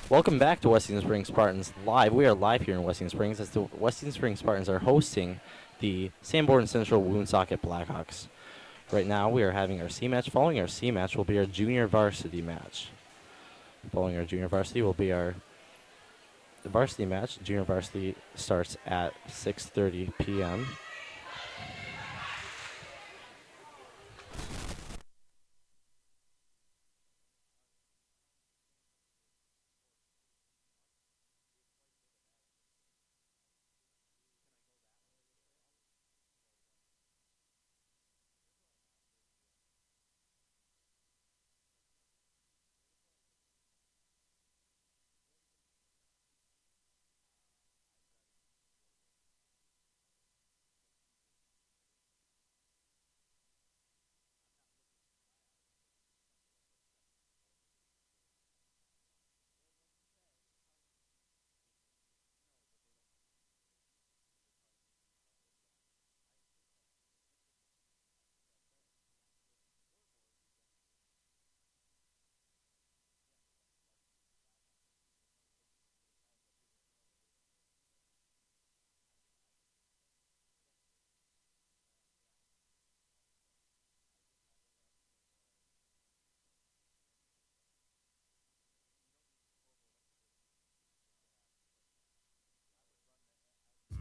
Welcome back to Wessington Springs Spartans Live. We are live here in Wessington Springs as the Wessington Springs Spartans are hosting the Sanborn Central Woonsocket Blackhawks. Right now, we are having our C match. Following our C match will be our junior varsity match. Following our junior varsity will be our varsity match. Junior varsity starts at 6:30 p.m.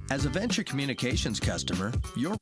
As a Venture Communications customer, your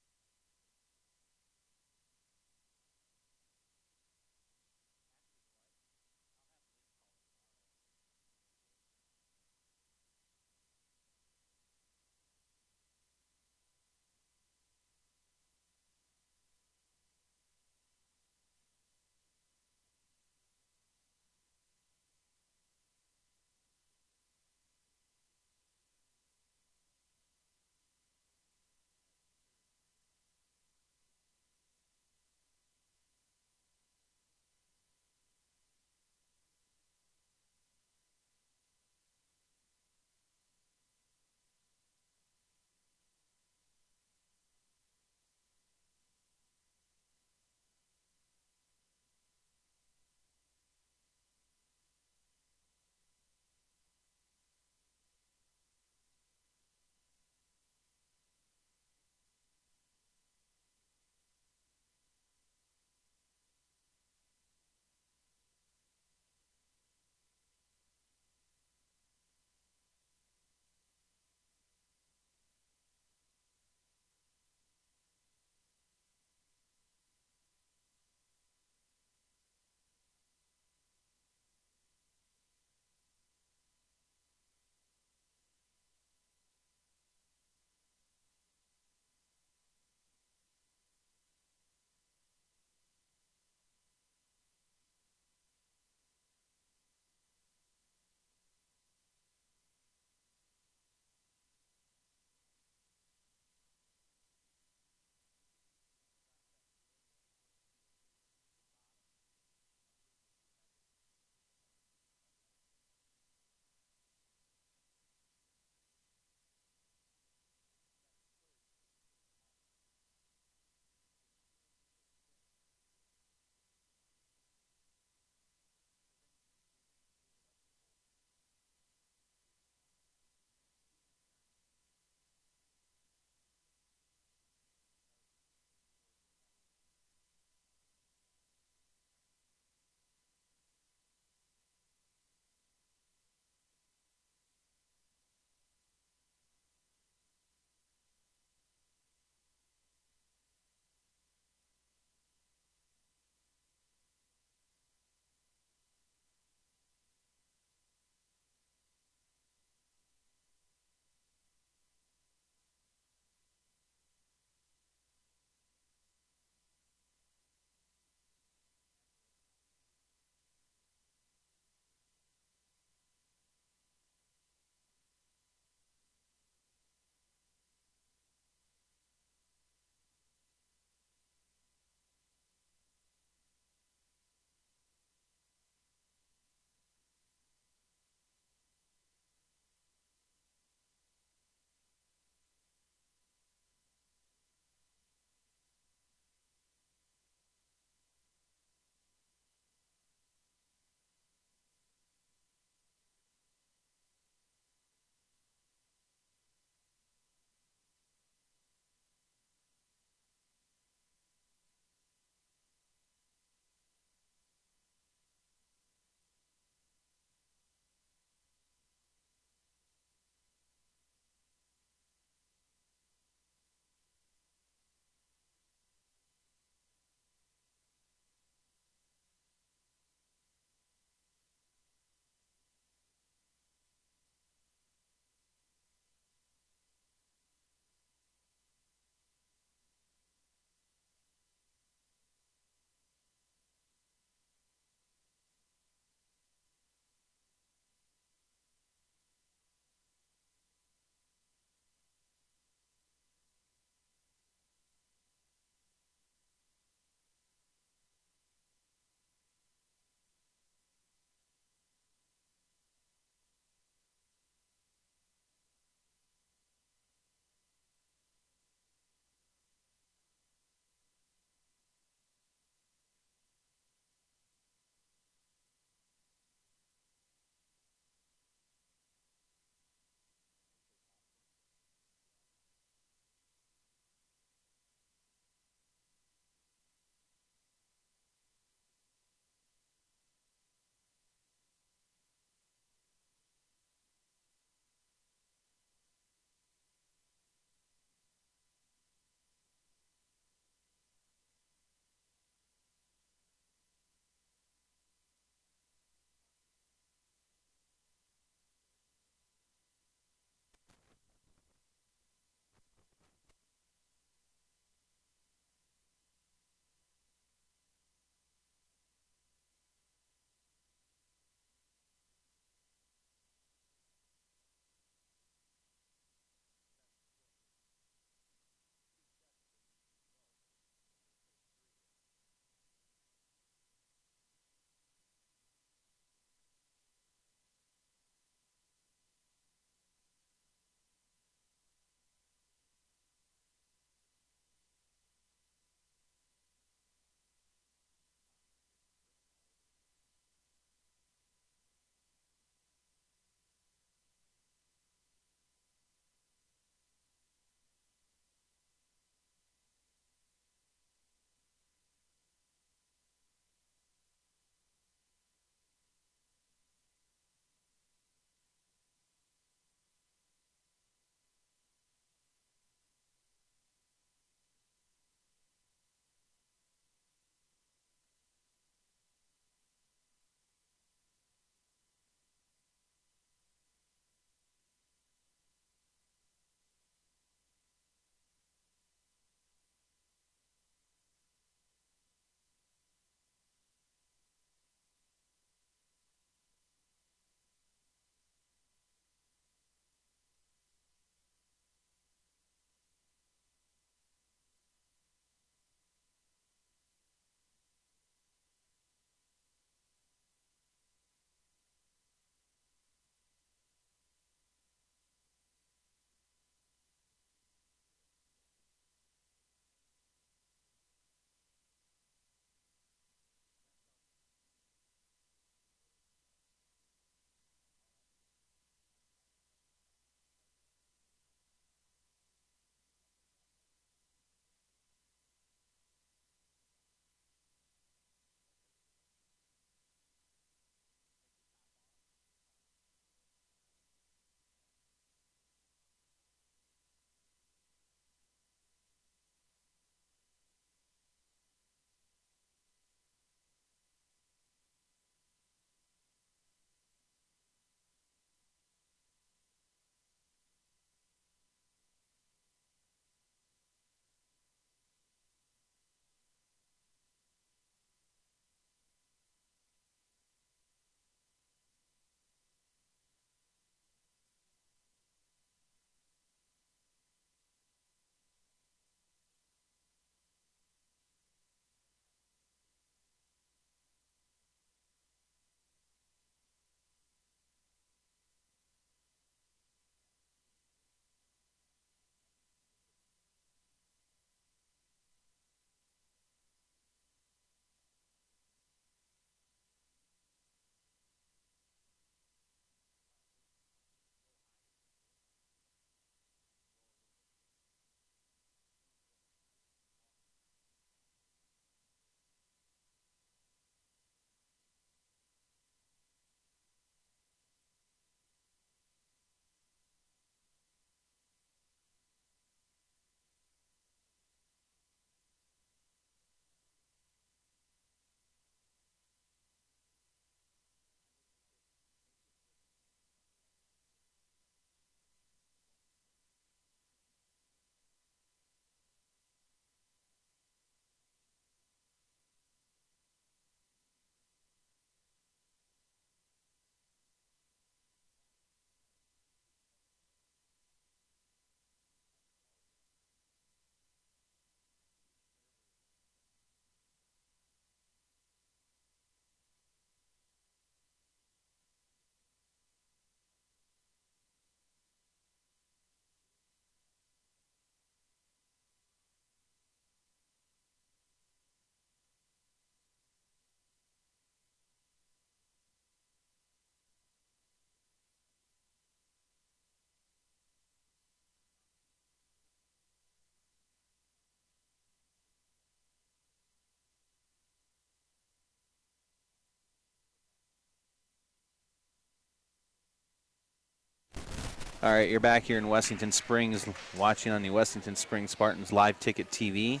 All right, you're back here in Wessington Springs, watching on the Wessington Springs Spartans Live Ticket TV.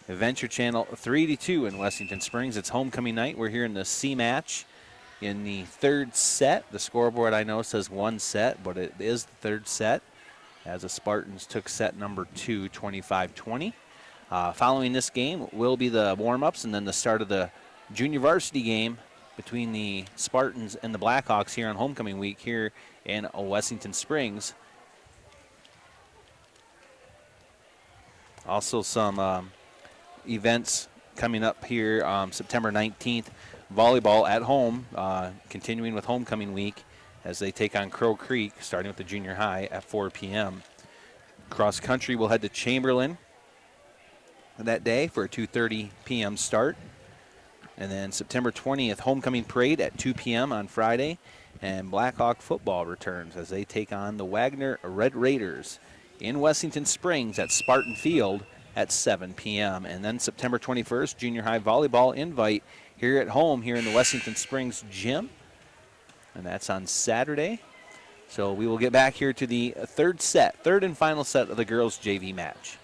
Adventure Channel 382 in Wessington Springs. It's homecoming night. We're here in the C match in the third set. The scoreboard I know says one set, but it is the third set as the Spartans took set number 2, 25-20. Following this game will be the warm-ups and then the start of the junior varsity game between the Spartans and the Blackhawks here on homecoming week here in Wessington Springs. Also some events coming up here September 19th. Volleyball at home, continuing with homecoming week as they take on Crow Creek, starting with the junior high at 4 p.m. Cross country will head to Chamberlain that day for a 2:30 p.m. start. And then September 20th, homecoming parade at 2 p.m. on Friday. And Blackhawk football returns as they take on the Wagner Red Raiders in Wessington Springs at Spartan Field at 7 p.m. And then September 21st, junior high volleyball invite here at home here in the Wessington Springs gym. And that's on Saturday. So we will get back here to the third and final set of the girls' JV match.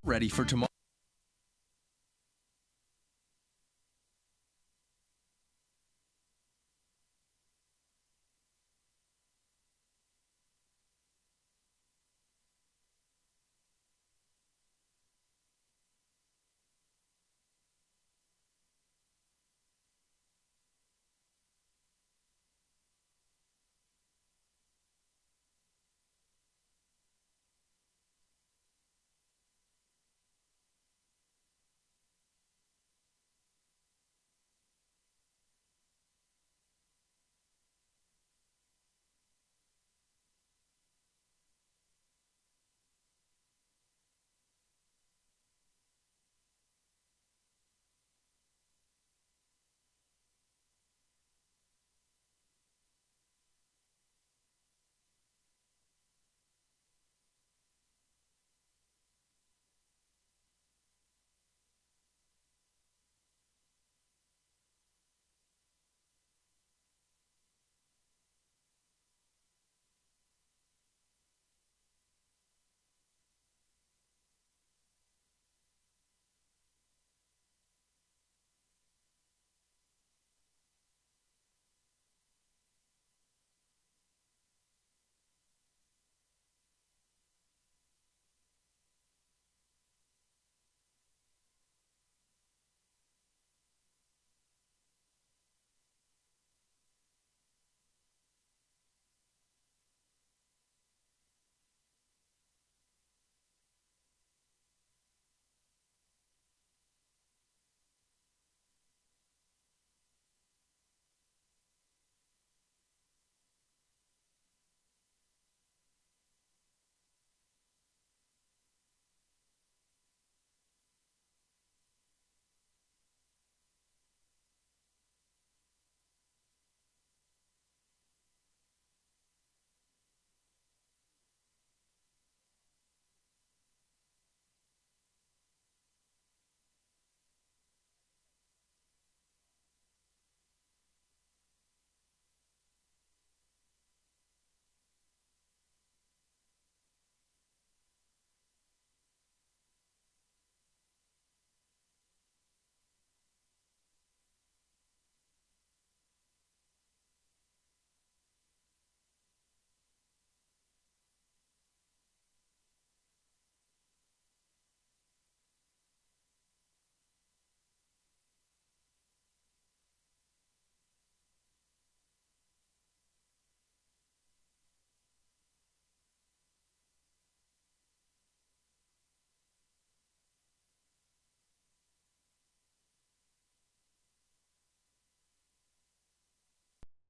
Ready for tomorrow.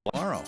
tomorrow.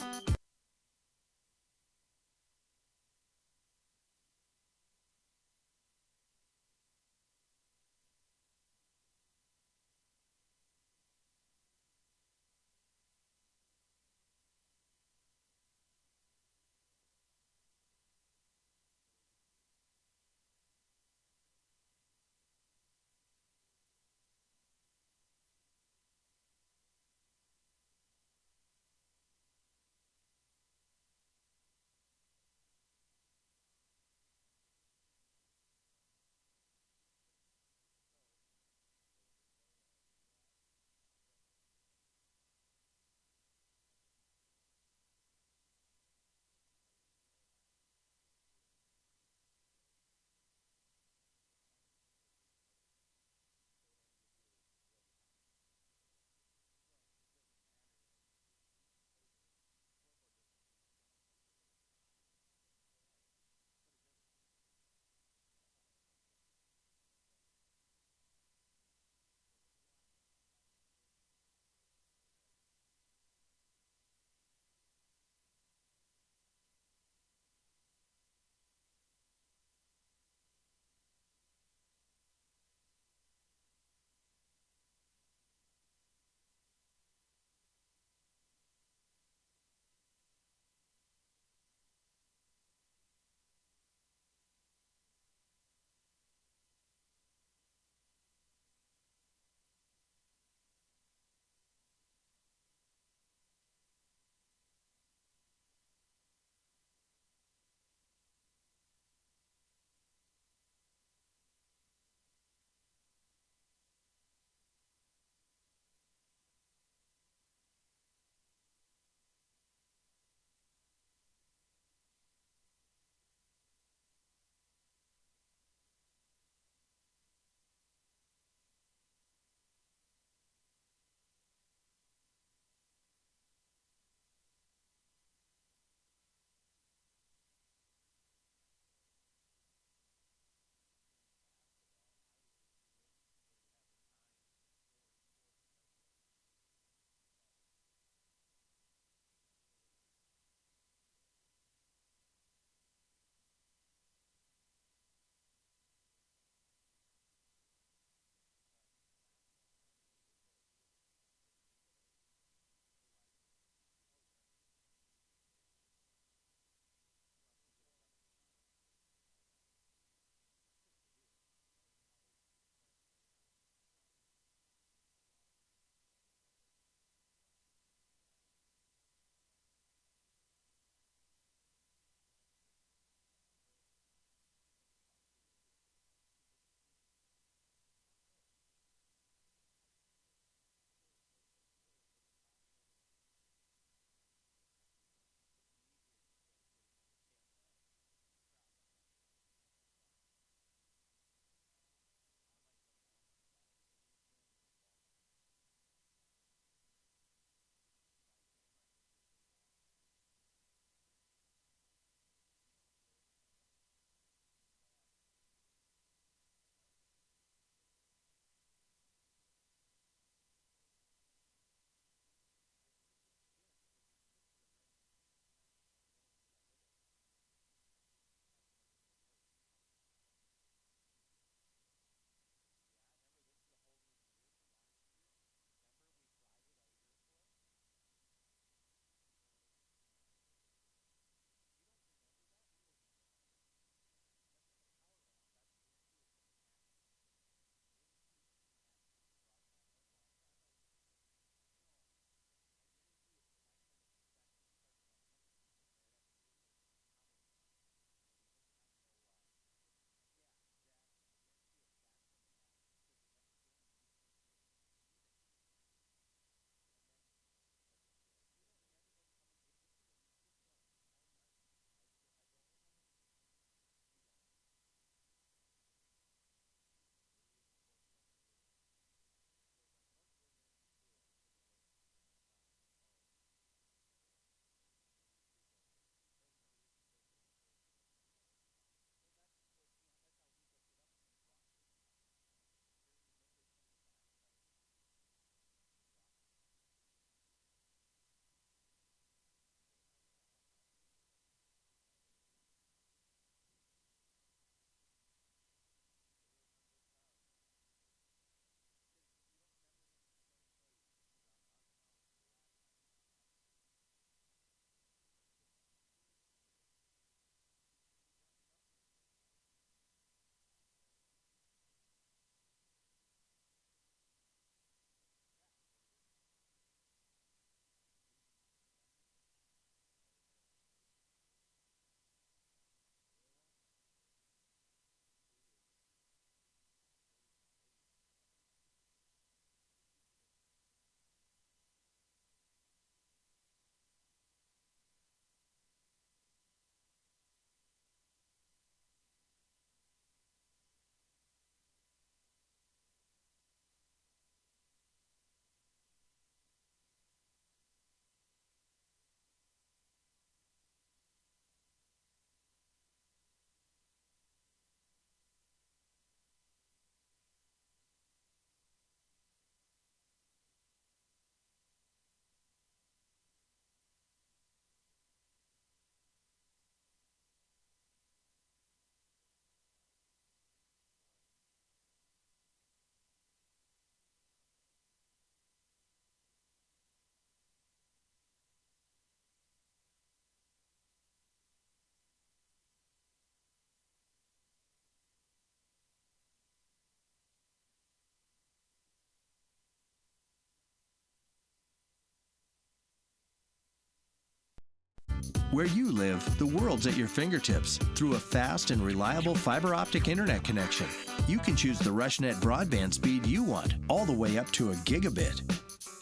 Where you live, the world's at your fingertips through a fast and reliable fiber optic internet connection. You can choose the RushNet broadband speed you want, all the way up to a gigabit.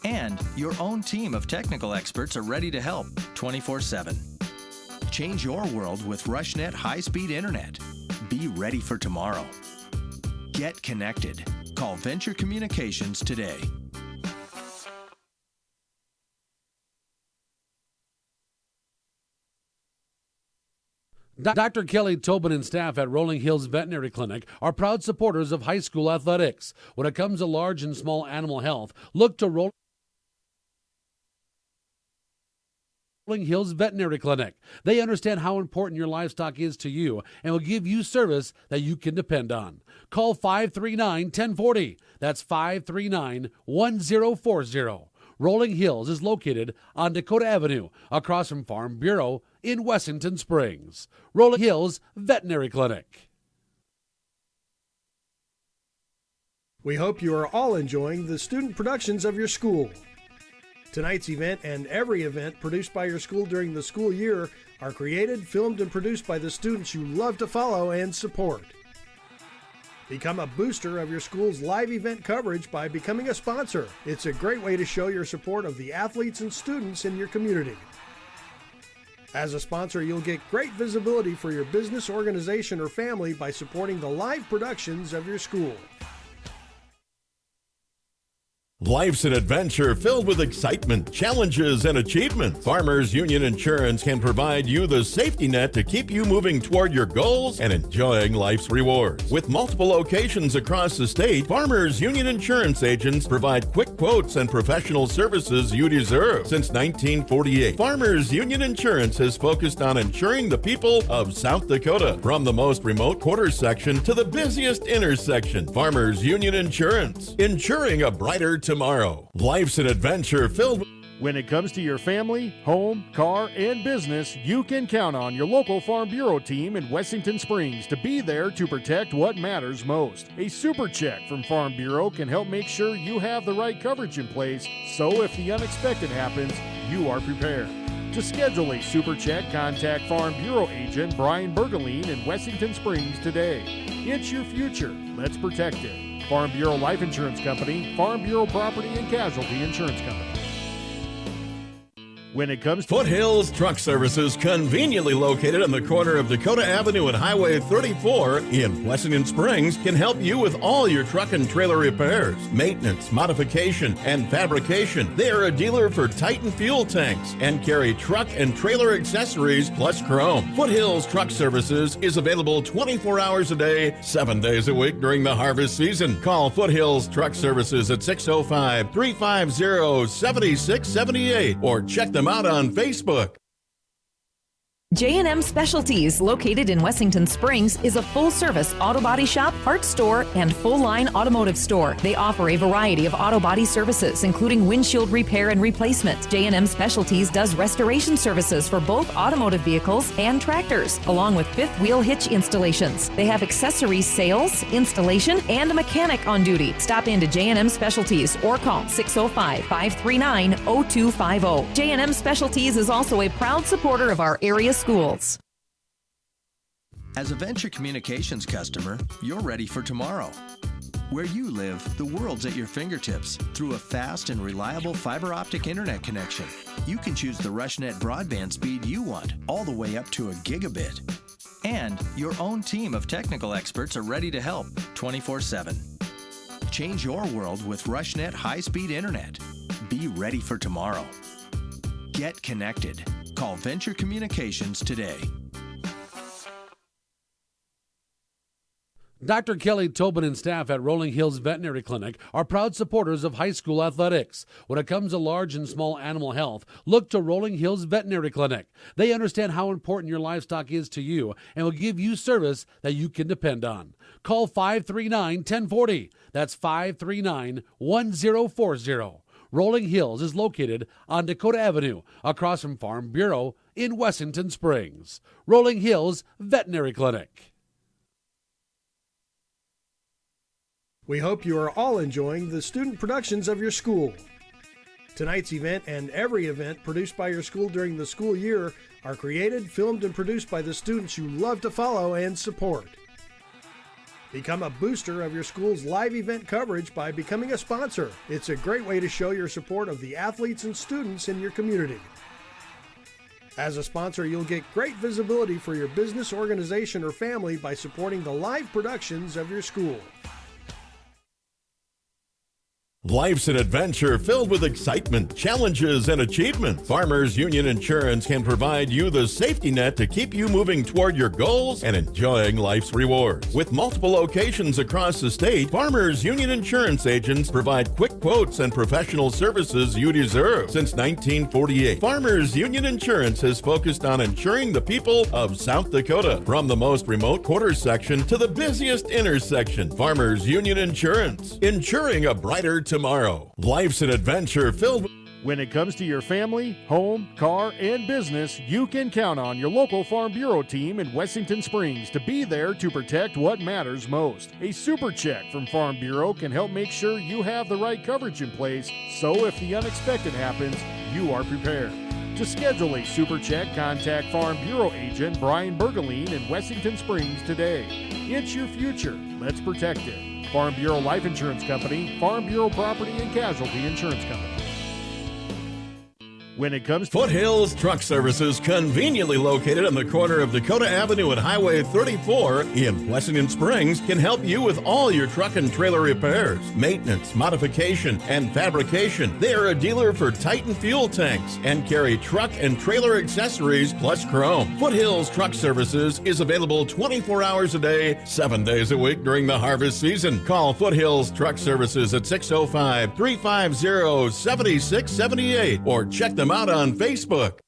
And your own team of technical experts are ready to help 24/7. Change your world with RushNet high-speed internet. Be ready for tomorrow. Get connected. Call Venture Communications today. Dr. Kelly Tobin and staff at Rolling Hills Veterinary Clinic are proud supporters of high school athletics. When it comes to large and small animal health, look to Rolling Hills Veterinary Clinic. They understand how important your livestock is to you and will give you service that you can depend on. Call 539-1040. That's 539-1040. Rolling Hills is located on Dakota Avenue, across from Farm Bureau in Wessington Springs. Rolling Hills Veterinary Clinic. We hope you are all enjoying the student productions of your school. Tonight's event and every event produced by your school during the school year are created, filmed, and produced by the students you love to follow and support. Become a booster of your school's live event coverage by becoming a sponsor. It's a great way to show your support of the athletes and students in your community. As a sponsor, you'll get great visibility for your business, organization, or family by supporting the live productions of your school. Life's an adventure filled with excitement, challenges, and achievement. Farmers Union Insurance can provide you the safety net to keep you moving toward your goals and enjoying life's rewards. With multiple locations across the state, Farmers Union Insurance agents provide quick quotes and professional services you deserve. Since 1948, Farmers Union Insurance has focused on insuring the people of South Dakota. From the most remote quarter section to the busiest intersection, Farmers Union Insurance, insuring a brighter tomorrow. Life's an adventure filled with... When it comes to your family, home, car, and business, you can count on your local Farm Bureau team in Wessington Springs to be there to protect what matters most. A super check from Farm Bureau can help make sure you have the right coverage in place, so if the unexpected happens, you are prepared. To schedule a super check, contact Farm Bureau agent Brian Bergeline in Wessington Springs today. It's your future. Let's protect it. Farm Bureau Life Insurance Company, Farm Bureau Property and Casualty Insurance Company. When it comes to Foothills Truck Services, conveniently located on the corner of Dakota Avenue and Highway 34 in Wessington Springs, can help you with all your truck and trailer repairs, maintenance, modification, and fabrication. They are a dealer for Titan fuel tanks and carry truck and trailer accessories plus chrome. Foothills Truck Services is available 24 hours a day, 7 days a week during the harvest season. Call Foothills Truck Services at 605-350-7678 or check them out on Facebook. J&M Specialties, located in Wessington Springs, is a full-service auto body shop, parts store, and full-line automotive store. They offer a variety of auto body services, including windshield repair and replacement. J&M Specialties does restoration services for both automotive vehicles and tractors, along with fifth-wheel hitch installations. They have accessories sales, installation, and a mechanic on duty. Stop into J&M Specialties or call 605-539-0250. J&M Specialties is also a proud supporter of our area schools. As a Venture Communications customer, you're ready for tomorrow. Where you live, the world's at your fingertips through a fast and reliable fiber optic internet connection. You can choose the RushNet broadband speed you want, all the way up to a gigabit. And your own team of technical experts are ready to help 24/7. Change your world with RushNet high-speed internet. Be ready for tomorrow. Get connected. Call Venture Communications today. Dr. Kelly Tobin and staff at Rolling Hills Veterinary Clinic are proud supporters of high school athletics. When it comes to large and small animal health, look to Rolling Hills Veterinary Clinic. They understand how important your livestock is to you and will give you service that you can depend on. Call 539-1040. That's 539-1040. Rolling Hills is located on Dakota Avenue, across from Farm Bureau in Wessington Springs. Rolling Hills Veterinary Clinic. We hope you are all enjoying the student productions of your school. Tonight's event and every event produced by your school during the school year are created, filmed, and produced by the students you love to follow and support. Become a booster of your school's live event coverage by becoming a sponsor. It's a great way to show your support of the athletes and students in your community. As a sponsor, you'll get great visibility for your business, organization, or family by supporting the live productions of your school. Life's an adventure filled with excitement, challenges, and achievement. Farmers Union Insurance can provide you the safety net to keep you moving toward your goals and enjoying life's rewards. With multiple locations across the state, Farmers Union Insurance agents provide quick quotes and professional services you deserve. Since 1948, Farmers Union Insurance has focused on insuring the people of South Dakota. From the most remote quarter section to the busiest intersection, Farmers Union Insurance, insuring a brighter tomorrow. Life's an adventure filled with... When it comes to your family, home, car, and business, you can count on your local Farm Bureau team in Wessington Springs to be there to protect what matters most. A super check from Farm Bureau can help make sure you have the right coverage in place, so if the unexpected happens, you are prepared. To schedule a super check, contact Farm Bureau agent Brian Bergeline in Wessington Springs today. It's your future. Let's protect it. Farm Bureau Life Insurance Company, Farm Bureau Property and Casualty Insurance Company. When it comes to Foothills Truck Services, conveniently located on the corner of Dakota Avenue and Highway 34 in Wessington Springs, can help you with all your truck and trailer repairs, maintenance, modification, and fabrication. They are a dealer for Titan fuel tanks and carry truck and trailer accessories plus chrome. Foothills Truck Services is available 24 hours a day, 7 days a week during the harvest season. Call Foothills Truck Services at 605-350-7678 or check them out on Facebook.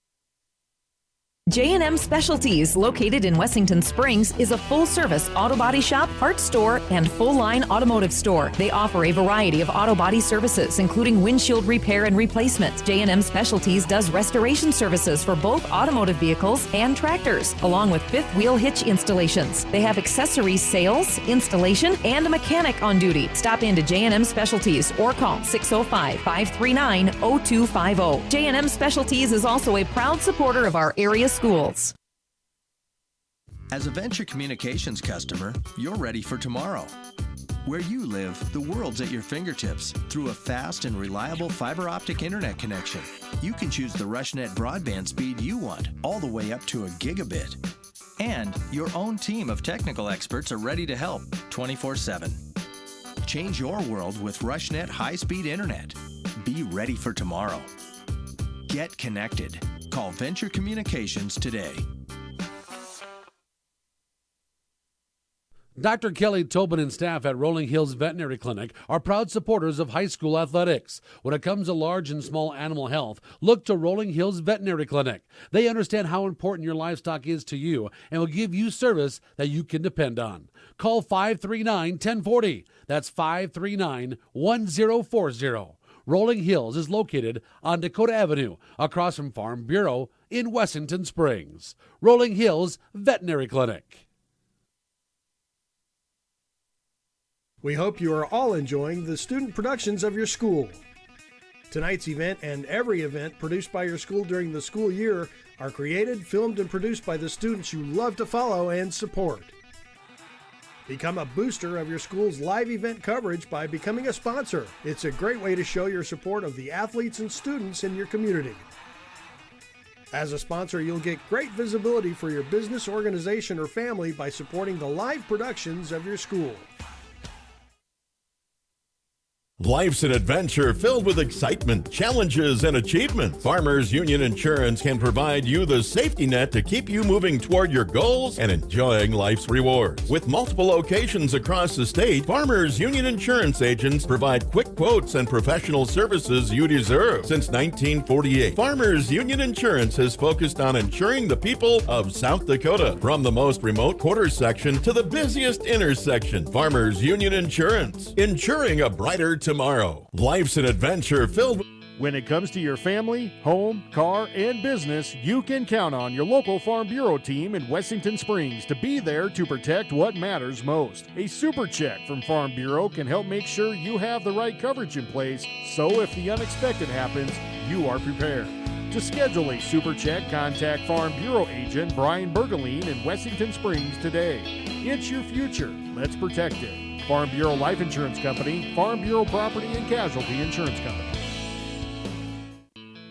J&M Specialties, located in Wessington Springs, is a full-service auto body shop, parts store, and full-line automotive store. They offer a variety of auto body services, including windshield repair and replacement. J&M Specialties does restoration services for both automotive vehicles and tractors, along with fifth wheel hitch installations. They have accessories sales, installation, and a mechanic on duty. Stop into J&M Specialties or call 605-539-0250. J&M Specialties is also a proud supporter of our area schools. As a Venture Communications customer, you're ready for tomorrow. Where you live, the world's at your fingertips through a fast and reliable fiber optic internet connection. You can choose the RushNet broadband speed you want, all the way up to a gigabit. And your own team of technical experts are ready to help 24/7. Change your world with RushNet high-speed internet. Be ready for tomorrow. Get connected. Call Venture Communications today. Dr. Kelly Tobin and staff at Rolling Hills Veterinary Clinic are proud supporters of high school athletics. When it comes to large and small animal health, look to Rolling Hills Veterinary Clinic. They understand how important your livestock is to you and will give you service that you can depend on. Call 539-1040. That's 539-1040. Rolling Hills is located on Dakota Avenue, across from Farm Bureau in Wessington Springs. Rolling Hills Veterinary Clinic. We hope you are all enjoying the student productions of your school. Tonight's event and every event produced by your school during the school year are created, filmed, and produced by the students you love to follow and support. Become a booster of your school's live event coverage by becoming a sponsor. It's a great way to show your support of the athletes and students in your community. As a sponsor, you'll get great visibility for your business, organization, or family by supporting the live productions of your school. Life's an adventure filled with excitement, challenges, and achievement. Farmers Union Insurance can provide you the safety net to keep you moving toward your goals and enjoying life's rewards. With multiple locations across the state, Farmers Union Insurance agents provide quick quotes and professional services you deserve. Since 1948, Farmers Union Insurance has focused on insuring the people of South Dakota. From the most remote quarter section to the busiest intersection, Farmers Union Insurance, insuring a brighter tomorrow. Life's an adventure filled with... When it comes to your family, home, car, and business, you can count on your local Farm Bureau team in Wessington Springs to be there to protect what matters most. A super check from Farm Bureau can help make sure you have the right coverage in place, so if the unexpected happens, you are prepared. To schedule a super check, contact Farm Bureau agent Brian Bergeline in Wessington Springs today. It's your future. Let's protect it. Farm Bureau Life Insurance Company, Farm Bureau Property and Casualty Insurance Company.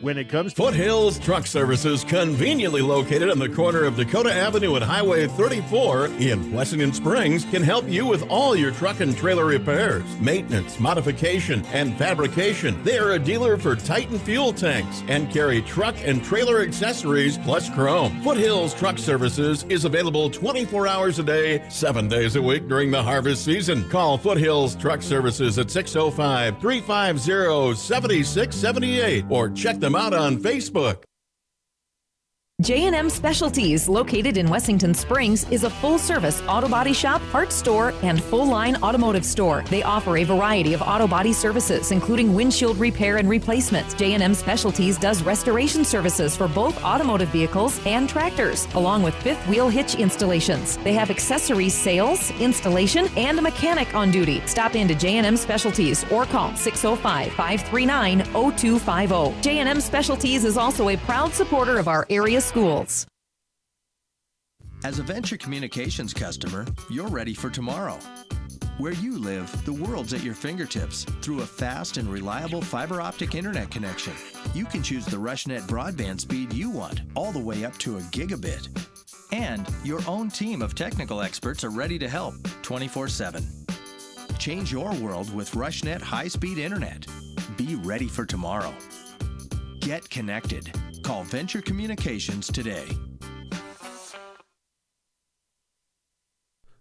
When it comes to Foothills Truck Services, conveniently located on the corner of Dakota Avenue and Highway 34 in Wessington Springs, can help you with all your truck and trailer repairs, maintenance, modification, and fabrication. They are a dealer for Titan fuel tanks and carry truck and trailer accessories plus chrome. Foothills Truck Services is available 24 hours a day, 7 days a week during the harvest season. Call Foothills Truck Services at 605-350-7678 or check them out on Facebook. J&M Specialties, located in Wessington Springs, is a full-service auto body shop, parts store, and full-line automotive store. They offer a variety of auto body services, including windshield repair and replacement. J&M Specialties does restoration services for both automotive vehicles and tractors, along with fifth-wheel hitch installations. They have accessories sales, installation, and a mechanic on duty. Stop into J&M Specialties or call 605-539-0250. J&M Specialties is also a proud supporter of our area schools. As a Venture Communications customer, you're ready for tomorrow. Where you live, the world's at your fingertips through a fast and reliable fiber optic internet connection. You can choose the RushNet broadband speed you want, all the way up to a gigabit. And your own team of technical experts are ready to help 24/7. Change your world with RushNet high-speed internet. Be ready for tomorrow. Get connected. Call Venture Communications today.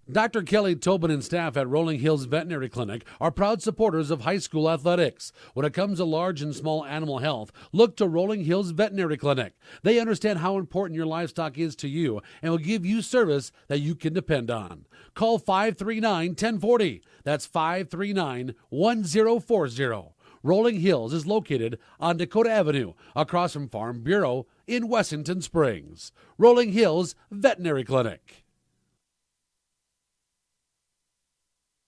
Dr. Kelly Tobin and staff at Rolling Hills Veterinary Clinic are proud supporters of high school athletics. When it comes to large and small animal health, look to Rolling Hills Veterinary Clinic. They understand how important your livestock is to you and will give you service that you can depend on. Call 539-1040. That's 539-1040. Rolling Hills is located on Dakota Avenue, across from Farm Bureau in Wessington Springs. Rolling Hills Veterinary Clinic.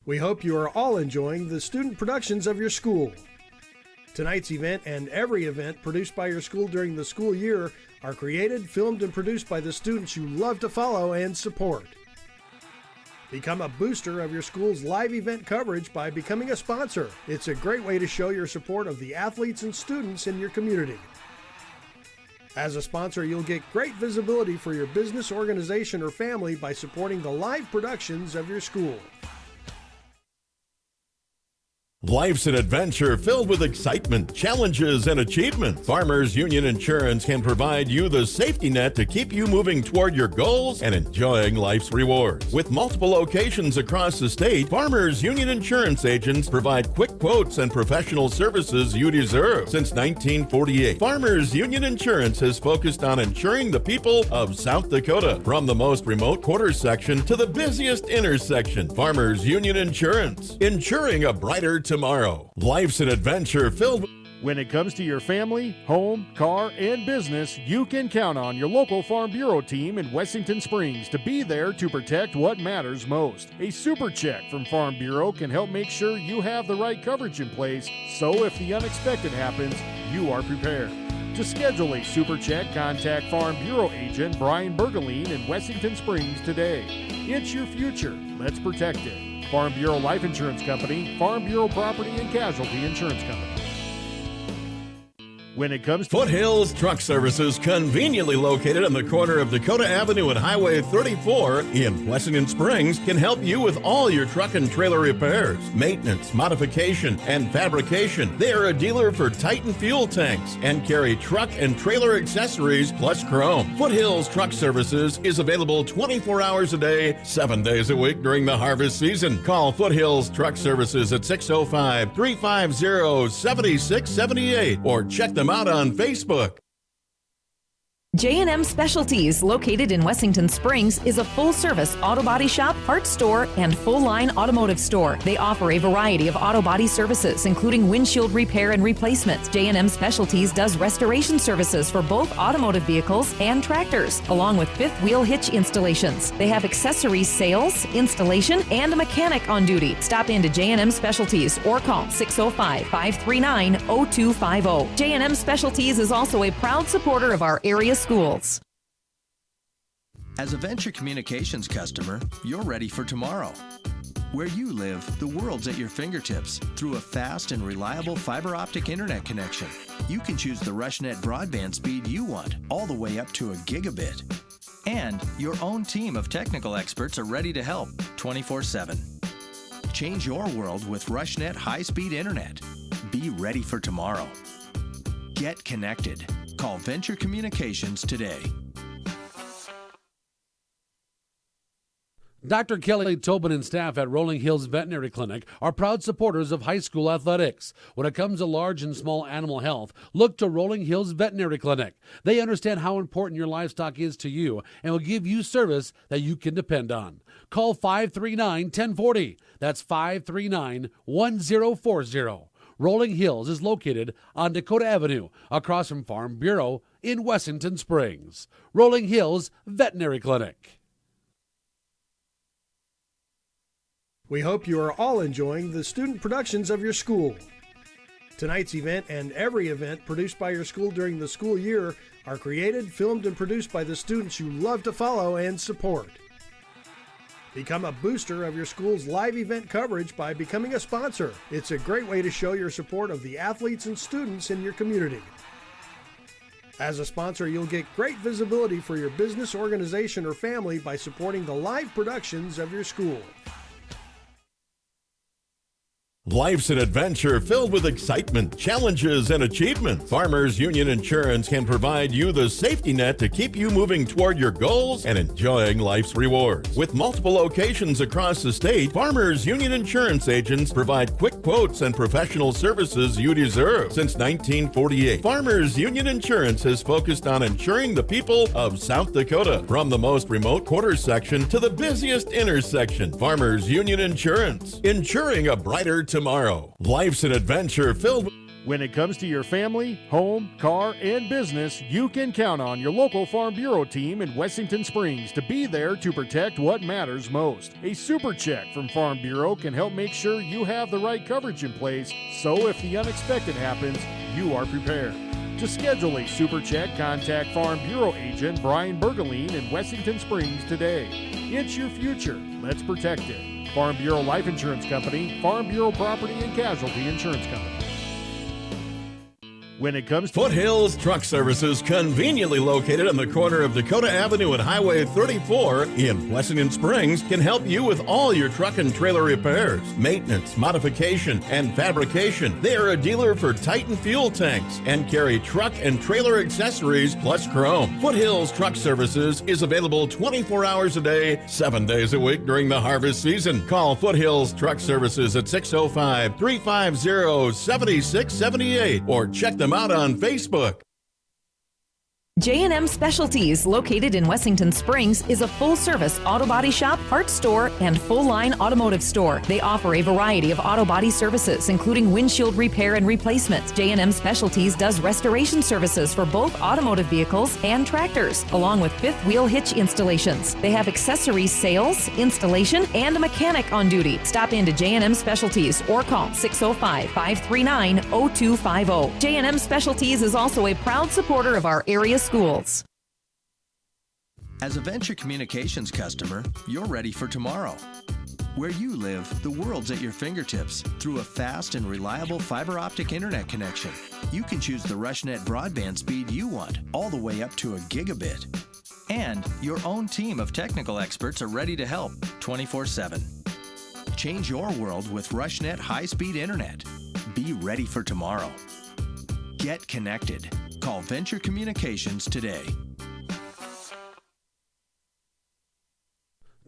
We hope you are all enjoying the student productions of your school. Tonight's event and every event produced by your school during the school year are created, filmed, and produced by the students you love to follow and support. Become a booster of your school's live event coverage by becoming a sponsor. It's a great way to show your support of the athletes and students in your community. As a sponsor, you'll get great visibility for your business, organization, or family by supporting the live productions of your school. Life's an adventure filled with excitement, challenges, and achievement. Farmers Union Insurance can provide you the safety net to keep you moving toward your goals and enjoying life's rewards. With multiple locations across the state, Farmers Union Insurance agents provide quick quotes and professional services you deserve. Since 1948, Farmers Union Insurance has focused on insuring the people of South Dakota. From the most remote quarter section to the busiest intersection, Farmers Union Insurance, insuring a brighter tomorrow. Life's an adventure filled with... When it comes to your family, home, car, and business, you can count on your local Farm Bureau team in Wessington Springs to be there to protect what matters most. A super check from Farm Bureau can help make sure you have the right coverage in place, so if the unexpected happens, you are prepared. To schedule a super check, contact Farm Bureau agent Brian Bergeline in Wessington Springs today. It's your future. Let's protect it. Farm Bureau Life Insurance Company, Farm Bureau Property and Casualty Insurance Company. When it comes to Foothills Truck Services, conveniently located on the corner of Dakota Avenue and Highway 34 in Wessington Springs, can help you with all your truck and trailer repairs, maintenance, modification, and fabrication. They are a dealer for Titan fuel tanks and carry truck and trailer accessories plus chrome. Foothills Truck Services is available 24 hours a day, 7 days a week during the harvest season. Call Foothills Truck Services at 605-350-7678 or check them out on Facebook. J&M Specialties, located in Wessington Springs, is a full-service auto body shop, parts store, and full-line automotive store. They offer a variety of auto body services, including windshield repair and replacement. J&M Specialties does restoration services for both automotive vehicles and tractors, along with fifth wheel hitch installations. They have accessories sales, installation, and a mechanic on duty. Stop into J&M Specialties or call 605-539-0250. J&M Specialties is also a proud supporter of our area schools. As a Venture Communications customer, you're ready for tomorrow. Where you live, the world's at your fingertips through a fast and reliable fiber optic internet connection. You can choose the RushNet broadband speed you want, all the way up to a gigabit. And your own team of technical experts are ready to help 24/7. Change your world with RushNet high-speed internet. Be ready for tomorrow. Get connected. Call Venture Communications today. Dr. Kelly Tobin and staff at Rolling Hills Veterinary Clinic are proud supporters of high school athletics. When it comes to large and small animal health, look to Rolling Hills Veterinary Clinic. They understand how important your livestock is to you and will give you service that you can depend on. Call 539-1040. That's 539-1040. Rolling Hills is located on Dakota Avenue, across from Farm Bureau in Wessington Springs. Rolling Hills Veterinary Clinic. We hope you are all enjoying the student productions of your school. Tonight's event and every event produced by your school during the school year are created, filmed, and produced by the students you love to follow and support. Become a booster of your school's live event coverage by becoming a sponsor. It's a great way to show your support of the athletes and students in your community. As a sponsor, you'll get great visibility for your business, organization, or family by supporting the live productions of your school. Life's an adventure filled with excitement, challenges, and achievement. Farmers Union Insurance can provide you the safety net to keep you moving toward your goals and enjoying life's rewards. With multiple locations across the state, Farmers Union Insurance agents provide quick quotes and professional services you deserve. Since 1948, Farmers Union Insurance has focused on insuring the people of South Dakota. From the most remote quarter section to the busiest intersection, Farmers Union Insurance, insuring a brighter tomorrow. Life's an adventure filled with... When it comes to your family, home, car, and business, you can count on your local Farm Bureau team in Wessington Springs to be there to protect what matters most. A super check from Farm Bureau can help make sure you have the right coverage in place, so if the unexpected happens, you are prepared. To schedule a super check, contact Farm Bureau agent Brian Bergeline in Wessington Springs today. It's your future. Let's protect it. Farm Bureau Life Insurance Company, Farm Bureau Property and Casualty Insurance Company. When it comes to Foothills Truck Services, conveniently located on the corner of Dakota Avenue and Highway 34 in Wessington Springs, can help you with all your truck and trailer repairs, maintenance, modification, and fabrication. They are a dealer for Titan fuel tanks and carry truck and trailer accessories plus chrome. Foothills Truck Services is available 24 hours a day, 7 days a week during the harvest season. Call Foothills Truck Services at 605-350-7678 or check them out on Facebook. J&M Specialties, located in Wessington Springs, is a full-service auto body shop, parts store, and full-line automotive store. They offer a variety of auto body services, including windshield repair and replacement. J&M Specialties does restoration services for both automotive vehicles and tractors, along with fifth wheel hitch installations. They have accessories sales, installation, and a mechanic on duty. Stop into J&M Specialties or call 605-539-0250. J&M Specialties is also a proud supporter of our area schools. As a Venture Communications customer, you're ready for tomorrow. Where you live, the world's at your fingertips through a fast and reliable fiber optic internet connection. You can choose the RushNet broadband speed you want, all the way up to a gigabit. And your own team of technical experts are ready to help 24/7. Change your world with RushNet high-speed internet. Be ready for tomorrow. Get connected. Call Venture Communications today.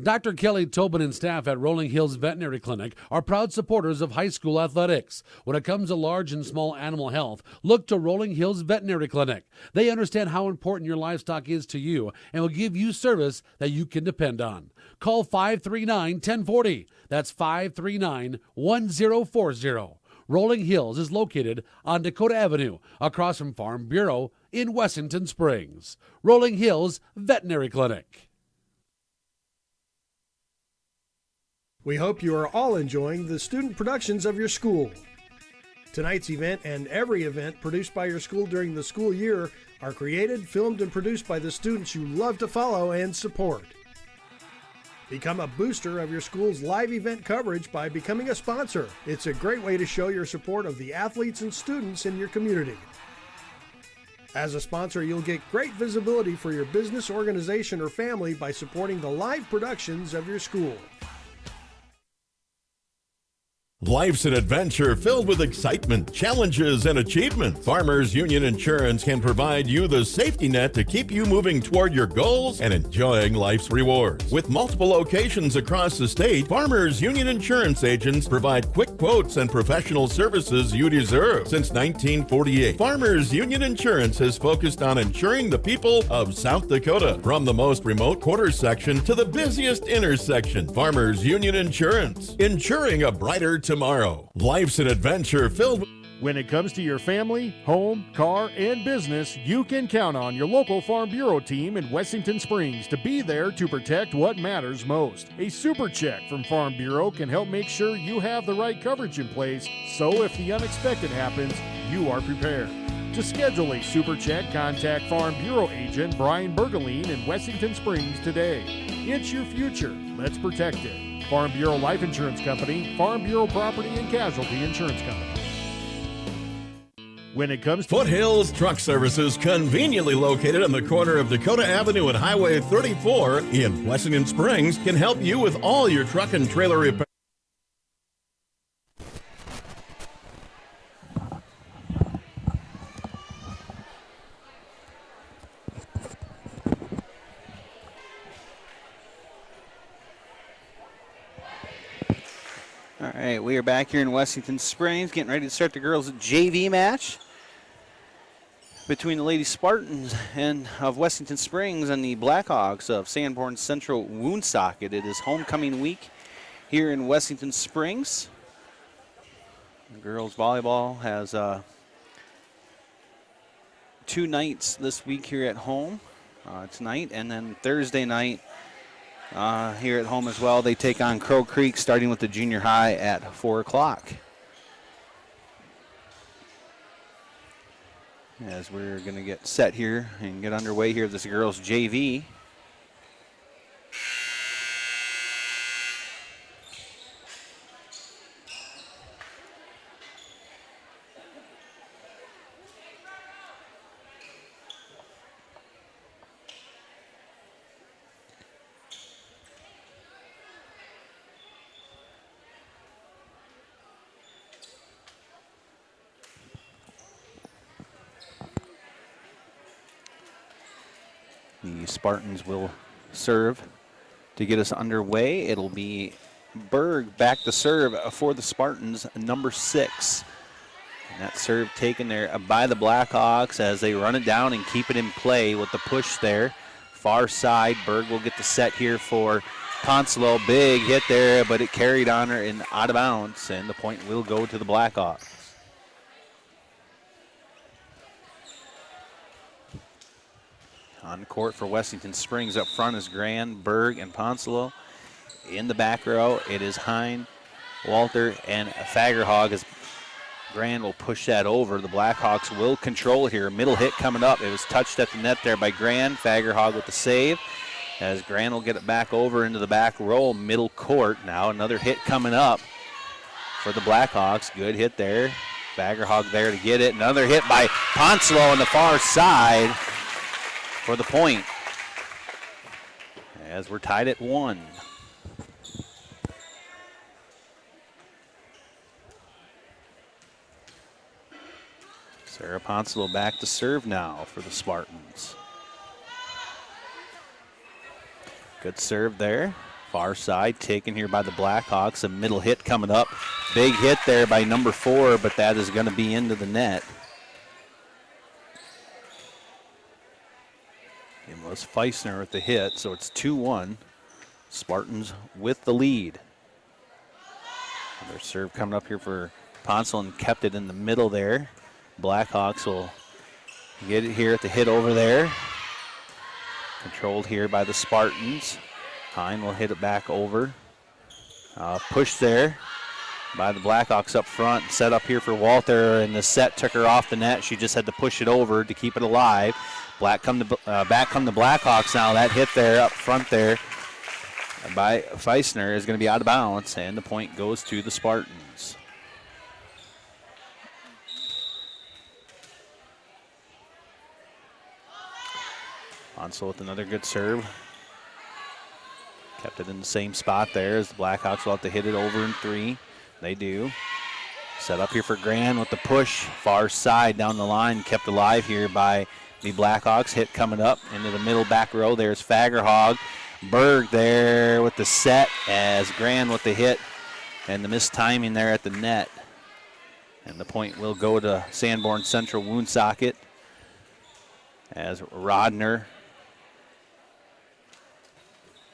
Dr. Kelly Tobin and staff at Rolling Hills Veterinary Clinic are proud supporters of high school athletics. When it comes to large and small animal health, look to Rolling Hills Veterinary Clinic. They understand how important your livestock is to you and will give you service that you can depend on. Call 539-1040. That's 539-1040. Rolling Hills is located on Dakota Avenue, across from Farm Bureau in Wessington Springs. Rolling Hills Veterinary Clinic. We hope you are all enjoying the student productions of your school. Tonight's event and every event produced by your school during the school year are created, filmed, and produced by the students you love to follow and support. Become a booster of your school's live event coverage by becoming a sponsor. It's a great way to show your support of the athletes and students in your community. As a sponsor, you'll get great visibility for your business, organization, or family by supporting the live productions of your school. Life's an adventure filled with excitement, challenges, and achievement. Farmers Union Insurance can provide you the safety net to keep you moving toward your goals and enjoying life's rewards. With multiple locations across the state, Farmers Union Insurance agents provide quick quotes and professional services you deserve. Since 1948, Farmers Union Insurance has focused on insuring the people of South Dakota. From the most remote quarter section to the busiest intersection, Farmers Union Insurance, insuring a brighter tomorrow. Life's an adventure filled with... When it comes to your family, home, car, and business, you can count on your local Farm Bureau team in Wessington Springs to be there to protect what matters most. A super check from Farm Bureau can help make sure you have the right coverage in place, so if the unexpected happens, you are prepared. To schedule a super check, contact Farm Bureau agent Brian Bergeline in Wessington Springs today. It's your future. Let's protect it. Farm Bureau Life Insurance Company, Farm Bureau Property and Casualty Insurance Company. When it comes to Foothills Truck Services, conveniently located on the corner of Dakota Avenue and Highway 34 in Wessington Springs, can help you with all your truck and trailer repairs. All right, we are back here in Wessington Springs, getting ready to start the girls' JV match between the Lady Spartans of Wessington Springs and the Blackhawks of Sanborn Central Woonsocket. It is homecoming week here in Wessington Springs. The girls' volleyball has 2 nights this week here at home, tonight, and then Thursday night here at home as well. They take on Crow Creek starting with the junior high at 4 o'clock. As we're going to get set here and get underway here, this girls JV. The Spartans will serve to get us underway. It'll be Berg back to serve for the Spartans, number 6. And that serve taken there by the Blackhawks as they run it down and keep it in play with the push there. Far side, Berg will get the set here for Consuelo. Big hit there, but it carried on her and out of bounds, and the point will go to the Blackhawks. On court for Wessington Springs up front is Grand, Berg, and Ponsalo. In the back row, it is Hine, Walter, and Fagerhog as Grand will push that over. The Blackhawks will control here. Middle hit coming up. It was touched at the net there by Grand. Fagerhog with the save as Grand will get it back over into the back row, middle court. Now another hit coming up for the Blackhawks. Good hit there. Fagerhog there to get it. Another hit by Ponsalo on the far side for the point, as we're tied at 1. Sarah Ponsalo back to serve now for the Spartans. Good serve there. Far side taken here by the Blackhawks. A middle hit coming up. Big hit there by number 4, but that is going to be into the net. It was Feisner with the hit, so it's 2-1. Spartans with the lead. Another serve coming up here for Ponsel and kept it in the middle there. Blackhawks will get it here at the hit over there. Controlled here by the Spartans. Hine will hit it back over. Push there by the Blackhawks up front. Set up here for Walter, and the set took her off the net. She just had to push it over to keep it alive. Back come the Blackhawks now. That hit there up front there by Feisner is going to be out of bounds, and the point goes to the Spartans. Hansel with another good serve. Kept it in the same spot there as the Blackhawks will have to hit it over in 3. They do. Set up here for Grand with the push. Far side down the line. Kept alive here by the Blackhawks. Hit coming up into the middle back row. There's Fagerhog. Berg there with the set as Grand with the hit. And the missed timing there at the net. And the point will go to Sanborn Central Woonsocket as Rodner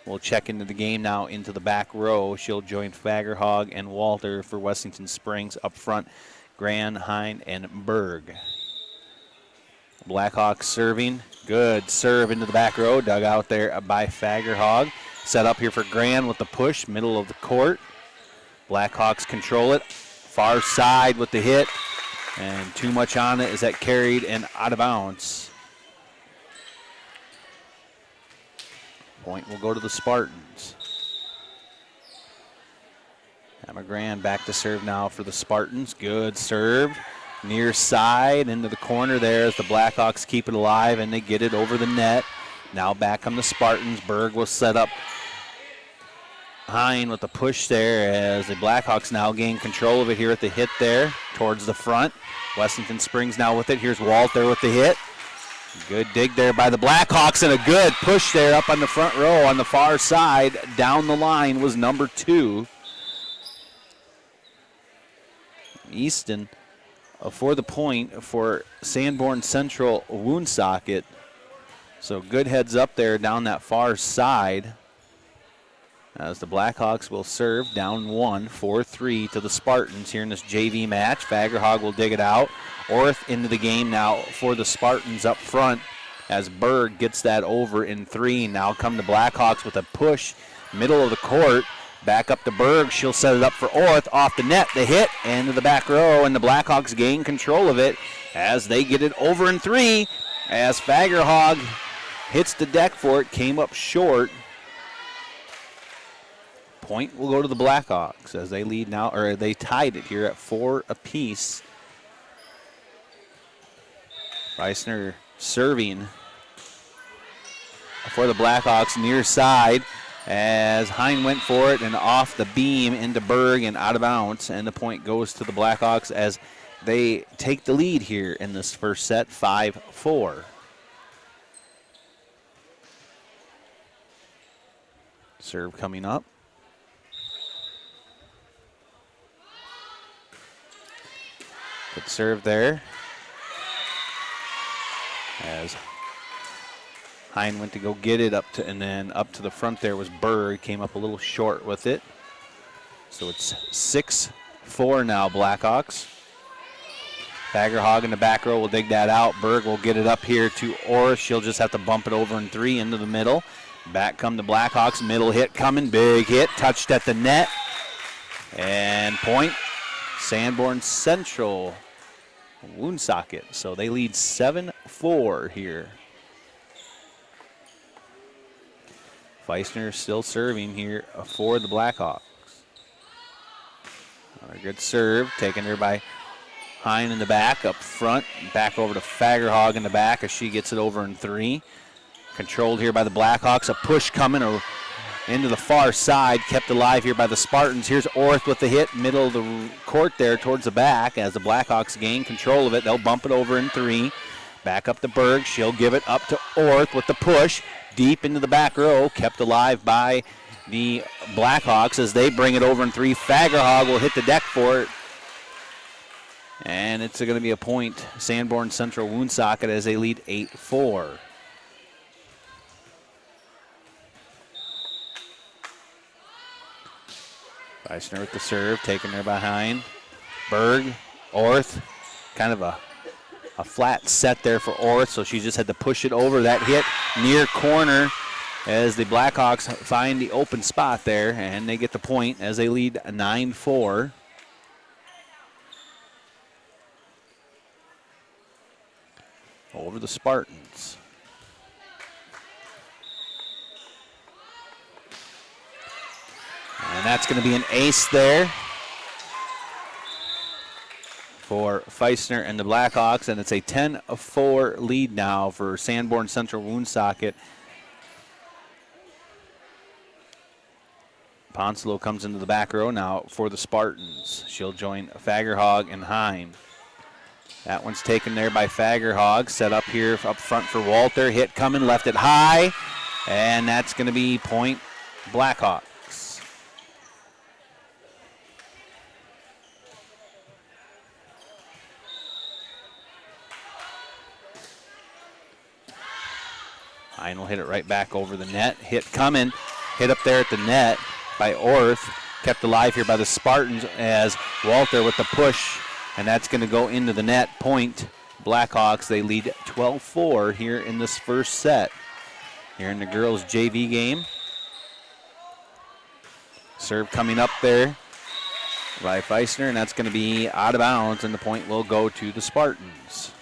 will check into the game now into the back row. She'll join Fagerhog and Walter for Wessington Springs. Up front, Gran, Hine, and Berg. Blackhawks serving. Good serve into the back row. Dug out there by Fagerhog. Set up here for Gran with the push, middle of the court. Blackhawks control it. Far side with the hit. And too much on it as that carried and out of bounds. Point will go to the Spartans. Emma Grand back to serve now for the Spartans. Good serve. Near side into the corner there as the Blackhawks keep it alive and they get it over the net. Now back on the Spartans. Berg will set up Hine with the push there as the Blackhawks now gain control of it here at the hit there towards the front. Wessington Springs now with it. Here's Walter with the hit. Good dig there by the Blackhawks and a good push there up on the front row on the far side. Down the line was number 2. Easton for the point for Sanborn Central Woonsocket. So good heads up there down that far side as the Blackhawks will serve down 1, 4-3 to the Spartans here in this JV match. Fagerhog will dig it out. Orth into the game now for the Spartans up front as Berg gets that over in 3. Now come the Blackhawks with a push, middle of the court. Back up to Berg. She'll set it up for Orth. Off the net, the hit, into the back row, and the Blackhawks gain control of it as they get it over in 3. As Fagerhog hits the deck for it, came up short. Point will go to the Blackhawks as they lead now, or they tied it here at 4 apiece. Reisner serving for the Blackhawks near side as Hine went for it and off the beam into Berg and out of bounds. And the point goes to the Blackhawks as they take the lead here in this first set, 5-4. Serve coming up. Good serve there. As Hine went to go get it up to, and then up to the front there was Berg. Came up a little short with it. So it's 6-4 now, Blackhawks. Fagerhog in the back row will dig that out. Berg will get it up here to Orr. She'll just have to bump it over in 3 into the middle. Back come the Blackhawks. Middle hit coming. Big hit. Touched at the net. And point. Sanborn Central Woonsocket. So they lead 7-4 here. Feisner still serving here for the Blackhawks. Another good serve taken there by Hine in the back, up front, back over to Fagerhog in the back as she gets it over in 3. Controlled here by the Blackhawks. A push coming into the far side, kept alive here by the Spartans. Here's Orth with the hit, middle of the court there towards the back as the Blackhawks gain control of it. They'll bump it over in 3. Back up to Berg. She'll give it up to Orth with the push. Deep into the back row, kept alive by the Blackhawks as they bring it over in 3. Fagerhog will hit the deck for it. And it's going to be a point. Sanborn Central Woonsocket as they lead 8-4. Weissner with the serve, taken there behind. Berg, Orth, kind of a flat set there for Orth, so she just had to push it over. That hit near corner as the Blackhawks find the open spot there, and they get the point as they lead 9-4. Over the Spartans. And that's going to be an ace there for Feisner and the Blackhawks, and it's a 10-4 lead now for Sanborn Central Woonsocket. Ponslow comes into the back row now for the Spartans. She'll join Fagerhog and Heim. That one's taken there by Fagerhog. Set up here up front for Walter. Hit coming, left it high. And that's going to be point Blackhawks. Hein will hit it right back over the net. Hit coming. Hit up there at the net by Orth. Kept alive here by the Spartans as Walter with the push. And that's going to go into the net. Point Blackhawks. They lead 12-4 here in this first set. Here in the girls' JV game. Serve coming up there by Feisner, and that's going to be out of bounds, and the point will go to the Spartans.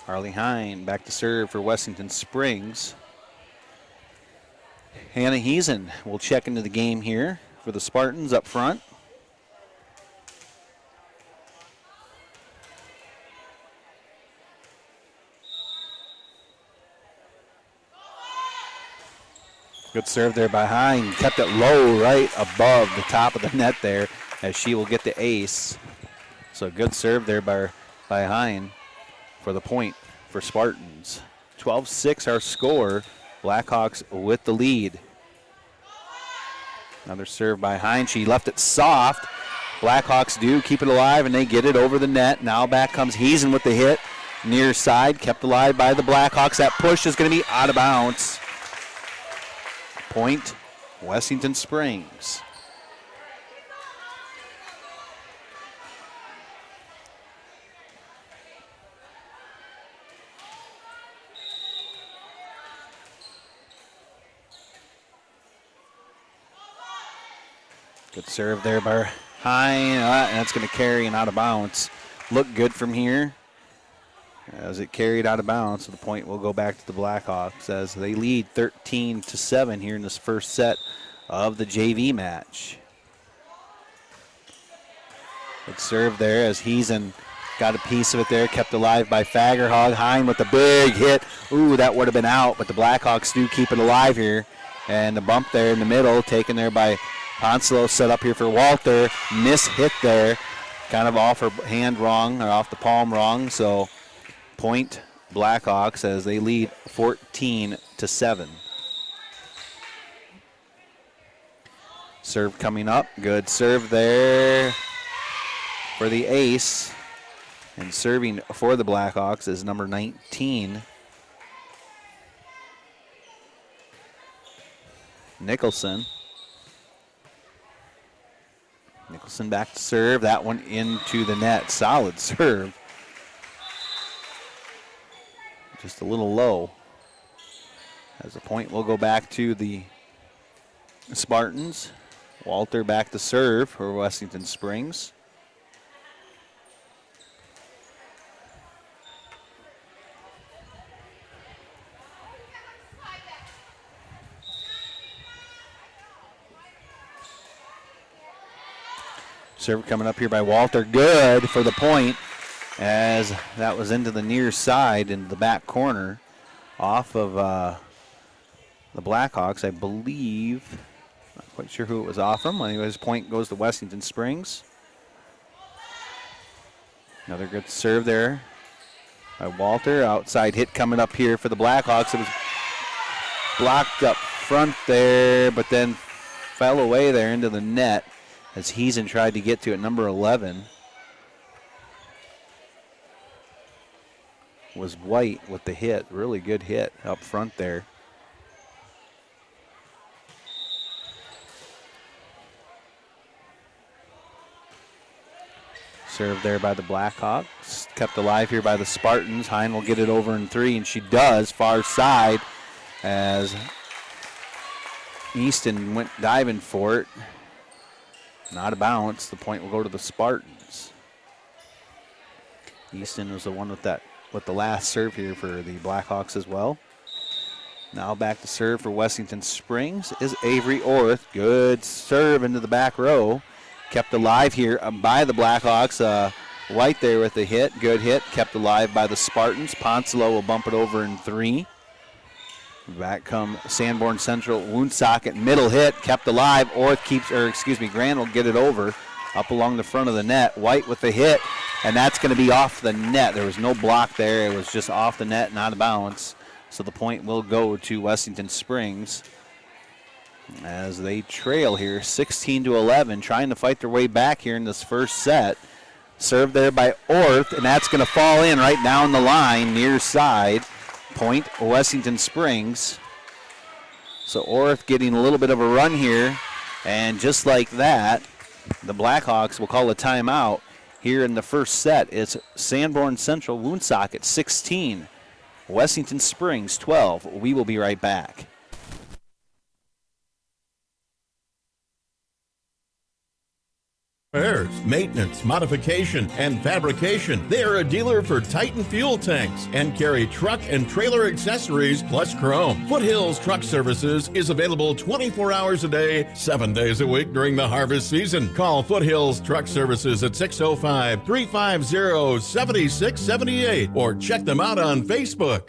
Harley Hine back to serve for Wessington Springs. Hannah Heesen will check into the game here for the Spartans up front. Good serve there by Hine. Kept it low right above the top of the net there as she will get the ace. So good serve there by Hine for the point for Spartans. 12-6 our score. Blackhawks with the lead. Another serve by Hine. She left it soft. Blackhawks do keep it alive, and they get it over the net. Now back comes Heesen with the hit. Near side, kept alive by the Blackhawks. That push is going to be out of bounds. Point, Wessington Springs. Good serve there by Hine, and that's going to carry and out of bounds. Looked good from here as it carried out of bounds, so the point will go back to the Blackhawks as they lead 13-7 here in this first set of the JV match. Good serve there as Heesen got a piece of it there, kept alive by Fagerhog. Hine with the big hit. Ooh, that would have been out, but the Blackhawks do keep it alive here. And the bump there in the middle, taken there by Ponslow, set up here for Walter. Miss hit there, kind of off her hand wrong, or off the palm wrong, so point Blackhawks as they lead 14-7. Serve coming up. Good serve there for the ace. And serving for the Blackhawks is number 19, Nicholson. Nicholson back to serve. That one into the net. Solid serve. Just a little low. As the point will go back to the Spartans. Walter back to serve for Wessington Springs. Serve coming up here by Walter. Good for the point as that was into the near side, into the back corner off of the Blackhawks, I believe. Not quite sure who it was off from. Anyways, point goes to Wessington Springs. Another good serve there by Walter. Outside hit coming up here for the Blackhawks. It was blocked up front there, but then fell away there into the net as Heesen tried to get to it. Number 11 was White with the hit. Really good hit up front there. Served there by the Blackhawks. Kept alive here by the Spartans. Hine will get it over in 3, and she does. Far side as Easton went diving for it. Not a bounce. The point will go to the Spartans. Easton was the one with the last serve here for the Blackhawks as well. Now back to serve for Wessington Springs is Avery Orth. Good serve into the back row. Kept alive here by the Blackhawks. White there with the hit. Good hit. Kept alive by the Spartans. Ponslow will bump it over in 3. Back come Sanborn Central. Woonsocket middle hit. Kept alive. Orth Grant will get it over up along the front of the net. White with the hit. And that's going to be off the net. There was no block there. It was just off the net, not a bounce. So the point will go to Wessington Springs as they trail here 16-11, trying to fight their way back here in this first set. Served there by Orth, and that's going to fall in right down the line, near side. Point Wessington Springs. So Orth getting a little bit of a run here, and just like that, the Blackhawks will call a timeout here in the first set. It's Sanborn Central Woonsocket 16, Wessington Springs 12. We will be right back. Repairs, maintenance, modification, and fabrication. They are a dealer for Titan fuel tanks and carry truck and trailer accessories plus chrome. Foothills Truck Services is available 24 hours a day, 7 days a week during the harvest season. Call Foothills Truck Services at 605-350-7678 or check them out on Facebook.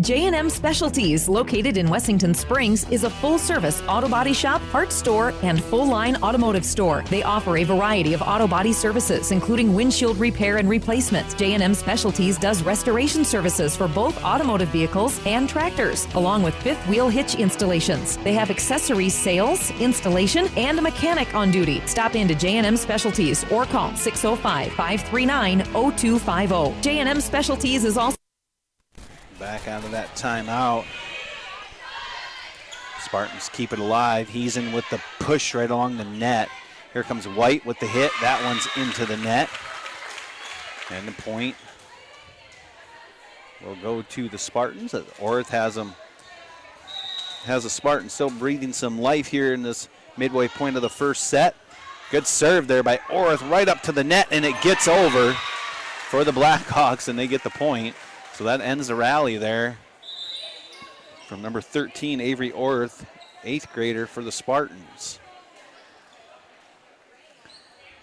J&M Specialties, located in Wessington Springs, is a full-service auto body shop, parts store, and full-line automotive store. They offer a variety of auto body services, including windshield repair and replacement. J&M Specialties does restoration services for both automotive vehicles and tractors, along with fifth-wheel hitch installations. They have accessories sales, installation, and a mechanic on duty. Stop into J&M Specialties or call 605-539-0250. J&M Specialties is also Back out of that timeout. Spartans keep it alive. He's in with the push right along the net. Here comes White with the hit. That one's into the net. And the point will go to the Spartans. Orth has the Spartans still breathing some life here in this midway point of the first set. Good serve there by Orth right up to the net, and it gets over for the Blackhawks, and they get the point. So that ends the rally there from number 13, Avery Orth, 8th grader for the Spartans.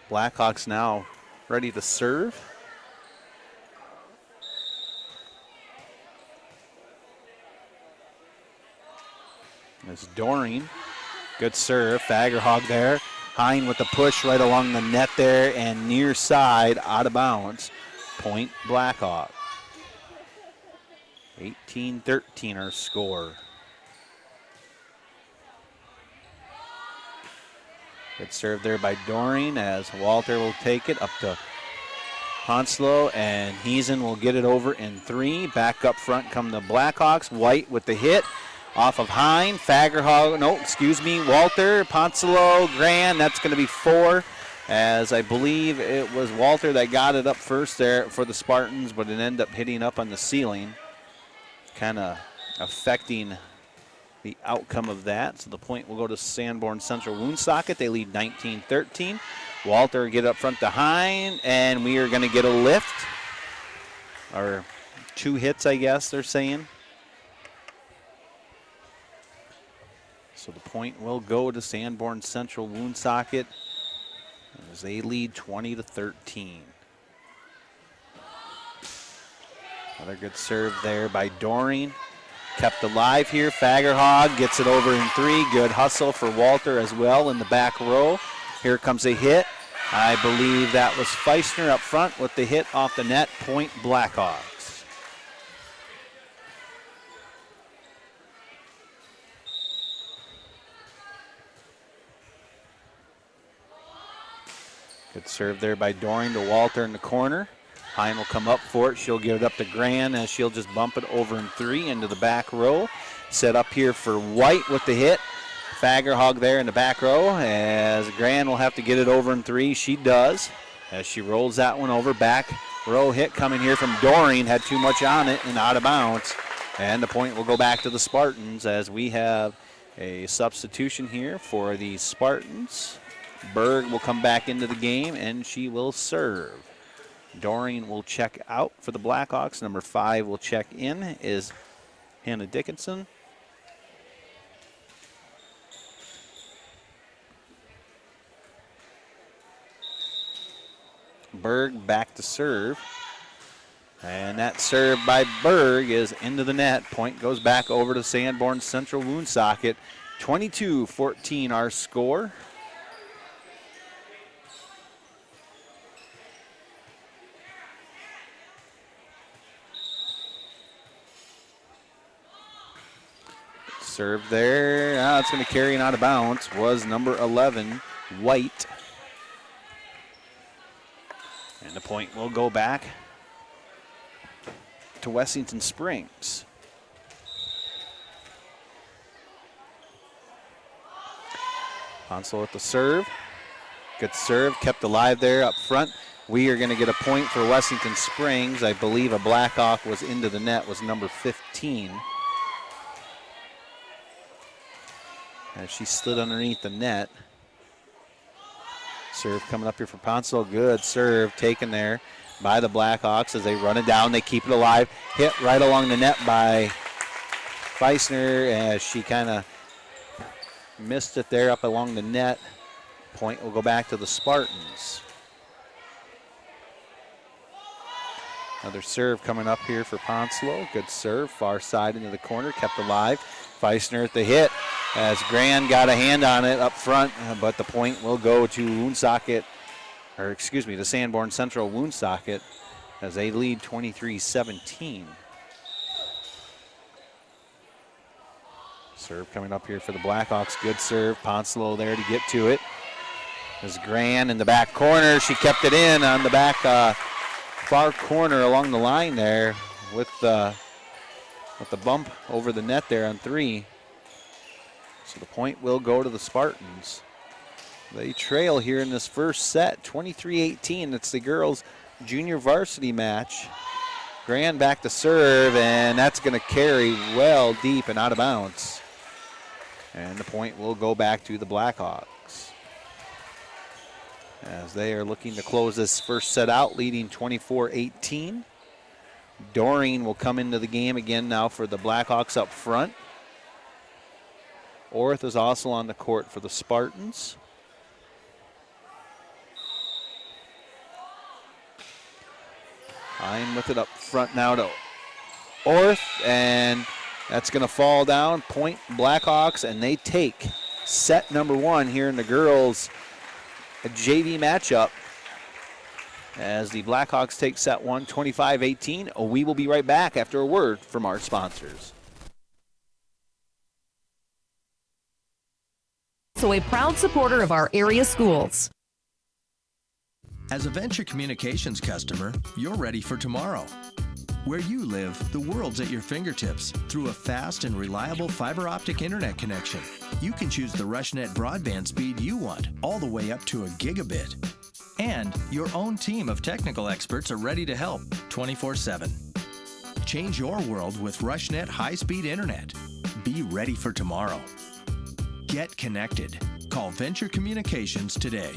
Blackhawks now ready to serve. It's Doring. Good serve. Fagerhog there. Hine with the push right along the net there and near side, out of bounds. Point Blackhawk. 18-13 our score. Good serve there by Doring as Walter will take it up to Honslow, and Heesen will get it over in 3. Back up front come the Blackhawks. White with the hit off of Hine. Walter, Ponslow, Grand. That's going to be 4, as I believe it was Walter that got it up first there for the Spartans, but it ended up hitting up on the ceiling, kind of affecting the outcome of that. So the point will go to Sanborn Central Woonsocket. They lead 19-13. Walter get up front to Hine, and we are going to get a lift. Or 2 hits, I guess they're saying. So the point will go to Sanborn Central Woonsocket as they lead 20-13. Another good serve there by Doring. Kept alive here. Fagerhog gets it over in 3. Good hustle for Walter as well in the back row. Here comes a hit. I believe that was Feisner up front with the hit off the net. Point Blackhawks. Good serve there by Doring to Walter in the corner. Hine will come up for it. She'll give it up to Gran as she'll just bump it over in 3 into the back row. Set up here for White with the hit. Fagerhog there in the back row as Gran will have to get it over in 3. She does as she rolls that one over. Back row hit coming here from Doring. Had too much on it and out of bounds. And the point will go back to the Spartans as we have a substitution here for the Spartans. Berg will come back into the game and she will serve. Doring will check out for the Blackhawks. Number 5 will check in is Hannah Dickinson. Berg back to serve. And that serve by Berg is into the net. Point goes back over to Sanborn Central Woonsocket. 22-14 our score. Serve there. It's going to carry and out of bounds. Was number 11, White. And the point will go back to Wessington Springs. Hansel at the serve. Good serve, kept alive there up front. We are going to get a point for Wessington Springs. I believe a Blackhawk was into the net, was number 15. As she slid underneath the net. Serve coming up here for Ponsel. Good serve taken there by the Blackhawks as they run it down. They keep it alive. Hit right along the net by Feisner as she kind of missed it there up along the net. Point will go back to the Spartans. Another serve coming up here for Ponslow. Good serve, far side into the corner, kept alive. Feisner at the hit as Gran got a hand on it up front, but the point will go to Woonsocket, or excuse me, the Sanborn Central Woonsocket as they lead 23-17. Serve coming up here for the Blackhawks. Good serve. Ponslow there to get to it. As Gran in the back corner. She kept it in on the back far corner along the line there with the bump over the net there on 3. So the point will go to the Spartans. They trail here in this first set, 23-18. It's the girls' junior varsity match. Gran back to serve, and that's going to carry well deep and out of bounds. And the point will go back to the Blackhawks as they are looking to close this first set out, leading 24-18. Doring will come into the game again now for the Blackhawks up front. Orth is also on the court for the Spartans. I'm with it up front now to Orth, and that's going to fall down. Point Blackhawks, and they take set number 1 here in the girls' JV matchup as the Blackhawks take set 1, 25-18. We will be right back after a word from our sponsors. So a proud supporter of our area schools. As a Venture Communications customer, you're ready for tomorrow. Where you live, the world's at your fingertips through a fast and reliable fiber optic internet connection. You can choose the RushNet broadband speed you want, all the way up to a gigabit. And your own team of technical experts are ready to help 24/7. Change your world with RushNet high-speed internet. Be ready for tomorrow. Get connected. Call Venture Communications today.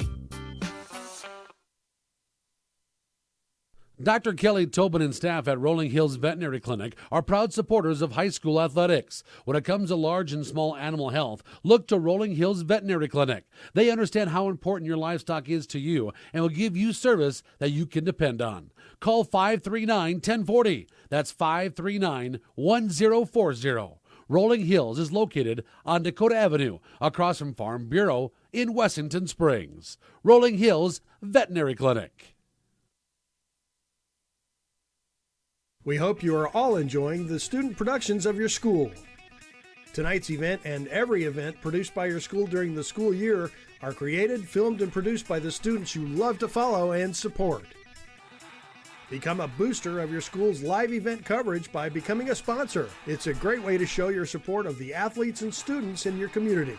Dr. Kelly Tobin and staff at Rolling Hills Veterinary Clinic are proud supporters of high school athletics. When it comes to large and small animal health, look to Rolling Hills Veterinary Clinic. They understand how important your livestock is to you and will give you service that you can depend on. Call 539-1040. That's 539-1040. Rolling Hills is located on Dakota Avenue, across from Farm Bureau in Wessington Springs. Rolling Hills Veterinary Clinic. We hope you are all enjoying the student productions of your school. Tonight's event and every event produced by your school during the school year are created, filmed, and produced by the students you love to follow and support. Become a booster of your school's live event coverage by becoming a sponsor. It's a great way to show your support of the athletes and students in your community.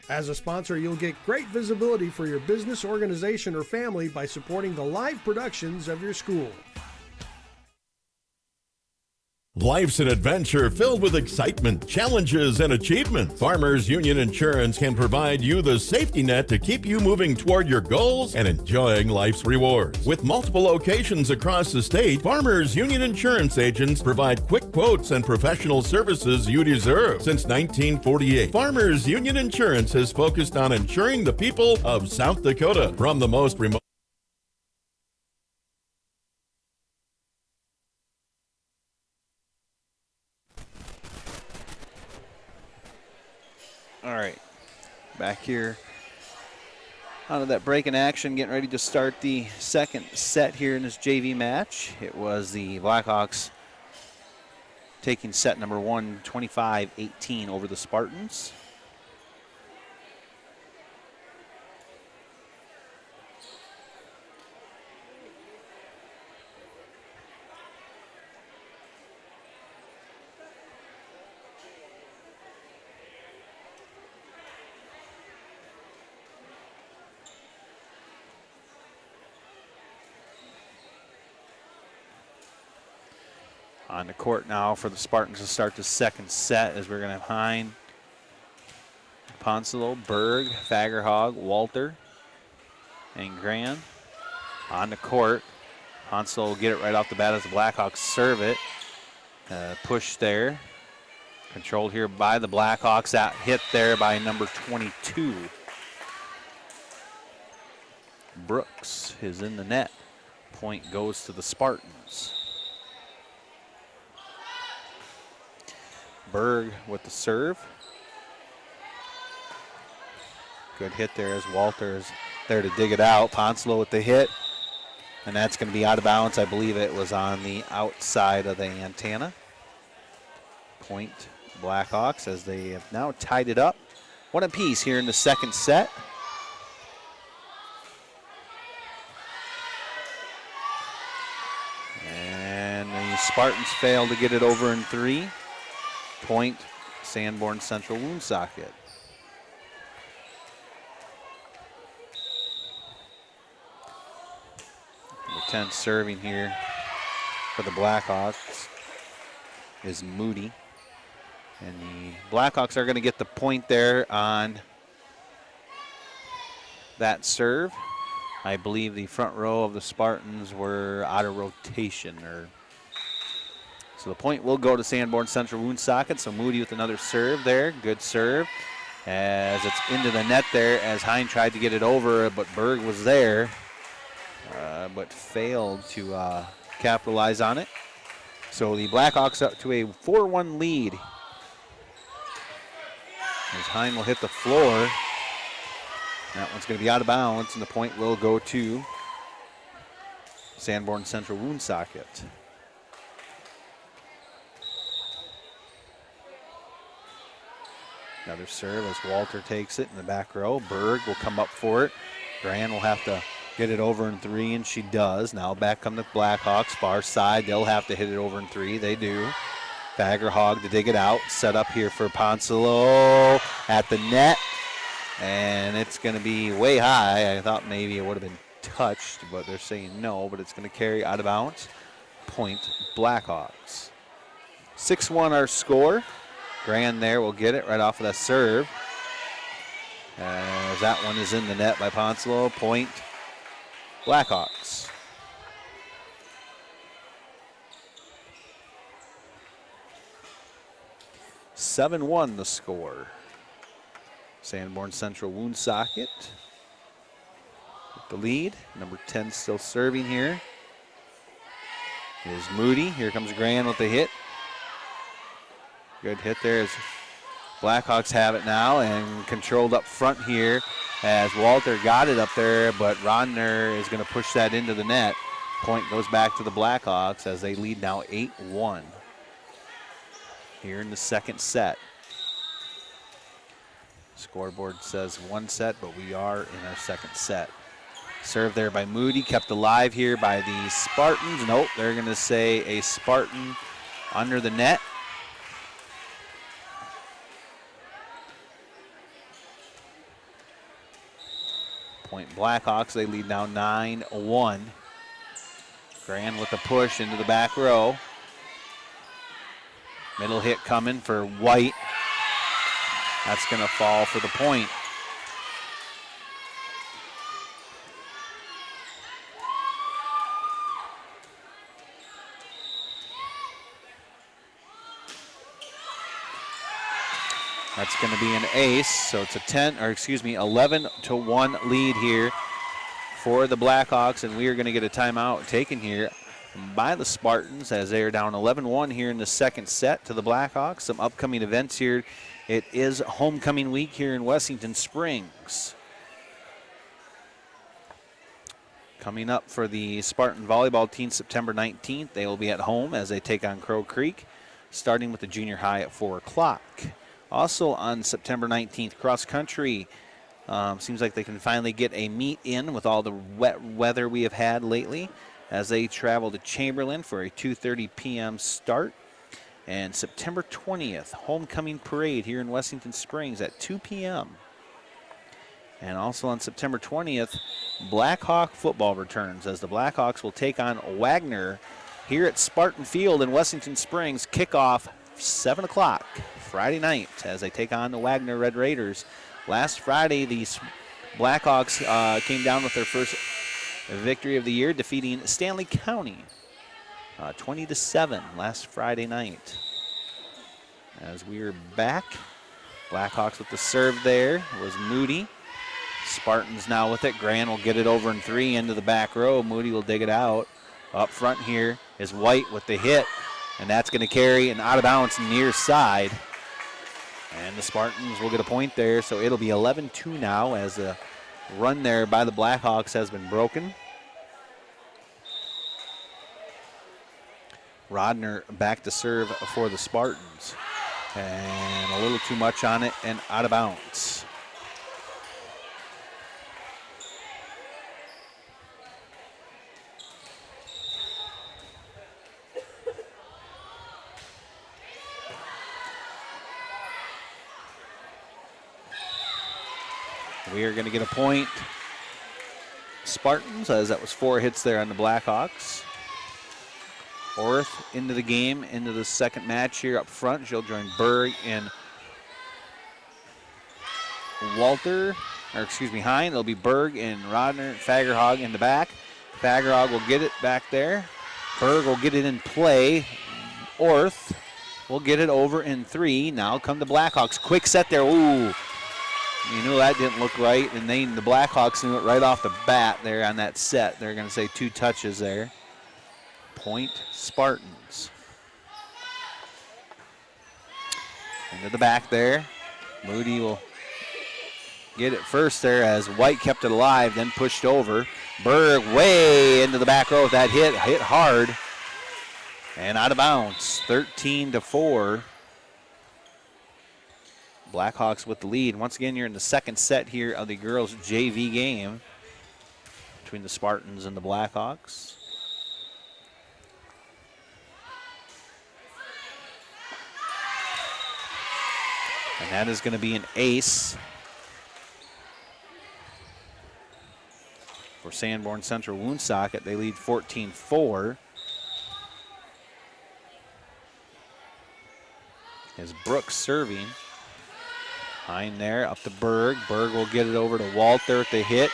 As a sponsor, you'll get great visibility for your business, organization, or family by supporting the live productions of your school. Life's an adventure filled with excitement, challenges, and achievement. Farmers Union Insurance can provide you the safety net to keep you moving toward your goals and enjoying life's rewards. With multiple locations across the state, Farmers Union Insurance agents provide quick quotes and professional services you deserve. Since 1948, Farmers Union Insurance has focused on insuring the people of South Dakota. From the most remote All right, back here out of that break in action, getting ready to start the second set here in this JV match. It was the Blackhawks taking set number 1, 25-18 over the Spartans. On the court now for the Spartans to start the second set, as we're going to have Hine, Ponsolo, Berg, Fagerhog, Walter, and Gran. On the court, Ponsolo will get it right off the bat as the Blackhawks serve it. Push there. Controlled here by the Blackhawks. That hit there by number 22. Brooks is in the net. Point goes to the Spartans. Berg with the serve. Good hit there as Walter is there to dig it out. Ponsolo with the hit. And that's going to be out of bounds. I believe it was on the outside of the antenna. Point Blackhawks as they have now tied it up. One apiece here in the second set. And the Spartans fail to get it over in 3. Point, Sanborn Central Woonsocket. Number 10 serving here for the Blackhawks is Moody. And the Blackhawks are going to get the point there on that serve. I believe the front row of the Spartans were out of rotation, so the point will go to Sanborn Central Woonsocket. So Moody with another serve there. Good serve as it's into the net there as Hine tried to get it over, but Berg was there, but failed to capitalize on it. So the Blackhawks up to a 4-1 lead. As Hine will hit the floor. That one's going to be out of bounds, and the point will go to Sanborn Central Woonsocket. Another serve as Walter takes it in the back row. Berg will come up for it. Gran will have to get it over in 3, and she does. Now back come the Blackhawks, far side. They'll have to hit it over in 3. They do. Fagerhog to dig it out. Set up here for Ponsolo at the net. And it's going to be way high. I thought maybe it would have been touched, but they're saying no, but it's going to carry out of bounds. Point Blackhawks. 6-1 our score. Gran there will get it right off of that serve. As that one is in the net by Ponsolo. Point Blackhawks. (7-1) the score. Sanborn Central Woonsocket with the lead. Number 10 still serving here is Moody. Here comes Gran with the hit. Good hit there as Blackhawks have it now and controlled up front here as Walter got it up there, but Rodner is going to push that into the net. Point goes back to the Blackhawks as they lead now 8-1 here in the second set. Scoreboard says one set, but we are in our second set. Serve there by Moody, kept alive here by the Spartans. Nope, they're going to say a Spartan under the net. Point Blackhawks, they lead now 9-1. Grand with the push into the back row. Middle hit coming for White. That's going to fall for the point. That's going to be an ace, so it's a 11-1 lead here for the Blackhawks, and we are going to get a timeout taken here by the Spartans as they are down 11-1 here in the second set to the Blackhawks. Some upcoming events here. It is homecoming week here in Wessington Springs. Coming up for the Spartan volleyball team September 19th, they will be at home as they take on Crow Creek, starting with the junior high at 4 o'clock. Also on September 19th, cross country. Seems like they can finally get a meet in with all the wet weather we have had lately as they travel to Chamberlain for a 2:30 p.m. start. And September 20th, homecoming parade here in Wessington Springs at 2 p.m. And also on September 20th, Blackhawk football returns as the Blackhawks will take on Wagner here at Spartan Field in Wessington Springs. Kickoff 7 o'clock Friday night as they take on the Wagner Red Raiders. Last Friday, the Blackhawks came down with their first victory of the year, defeating Stanley County 20-7 last Friday night. As we are back, Blackhawks with the serve there was Moody. Spartans now with it. Grand will get it over in 3 into the back row. Moody will dig it out. Up front here is White with the hit, and that's going to carry and out of bounds near side. And the Spartans will get a point there, so it'll be 11-2 now as the run there by the Blackhawks has been broken. Rodner back to serve for the Spartans. And a little too much on it and out of bounds. We are going to get a point. Spartans, as that was 4 hits there on the Blackhawks. Orth into the game, into the second match here up front. She'll join Berg and Hine. It'll be Berg and Rodner, Fagerhog in the back. Fagerhog will get it back there. Berg will get it in play. Orth will get it over in 3. Now come the Blackhawks. Quick set there. Ooh. You knew that didn't look right, and the Blackhawks knew it right off the bat there on that set. They're going to say 2 touches there. Point Spartans. Into the back there. Moody will get it first there as White kept it alive, then pushed over. Berg way into the back row with that hit hard. And out of bounds, 13-4. Blackhawks with the lead. Once again, you're in the second set here of the girls' JV game between the Spartans and the Blackhawks. And that is going to be an ace for Sanborn Central Woonsocket. They lead 14-4. As Brooks serving. Hine there, up to Berg. Berg will get it over to Walter at the hit.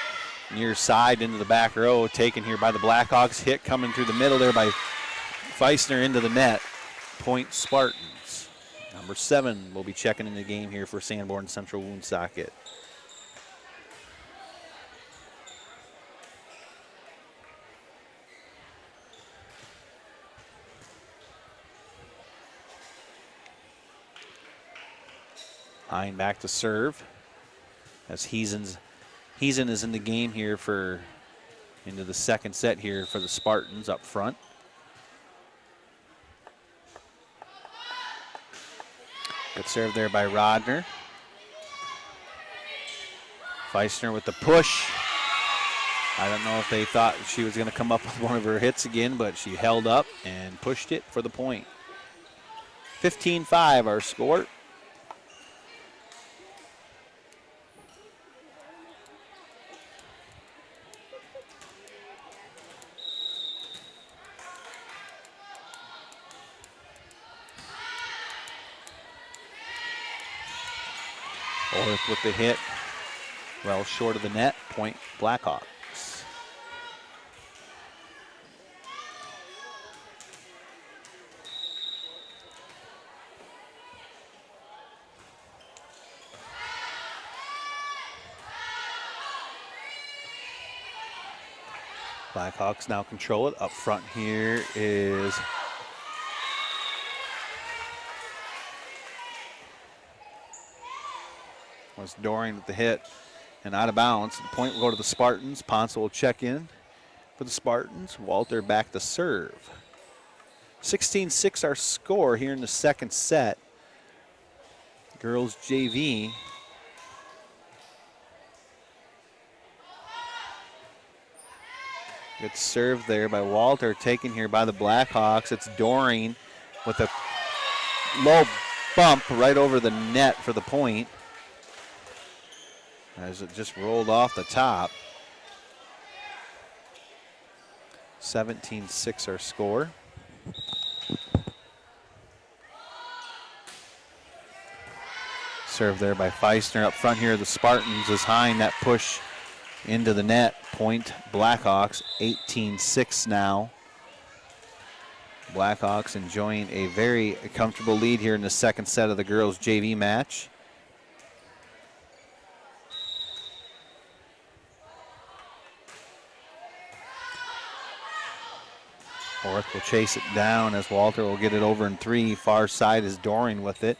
Near side into the back row, taken here by the Blackhawks. Hit coming through the middle there by Feisner into the net. Point Spartans. Number 7 will be checking in the game here for Sanborn Central Woonsocket. Hine back to serve as Heesen is in the game here into the second set here for the Spartans up front. Good serve there by Rodner. Feisner with the push. I don't know if they thought she was going to come up with one of her hits again, but she held up and pushed it for the point. 15-5 our score. Orth with the hit, well short of the net, point Blackhawks. Blackhawks now control it. Up front here is was Doring with the hit and out of bounds. The point will go to the Spartans. Ponce will check in for the Spartans. Walter back to serve. 16-6 our score here in the second set. Girls JV. Good serve there by Walter, taken here by the Blackhawks. It's Doring with a low bump right over the net for the point, as it just rolled off the top. 17-6 our score. Serve there by Feisner. Up front here, the Spartans is Hine. That push into the net. Point Blackhawks, 18-6 now. Blackhawks enjoying a very comfortable lead here in the second set of the girls' JV match. Orth will chase it down as Walter will get it over in three. Far side is Doring with it.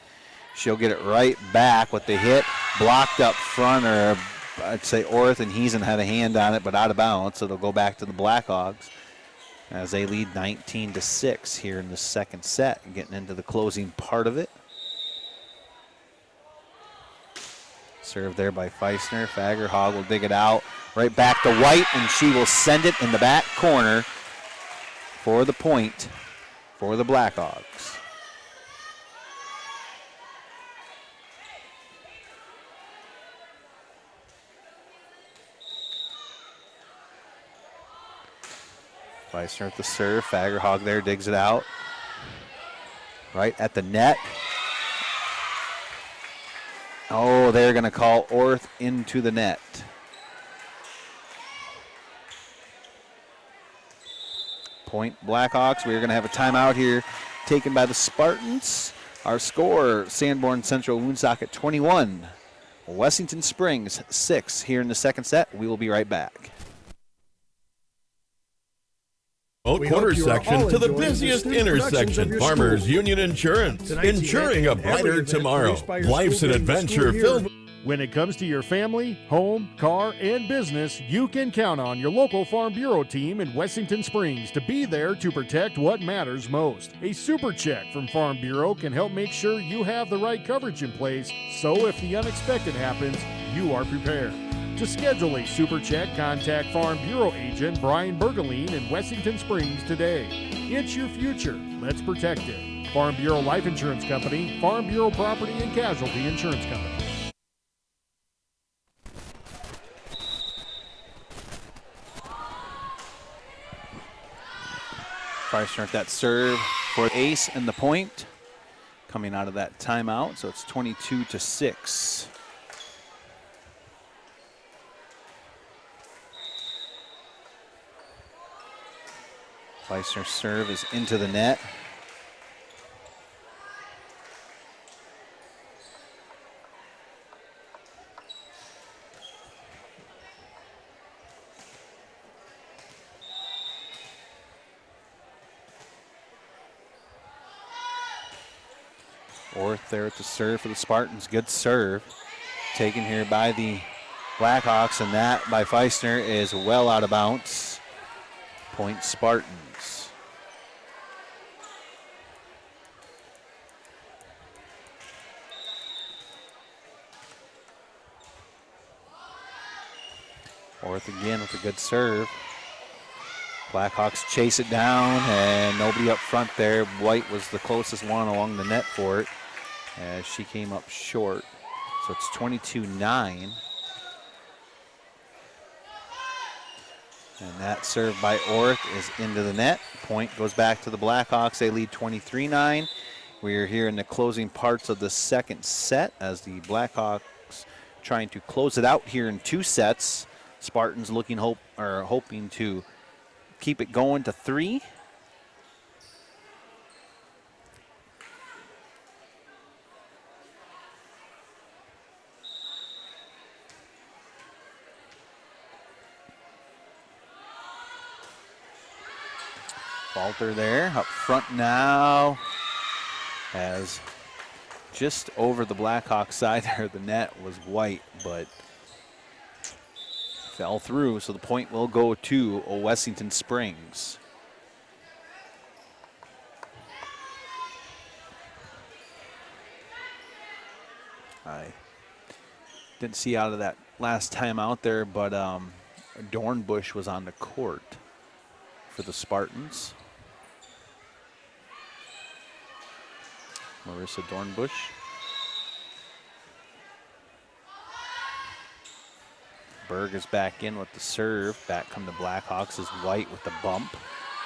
She'll get it right back with the hit. Blocked up front, or I'd say Orth and Heesen had a hand on it, but out of bounds, so it'll go back to the Blackhawks as they lead 19-6 here in the second set, getting into the closing part of it. Serve there by Feisner. Fagerhog will dig it out. Right back to White, and she will send it in the back corner for the point for the Blackhawks. Feisner at the serve. Fagerhog there digs it out. Right at the net. Oh, they're going to call Orth into the net. Point Blackhawks. We're going to have a timeout here taken by the Spartans. Our score, Sanborn Central Woonsocket 21, Wessington Springs 6 here in the second set. We will be right back. Quarter section to the busiest intersection. Farmers Union Insurance. Ensuring a brighter tomorrow. Life's an adventure filled. When it comes to your family, home, car, and business, you can count on your local Farm Bureau team in Wessington Springs to be there to protect what matters most. A super check from Farm Bureau can help make sure you have the right coverage in place, so if the unexpected happens, you are prepared. To schedule a super check, contact Farm Bureau agent Brian Bergeline in Wessington Springs today. It's your future. Let's protect it. Farm Bureau Life Insurance Company, Farm Bureau Property and Casualty Insurance Company. Feisner at that serve for ace and the point coming out of that timeout, so it's 22-6. Feisner's serve is into the net. Orth there at the serve for the Spartans. Good serve. Taken here by the Blackhawks, and that by Feisner is well out of bounds. Point Spartans. Orth again with a good serve. Blackhawks chase it down, and nobody up front there. White was the closest one along the net for it as she came up short. So it's 22-9. And that serve by Orth is into the net. Point goes back to the Blackhawks. They lead 23-9. We are here in the closing parts of the second set as the Blackhawks trying to close it out here in 2 sets. Spartans hoping to keep it going to 3. Walter there up front now, as just over the Blackhawks side there, the net was White, but fell through, so the point will go to Wessington Springs. I didn't see out of that last time out there, but Dornbush was on the court for the Spartans. Marissa Dornbush. Berg is back in with the serve. Back come the Blackhawks is White with the bump.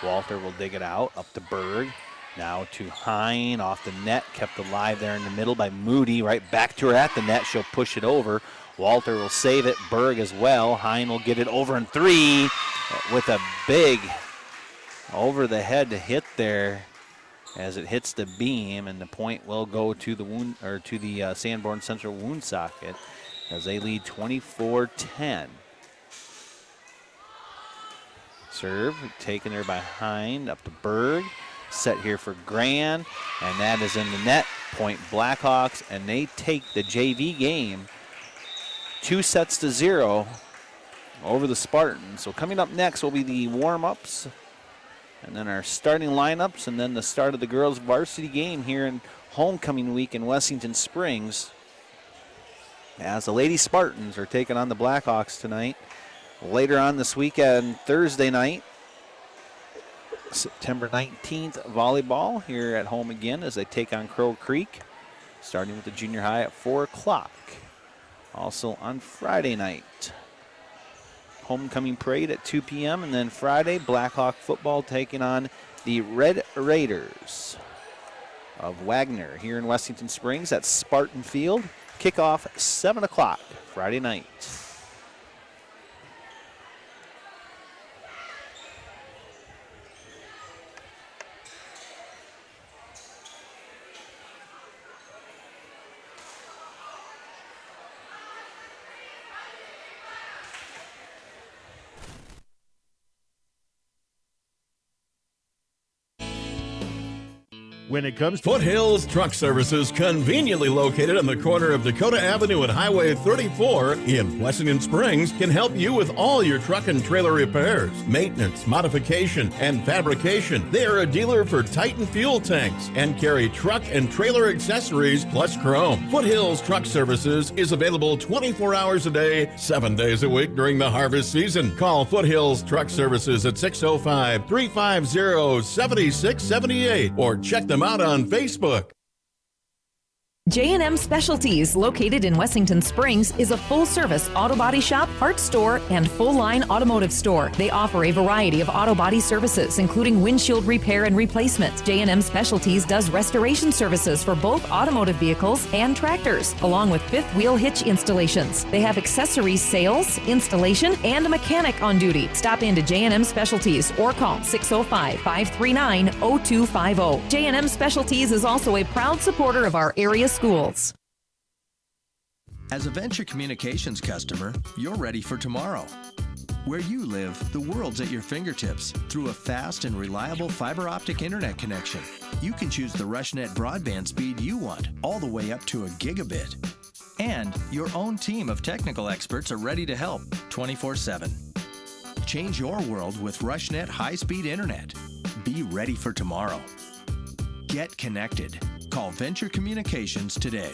Walter will dig it out, up to Berg. Now to Hine, off the net, kept alive there in the middle by Moody. Right back to her at the net, she'll push it over. Walter will save it, Berg as well. Hine will get it over in 3 with a big over the head hit there as it hits the beam, and the point will go to the Sanborn Central Woonsocket as they lead 24-10. Serve taken there by Hine, up to Berg. Set here for Grand, and that is in the net. Point Blackhawks, and they take the JV game 2-0 over the Spartans. So coming up next will be the warm-ups, and then our starting lineups, and then the start of the girls' varsity game here in homecoming week in Wessington Springs, as the Lady Spartans are taking on the Blackhawks tonight. Later on this weekend, Thursday night, September 19th, volleyball here at home again as they take on Crow Creek, starting with the junior high at 4 o'clock. Also on Friday night, homecoming parade at 2 p.m. And then Friday, Blackhawk football taking on the Red Raiders of Wagner here in Wessington Springs at Spartan Field. Kickoff 7 o'clock Friday night. When it comes to Foothills Truck Services, conveniently located on the corner of Dakota Avenue and Highway 34 in Wessington Springs, can help you with all your truck and trailer repairs, maintenance, modification, and fabrication. They are a dealer for Titan fuel tanks and carry truck and trailer accessories plus chrome. Foothills Truck Services is available 24 hours a day, 7 days a week during the harvest season. Call Foothills Truck Services at 605-350-7678 or check them out on Facebook. J&M Specialties, located in Wessington Springs, is a full-service auto body shop, parts store, and full-line automotive store. They offer a variety of auto body services, including windshield repair and replacement. J&M Specialties does restoration services for both automotive vehicles and tractors, along with fifth-wheel hitch installations. They have accessories sales, installation, and a mechanic on duty. Stop into J&M Specialties or call 605-539-0250. J&M Specialties is also a proud supporter of our area schools. As a Venture Communications customer, you're ready for tomorrow. Where you live, the world's at your fingertips through a fast and reliable fiber optic internet connection. you can choose the RushNet broadband speed you want, all the way up to a gigabit. And your own team of technical experts are ready to help 24/7. Change your world with RushNet high-speed internet. Be ready for tomorrow. Get connected. Call Venture Communications today.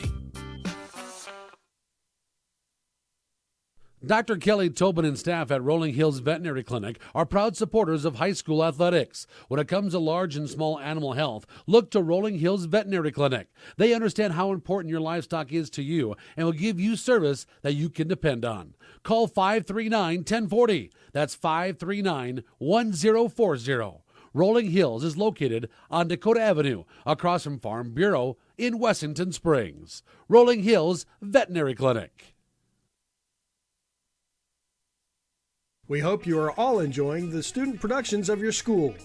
Dr. Kelly Tobin and staff at Rolling Hills Veterinary Clinic are proud supporters of high school athletics. When it comes to large and small animal health, look to Rolling Hills Veterinary Clinic. They understand how important your livestock is to you and will give you service that you can depend on. Call 539-1040. That's 539-1040. Rolling Hills is located on Dakota Avenue, across from Farm Bureau in Wessington Springs. Rolling Hills Veterinary Clinic. We hope you are all enjoying the student productions of your school.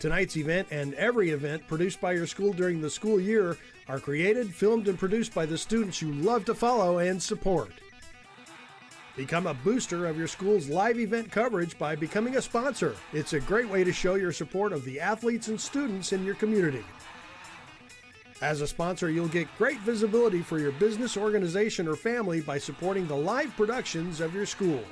Tonight's event and every event produced by your school during the school year are created, filmed, and produced by the students you love to follow and support. Become a booster of your school's live event coverage by becoming a sponsor. It's a great way to show your support of the athletes and students in your community. As a sponsor, you'll get great visibility for your business, organization, or family by supporting the live productions of your school.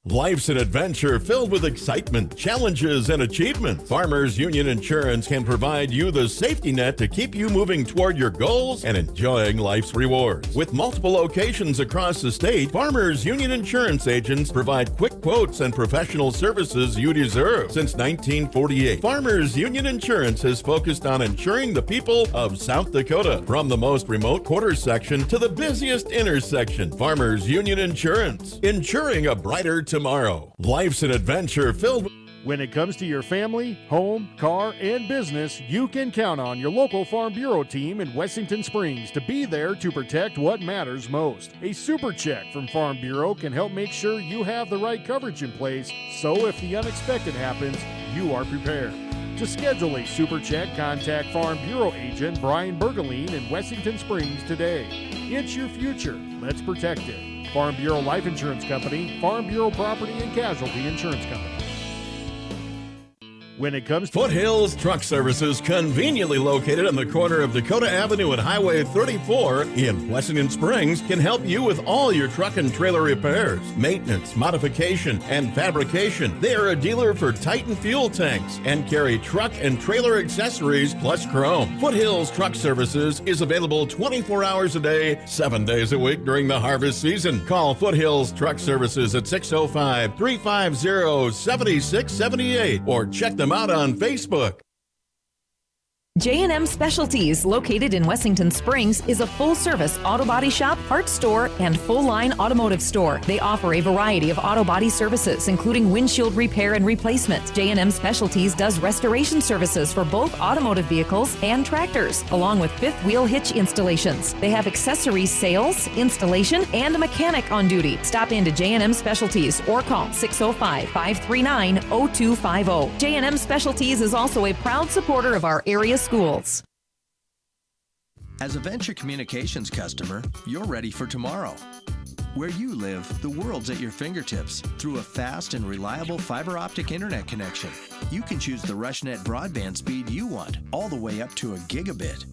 Life's an adventure filled with excitement, challenges, and achievement. Farmers Union Insurance can provide you the safety net to keep you moving toward your goals and enjoying life's rewards. With multiple locations across the state, Farmers Union Insurance agents provide quick quotes and professional services you deserve. Since 1948, Farmers Union Insurance has focused on insuring the people of South Dakota. From the most remote quarter section to the busiest intersection, Farmers Union Insurance, insuring a brighter tomorrow. Life's an adventure filled with... When it comes to your family, home, car, and business, you can count on your local Farm Bureau team in Wessington Springs to be there to protect what matters most. A super check from Farm Bureau can help make sure you have the right coverage in place, so if the unexpected happens, you are prepared. To schedule a super check, contact Farm Bureau agent Brian Bergeline in Wessington Springs today. It's your future. Let's protect it. Farm Bureau Life Insurance Company, Farm Bureau Property and Casualty Insurance Company. When it comes to Foothills Truck Services, conveniently located on the corner of Dakota Avenue and Highway 34 in Wessington Springs, can help you with all your truck and trailer repairs, maintenance, modification, and fabrication. They are a dealer for Titan fuel tanks and carry truck and trailer accessories plus chrome. Foothills Truck Services is available 24 hours a day, 7 days a week during the harvest season. Call Foothills Truck Services at 605-350-7678 or check them out on Facebook. J&M Specialties, located in Wessington Springs, is a full-service auto body shop, parts store, and full-line automotive store. They offer a variety of auto body services, including windshield repair and replacement. J&M Specialties does restoration services for both automotive vehicles and tractors, along with fifth wheel hitch installations. They have accessories sales, installation, and a mechanic on duty. Stop into J&M Specialties or call 605-539-0250. J&M Specialties is also a proud supporter of our area schools. As a Venture Communications customer, you're ready for tomorrow. Where you live, the world's at your fingertips through a fast and reliable fiber optic internet connection. You can choose the RushNet broadband speed you want, all the way up to a gigabit.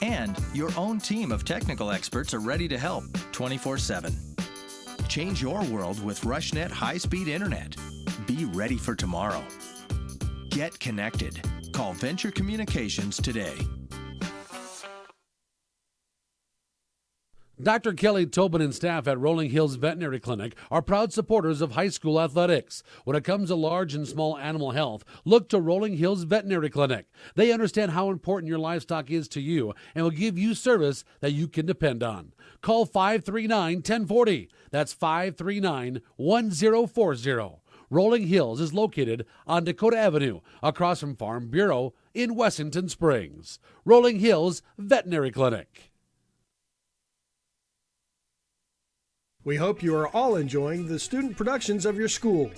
And your own team of technical experts are ready to help 24/7. Change your world with RushNet high-speed internet. Be ready for tomorrow. Get connected. Call Venture Communications today. Dr. Kelly Tobin and staff at Rolling Hills Veterinary Clinic are proud supporters of high school athletics. When it comes to large and small animal health, look to Rolling Hills Veterinary Clinic. They understand how important your livestock is to you and will give you service that you can depend on. Call 539-1040. That's 539-1040. Rolling Hills is located on Dakota Avenue, across from Farm Bureau in Wessington Springs. Rolling Hills Veterinary Clinic. We hope you are all enjoying the student productions of your school.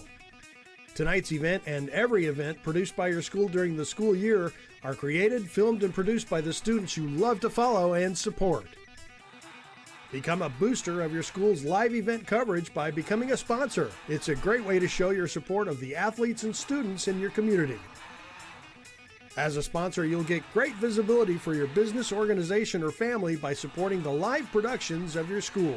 Tonight's event and every event produced by your school during the school year are created, filmed, and produced by the students you love to follow and support. Become a booster of your school's live event coverage by becoming a sponsor. It's a great way to show your support of the athletes and students in your community. As a sponsor, you'll get great visibility for your business, organization, or family by supporting the live productions of your school.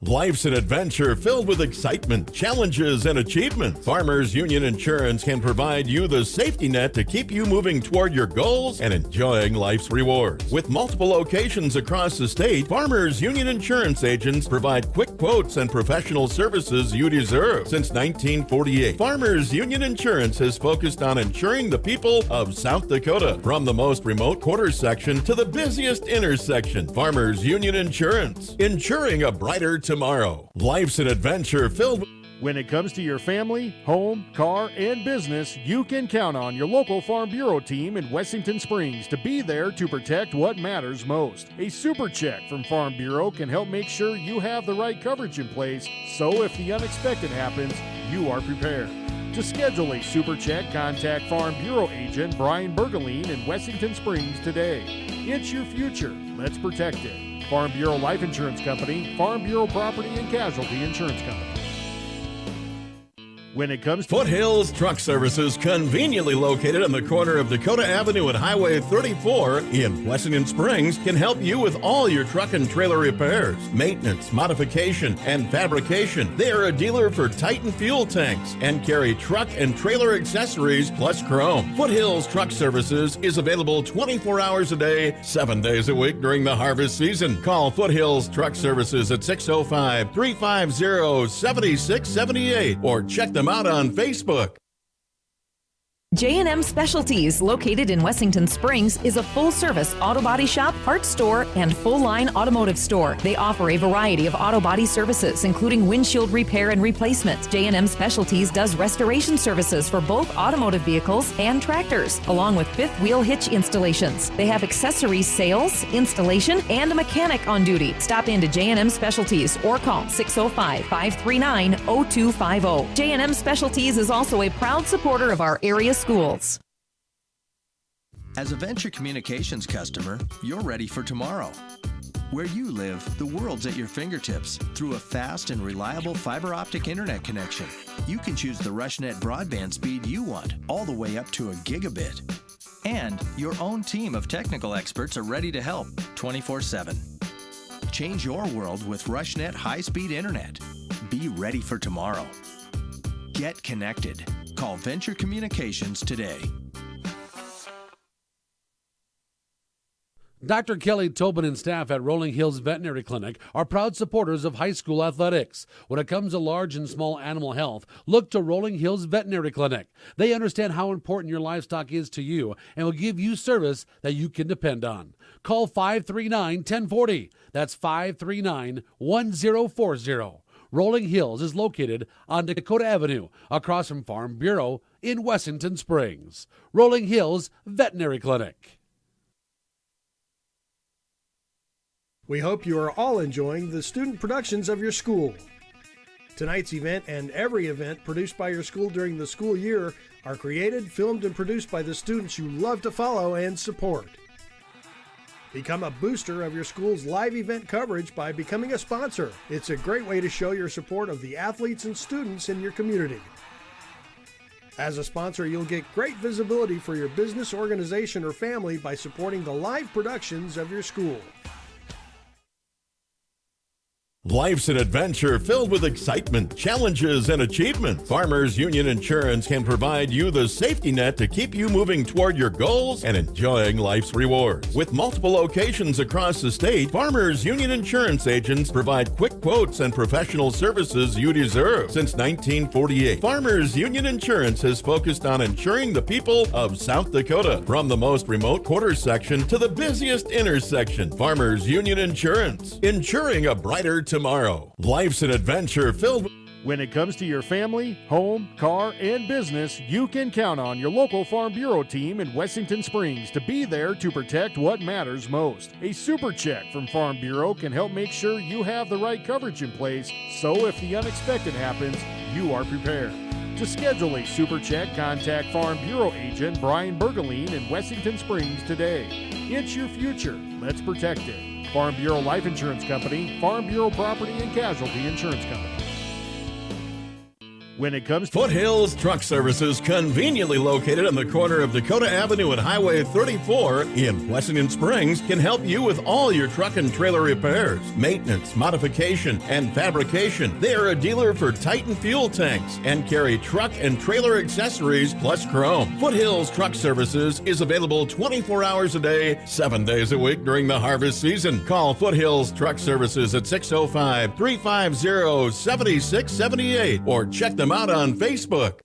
Life's an adventure filled with excitement, challenges, and achievement. Farmers Union Insurance can provide you the safety net to keep you moving toward your goals and enjoying life's rewards. With multiple locations across the state, Farmers Union Insurance agents provide quick quotes and professional services you deserve. Since 1948, Farmers Union Insurance has focused on insuring the people of South Dakota. From the most remote quarter section to the busiest intersection, Farmers Union Insurance, insuring a brighter tomorrow. Life's an adventure filled with... When it comes to your family, home, car, and business, you can count on your local Farm Bureau team in Wessington Springs to be there to protect what matters most. A super check from Farm Bureau can help make sure you have the right coverage in place, so if the unexpected happens, you are prepared. To schedule a super check, contact Farm Bureau agent Brian Bergeline in Wessington Springs today. It's your future. Let's protect it. Farm Bureau Life Insurance Company, Farm Bureau Property and Casualty Insurance Company. When it comes to Foothills Truck Services, conveniently located on the corner of Dakota Avenue and Highway 34 in Wessington Springs, can help you with all your truck and trailer repairs, maintenance, modification, and fabrication. They are a dealer for Titan fuel tanks and carry truck and trailer accessories plus chrome. Foothills Truck Services is available 24 hours a day, 7 days a week during the harvest season. Call Foothills Truck Services at 605-350-7678 or check them out on Facebook. J&M Specialties, located in Wessington Springs, is a full-service auto body shop, parts store, and full-line automotive store. They offer a variety of auto body services, including windshield repair and replacement. J&M Specialties does restoration services for both automotive vehicles and tractors, along with fifth-wheel hitch installations. They have accessories sales, installation, and a mechanic on duty. Stop into J&M Specialties or call 605-539-0250. J&M Specialties is also a proud supporter of our area schools. As a Venture Communications customer, you're ready for tomorrow. Where you live, the world's at your fingertips through a fast and reliable fiber optic internet connection. You can choose the RushNet broadband speed you want, all the way up to a gigabit. And your own team of technical experts are ready to help 24/7. Change your world with RushNet high-speed internet. Be ready for tomorrow. Get connected. Call Venture Communications today. Dr. Kelly Tobin and staff at Rolling Hills Veterinary Clinic are proud supporters of high school athletics. When it comes to large and small animal health, look to Rolling Hills Veterinary Clinic. They understand how important your livestock is to you and will give you service that you can depend on. Call 539-1040. That's 539-1040. Rolling Hills is located on Dakota Avenue, across from Farm Bureau in Wessington Springs. Rolling Hills Veterinary Clinic. We hope you are all enjoying the student productions of your school. Tonight's event and every event produced by your school during the school year are created, filmed, and produced by the students you love to follow and support. Become a booster of your school's live event coverage by becoming a sponsor. It's a great way to show your support of the athletes and students in your community. As a sponsor, you'll get great visibility for your business, organization, or family by supporting the live productions of your school. Life's an adventure filled with excitement, challenges, and achievement. Farmers Union Insurance can provide you the safety net to keep you moving toward your goals and enjoying life's rewards. With multiple locations across the state, Farmers Union Insurance agents provide quick quotes and professional services you deserve. Since 1948, Farmers Union Insurance has focused on insuring the people of South Dakota. From the most remote quarter section to the busiest intersection, Farmers Union Insurance, insuring a brighter tomorrow. Life's an adventure filled with... When it comes to your family, home, car, and business, you can count on your local Farm Bureau team in Wessington Springs to be there to protect what matters most. A super check from Farm Bureau can help make sure you have the right coverage in place, so if the unexpected happens, you are prepared. To schedule a super check, contact Farm Bureau agent Brian Bergeline in Wessington Springs today. It's your future. Let's protect it. Farm Bureau Life Insurance Company, Farm Bureau Property and Casualty Insurance Company. When it comes to Foothills Truck Services, conveniently located on the corner of Dakota Avenue and Highway 34 in Wessington Springs, can help you with all your truck and trailer repairs, maintenance, modification, and fabrication. They are a dealer for Titan fuel tanks and carry truck and trailer accessories plus chrome. Foothills Truck Services is available 24 hours a day, 7 days a week during the harvest season. Call Foothills Truck Services at 605-350-7678 or check them out on Facebook.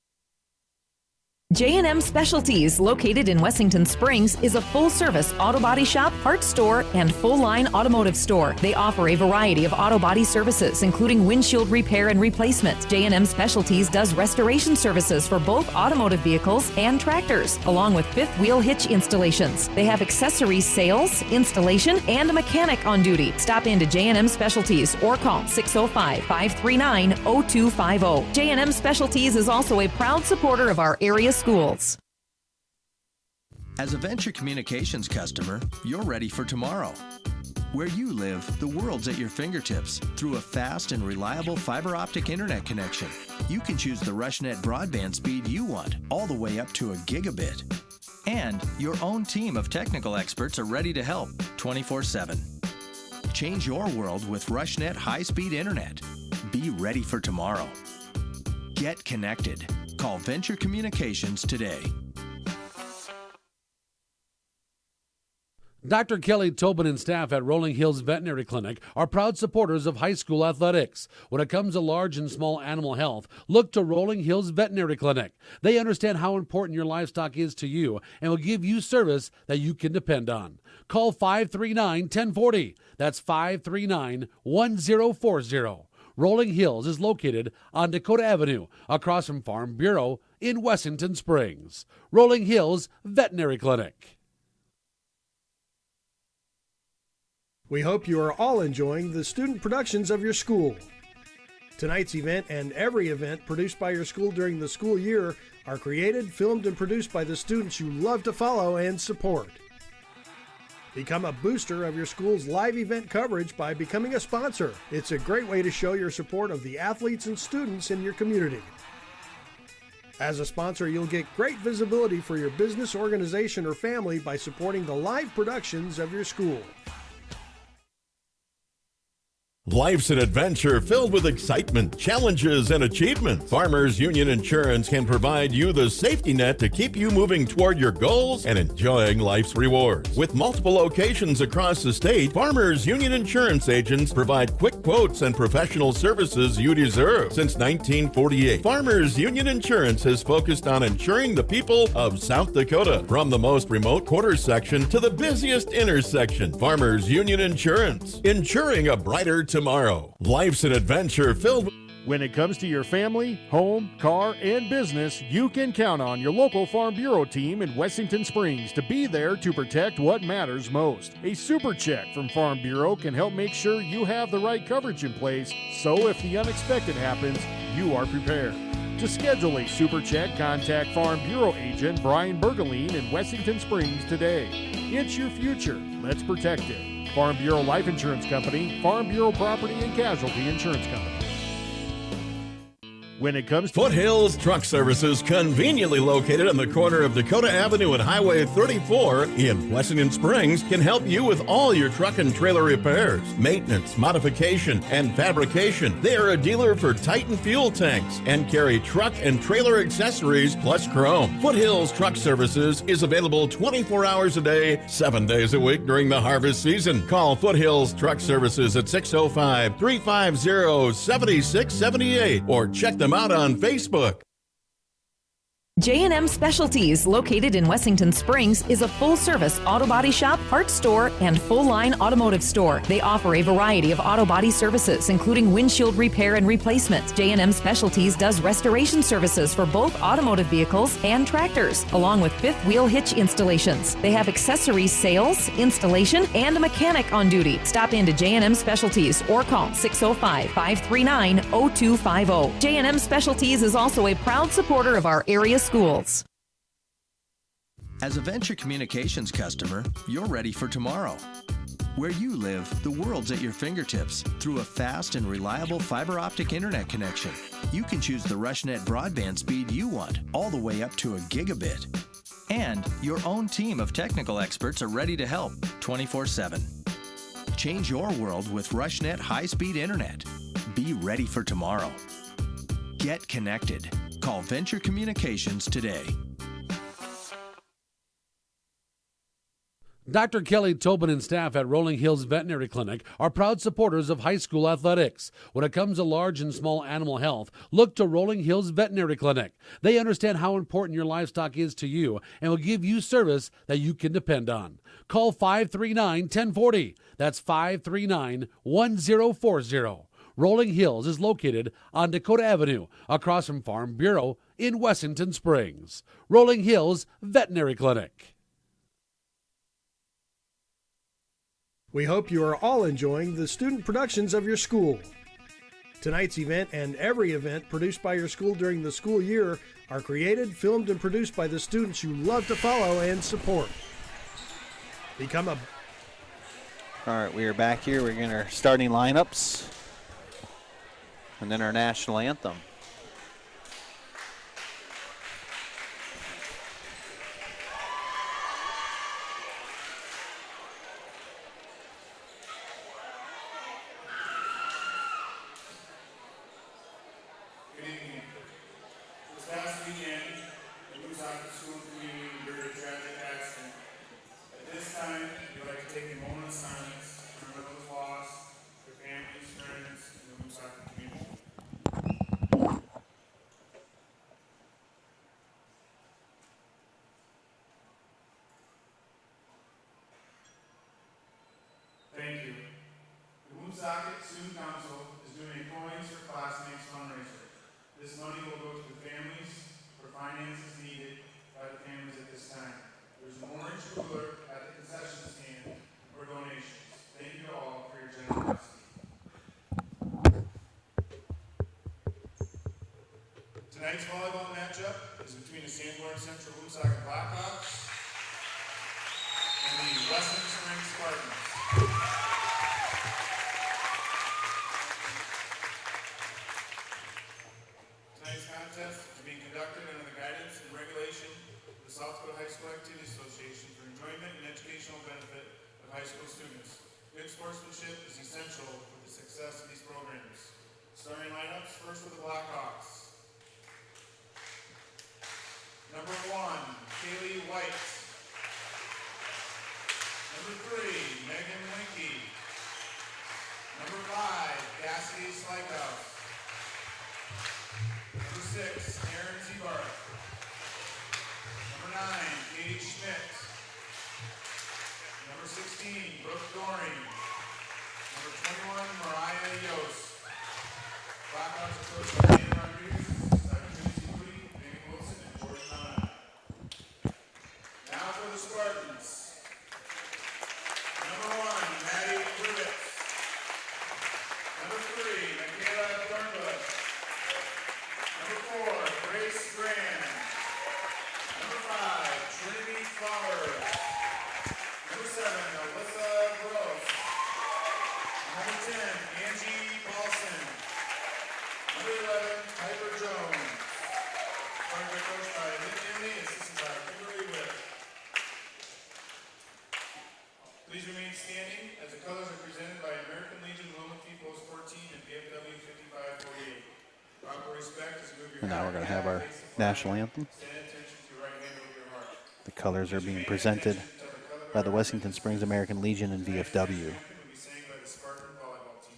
J&M Specialties, located in Wessington Springs, is a full-service auto body shop, parts store, and full-line automotive store. They offer a variety of auto body services, including windshield repair and replacement. J&M Specialties does restoration services for both automotive vehicles and tractors, along with fifth-wheel hitch installations. They have accessories sales, installation, and a mechanic on duty. Stop into J&M Specialties or call 605-539-0250. J&M Specialties is also a proud supporter of our area schools. As a Venture Communications customer, you're ready for tomorrow. Where you live, the world's at your fingertips through a fast and reliable fiber optic internet connection. You can choose the RushNet broadband speed you want, all the way up to a gigabit. And your own team of technical experts are ready to help 24/7. Change your world with RushNet high-speed internet. Be ready for tomorrow. Get connected. Call Venture Communications today. Dr. Kelly Tobin and staff at Rolling Hills Veterinary Clinic are proud supporters of high school athletics. When it comes to large and small animal health, look to Rolling Hills Veterinary Clinic. They understand how important your livestock is to you and will give you service that you can depend on. Call 539-1040. That's 539-1040. Rolling Hills is located on Dakota Avenue, across from Farm Bureau in Wessington Springs. Rolling Hills Veterinary Clinic. We hope you are all enjoying the student productions of your school. Tonight's event and every event produced by your school during the school year are created, filmed, and produced by the students you love to follow and support. Become a booster of your school's live event coverage by becoming a sponsor. It's a great way to show your support of the athletes and students in your community. As a sponsor, you'll get great visibility for your business, organization, or family by supporting the live productions of your school. Life's an adventure filled with excitement, challenges, and achievement. Farmers Union Insurance can provide you the safety net to keep you moving toward your goals and enjoying life's rewards. With multiple locations across the state, Farmers Union Insurance agents provide quick quotes and professional services you deserve. Since 1948, Farmers Union Insurance has focused on insuring the people of South Dakota. From the most remote quarter section to the busiest intersection, Farmers Union Insurance, insuring a brighter tomorrow. Life's an adventure filled with... When it comes to your family, home, car, and business, you can count on your local Farm Bureau team in Wessington Springs to be there to protect what matters most. A super check from Farm Bureau can help make sure you have the right coverage in place, so if the unexpected happens, you are prepared. To schedule a super check, contact Farm Bureau agent Brian Bergeline in Wessington Springs today. It's your future. Let's protect it. Farm Bureau Life Insurance Company, Farm Bureau Property and Casualty Insurance Company. When it comes to Foothills Truck Services, conveniently located on the corner of Dakota Avenue and Highway 34 in Wessington Springs, can help you with all your truck and trailer repairs, maintenance, modification, and fabrication. They are a dealer for Titan fuel tanks and carry truck and trailer accessories plus chrome. Foothills Truck Services is available 24 hours a day, 7 days a week during the harvest season. Call Foothills Truck Services at 605-350-7678 or check them out on Facebook. J&M Specialties, located in Wessington Springs, is a full-service auto body shop, parts store, and full-line automotive store. They offer a variety of auto body services, including windshield repair and replacement. J&M Specialties does restoration services for both automotive vehicles and tractors, along with fifth-wheel hitch installations. They have accessories sales, installation, and a mechanic on duty. Stop into J&M Specialties or call 605-539-0250. J&M Specialties is also a proud supporter of our area schools. As a Venture Communications customer, you're ready for tomorrow. Where you live, the world's at your fingertips through a fast and reliable fiber optic internet connection. You can choose the RushNet broadband speed you want, all the way up to a gigabit. And your own team of technical experts are ready to help 24/7. Change your world with RushNet high-speed internet. Be ready for tomorrow. Get connected. Call Venture Communications today. Dr. Kelly Tobin and staff at Rolling Hills Veterinary Clinic are proud supporters of high school athletics. When it comes to large and small animal health, look to Rolling Hills Veterinary Clinic. They understand how important your livestock is to you and will give you service that you can depend on. Call 539-1040. That's 539-1040. Rolling Hills is located on Dakota Avenue, across from Farm Bureau in Wessington Springs. Rolling Hills Veterinary Clinic. We hope you are all enjoying the student productions of your school. Tonight's event and every event produced by your school during the school year are created, filmed, and produced by the students you love to follow and support. All right, we are back here. We're getting our starting lineups and then our national anthem. Good evening. This past weekend, the Woonsocket school community endured a tragic accident. At this time, we'd like to take a moment of silence to remember those lost, their families, friends, and the Woonsocket community. Thank you. The Woonsocket Student Council is doing a Coins for Classmates fundraiser. This money will go to the families for finances needed by the families at this time. There's an orange cooler at the concession stand for donations. Thank you all for your generosity. Tonight's volleyball matchup is between the Sanborn Central Woonsocket Blackhawks and the Wessington Spartans. Tonight's contest is being conducted under the guidance and regulation of the South Dakota High School Activity Association for enjoyment and educational benefit of high school students. Good sportsmanship is essential for the success of these programs. Starting lineups, first with the Blackhawks. Number 1, Kaylee White. Number 3, Megan Winky. Number 5, Cassidy Slykouse. Number 6, Aaron Zebar. Number 9, Katie Schmidt. Number 16, Brooke Doring. Number 21, Mariah Yost. Blackhawks are coached by Dana Rodriguez, Tracy Woody, Megan Wilson, and Jordan Mona. Now for the Spartans. Number 1, Maddie Rivets. Number 3, Michaela Thornbush. Number 4, Grace Graham. Number 5, Trinity Flowers. Number 7, Alyssa Gross. Number 10, Angie Paulson. Number 11, Piper Jones. Starting coached by Lynn Inley, assisted by Kimberly Whitt. Please remain standing as the colors are presented by American Legion Wilmington Post 14 and VFW 5548. Proper respect as you move your And now we're going to have our hand national anthem. Stand attention to your right hand over your heart. The colors are being presented by the Wessington Springs American Legion and VFW. Anthem will be sang by the Spartan volleyball team.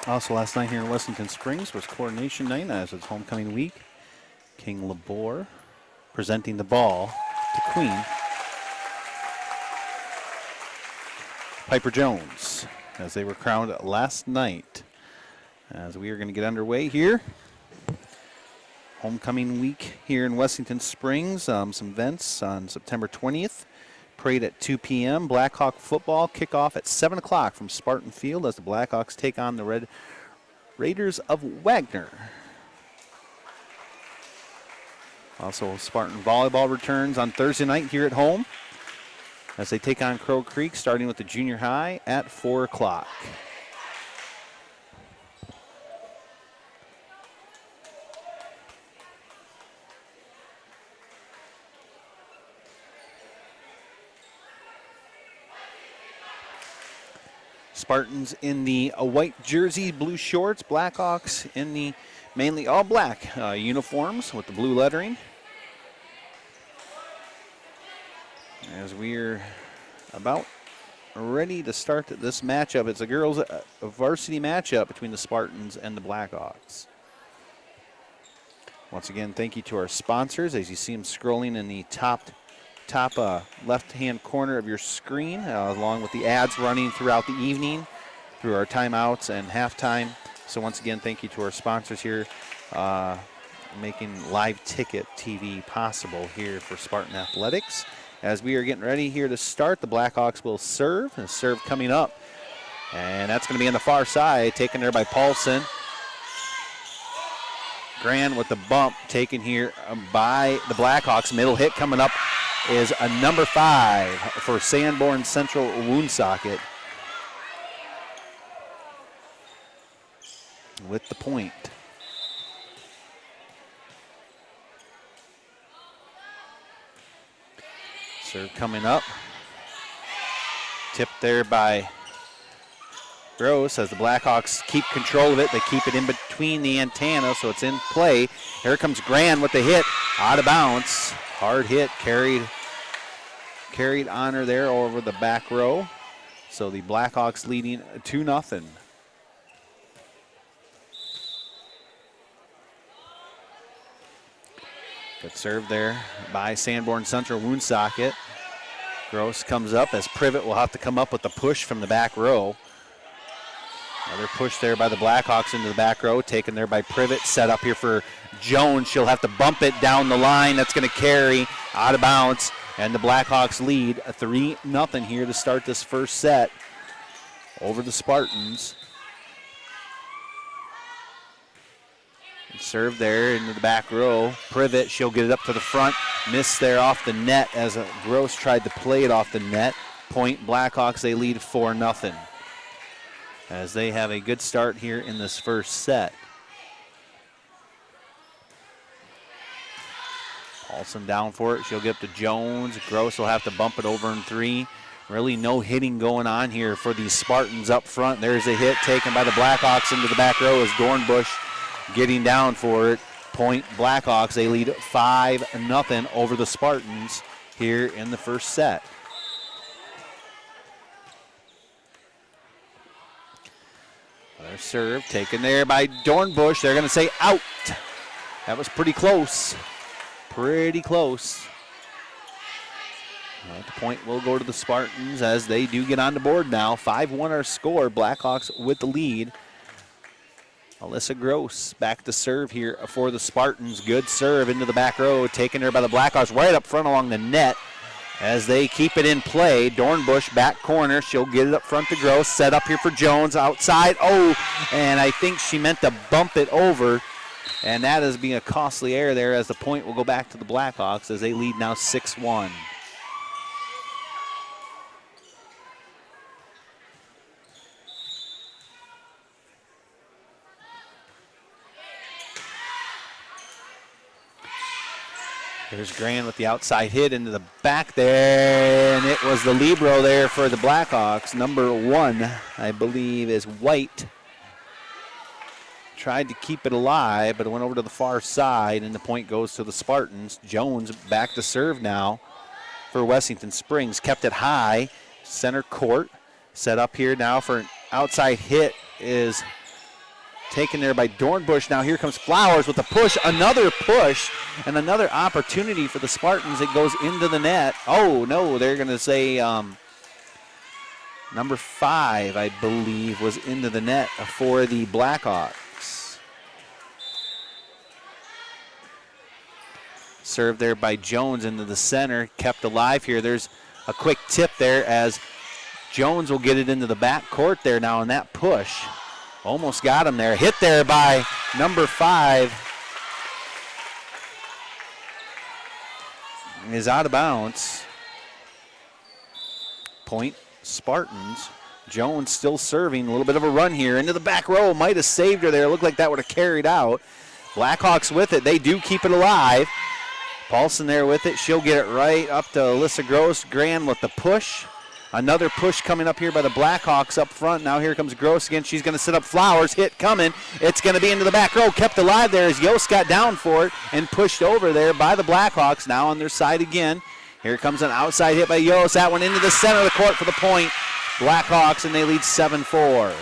Also last night here in Wessington Springs was coordination night as it's homecoming week. King Labor presenting the ball to Queen. Piper Jones as they were crowned last night. As we are going to get underway here. Homecoming week here in Wessington Springs. Some events on September 20th. Parade at 2 p.m. Blackhawk football kickoff at 7 o'clock from Spartan Field as the Blackhawks take on the Red Raiders of Wagner. Also, Spartan volleyball returns on Thursday night here at home as they take on Crow Creek, starting with the junior high at 4 o'clock. Spartans in the white jersey, blue shorts. Blackhawks in the mainly all black uniforms with the blue lettering. As we're about ready to start this matchup, it's a girls' varsity matchup between the Spartans and the Blackhawks. Once again, thank you to our sponsors as you see them scrolling in the top left-hand corner of your screen, along with the ads running throughout the evening through our timeouts and halftime. So once again, thank you to our sponsors here, making live ticket TV possible here for Spartan Athletics. As we are getting ready here to start, the Blackhawks will serve. A serve coming up, and that's going to be on the far side, taken there by Paulson. Grand with the bump taken here by the Blackhawks. Middle hit coming up is a number 5 for Sanborn Central Woonsocket with the point. Serve coming up. Tipped there by Gross as the Blackhawks keep control of it. They keep it in between the antenna, so it's in play. Here comes Grand with the hit. Out of bounds. Hard hit, carried honor there over the back row. So the Blackhawks leading 2-0. Good serve there by Sanborn Central Woonsocket. Gross comes up as Privet will have to come up with the push from the back row. Another push there by the Blackhawks into the back row, taken there by Privet. Set up here for Jones. She'll have to bump it down the line. That's going to carry out of bounds. And the Blackhawks lead 3-0 here to start this first set over the Spartans. And serve there into the back row. Privet, she'll get it up to the front. Missed there off the net as Gross tried to play it off the net. Point Blackhawks, they lead 4-0. As they have a good start here in this first set. Paulson down for it. She'll get up to Jones. Gross will have to bump it over in 3. Really no hitting going on here for these Spartans up front. There's a hit taken by the Blackhawks into the back row as Dornbush getting down for it. Point Blackhawks. They lead 5-0 over the Spartans here in the first set. Their serve taken there by Dornbush. They're going to say out. That was pretty close. Pretty close. The point will go to the Spartans as they do get on the board now. 5-1 our score. Blackhawks with the lead. Alyssa Gross back to serve here for the Spartans. Good serve into the back row. Taken there by the Blackhawks right up front along the net. As they keep it in play, Dornbush back corner. She'll get it up front to Gross. Set up here for Jones outside. Oh, and I think she meant to bump it over. And that is being a costly error there as the point will go back to the Blackhawks as they lead now 6-1. Here's Grand with the outside hit into the back there, and it was the libero there for the Blackhawks. Number 1, I believe, is White. Tried to keep it alive, but it went over to the far side, and the point goes to the Spartans. Jones back to serve now for Wessington Springs. Kept it high, center court. Set up here now for an outside hit is taken there by Dornbush. Now here comes Flowers with a push, another push, and another opportunity for the Spartans. It goes into the net. Oh, no, they're going to say number 5, I believe, was into the net for the Blackhawks. Served there by Jones into the center, kept alive here. There's a quick tip there as Jones will get it into the back court there now, and that push almost got him there. Hit there by number 5 is out of bounds. Point Spartans. Jones still serving. A little bit of a run here into the back row. Might have saved her there. Looked like that would have carried out. Blackhawks with it. They do keep it alive. Paulson there with it. She'll get it right up to Alyssa Gross. Grand with the push. Another push coming up here by the Blackhawks up front. Now here comes Gross again. She's going to set up Flowers. Hit coming. It's going to be into the back row. Kept alive there as Yost got down for it and pushed over there by the Blackhawks. Now on their side again. Here comes an outside hit by Yost. That one into the center of the court for the point. Blackhawks, and they lead 7-4.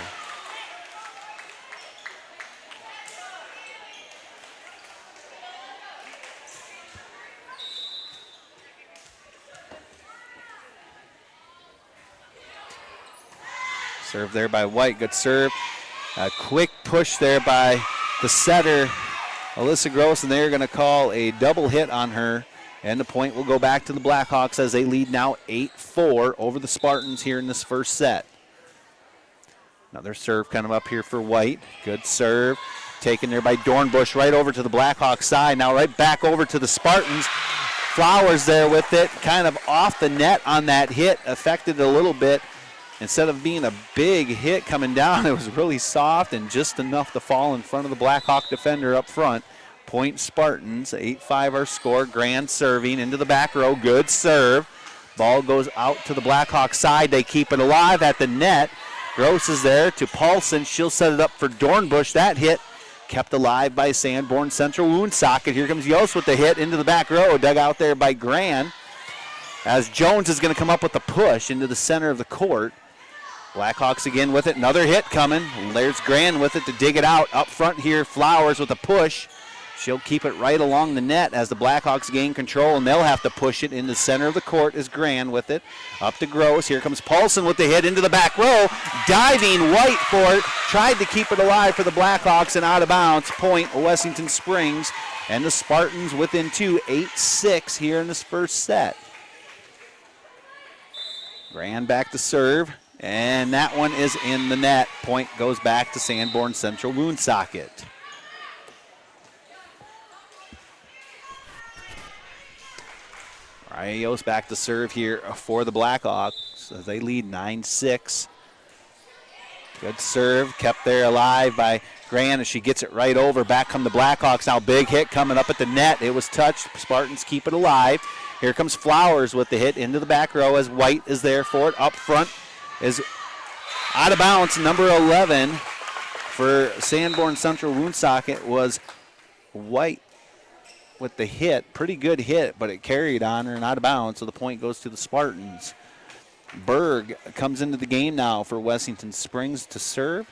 Serve there by White. Good serve. A quick push there by the setter, Alyssa Gross, and they're going to call a double hit on her. And the point will go back to the Blackhawks as they lead now 8-4 over the Spartans here in this first set. Another serve kind of up here for White. Good serve. Taken there by Dornbush right over to the Blackhawks side. Now right back over to the Spartans. Flowers there with it. Kind of off the net on that hit. Affected a little bit. Instead of being a big hit coming down, it was really soft and just enough to fall in front of the Blackhawk defender up front. Point Spartans, 8-5 our score. Grand serving into the back row. Good serve. Ball goes out to the Blackhawks side. They keep it alive at the net. Gross is there to Paulson. She'll set it up for Dornbush. That hit kept alive by Sanborn Central Woonsocket. Here comes Yost with the hit into the back row. Dug out there by Grand. As Jones is going to come up with a push into the center of the court. Blackhawks again with it. Another hit coming. There's Grand with it to dig it out. Up front here, Flowers with a push. She'll keep it right along the net as the Blackhawks gain control, and they'll have to push it in the center of the court as Grand with it. Up to Gross. Here comes Paulson with the hit into the back row. Diving White for it. Tried to keep it alive for the Blackhawks and out of bounds. Point Wessington Springs, and the Spartans within 2, 8-6 here in this first set. Grand back to serve, and that one is in the net. Point goes back to Sanborn Central Woonsocket. Rios back to serve here for the Blackhawks as they lead 9-6. Good serve, kept there alive by Grand as she gets it right over. Back come the Blackhawks now. Big hit coming up at the net. It was touched. Spartans keep it alive. Here comes Flowers with the hit into the back row as White is there for it. Up front is out of bounds. Number 11 for Sanborn Central Woonsocket was White with the hit. Pretty good hit, but it carried on her and out of bounds, so the point goes to the Spartans. Berg comes into the game now for Wessington Springs to serve.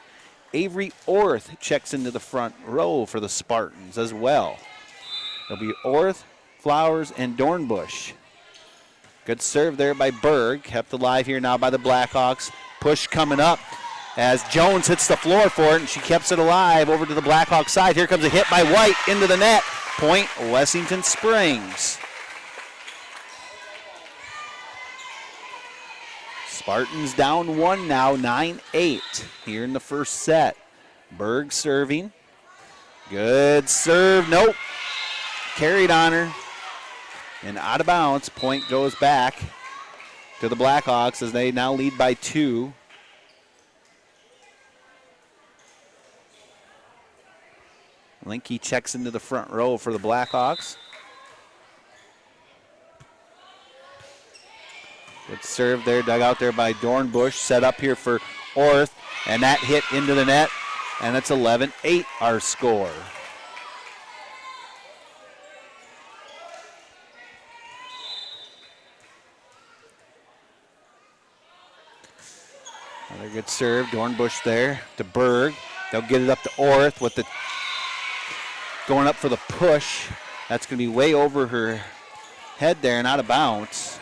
Avery Orth checks into the front row for the Spartans as well. It'll be Orth, Flowers, and Dornbush. Good serve there by Berg. Kept alive here now by the Blackhawks. Push coming up as Jones hits the floor for it, and she keeps it alive over to the Blackhawks side. Here comes a hit by White into the net. Point Wessington Springs. Spartans down 1 now, 9-8 here in the first set. Berg serving. Good serve. Nope. Carried on her. And out of bounds. Point goes back to the Blackhawks as they now lead by 2. Linke checks into the front row for the Blackhawks. Good serve there, dug out there by Dornbush. Set up here for Orth, and that hit into the net, and it's 11-8 our score. Another good serve, Dornbush there to Berg. They'll get it up to Orth with the going up for the push. That's going to be way over her head there and out of bounds.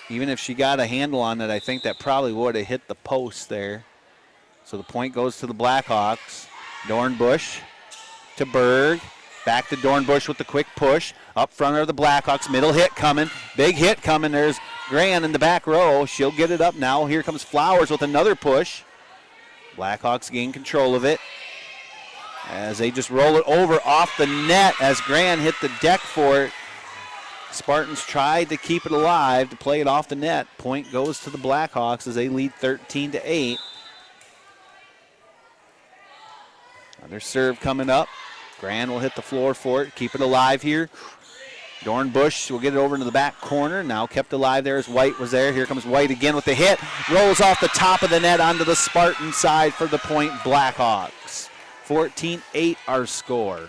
Even if she got a handle on it, I think that probably would have hit the post there. So the point goes to the Blackhawks. Dornbush to Berg. Back to Dornbush with the quick push. Up front are the Blackhawks. Middle hit coming. Big hit coming. There's Gran in the back row. She'll get it up now. Here comes Flowers with another push. Blackhawks gain control of it as they just roll it over off the net as Gran hit the deck for it. Spartans tried to keep it alive to play it off the net. Point goes to the Blackhawks as they lead 13-8. Another serve coming up. Gran will hit the floor for it. Keep it alive here. Dornbush will get it over into the back corner. Now kept alive there as White was there. Here comes White again with the hit. Rolls off the top of the net onto the Spartan side for the point Blackhawks. 14-8 our score.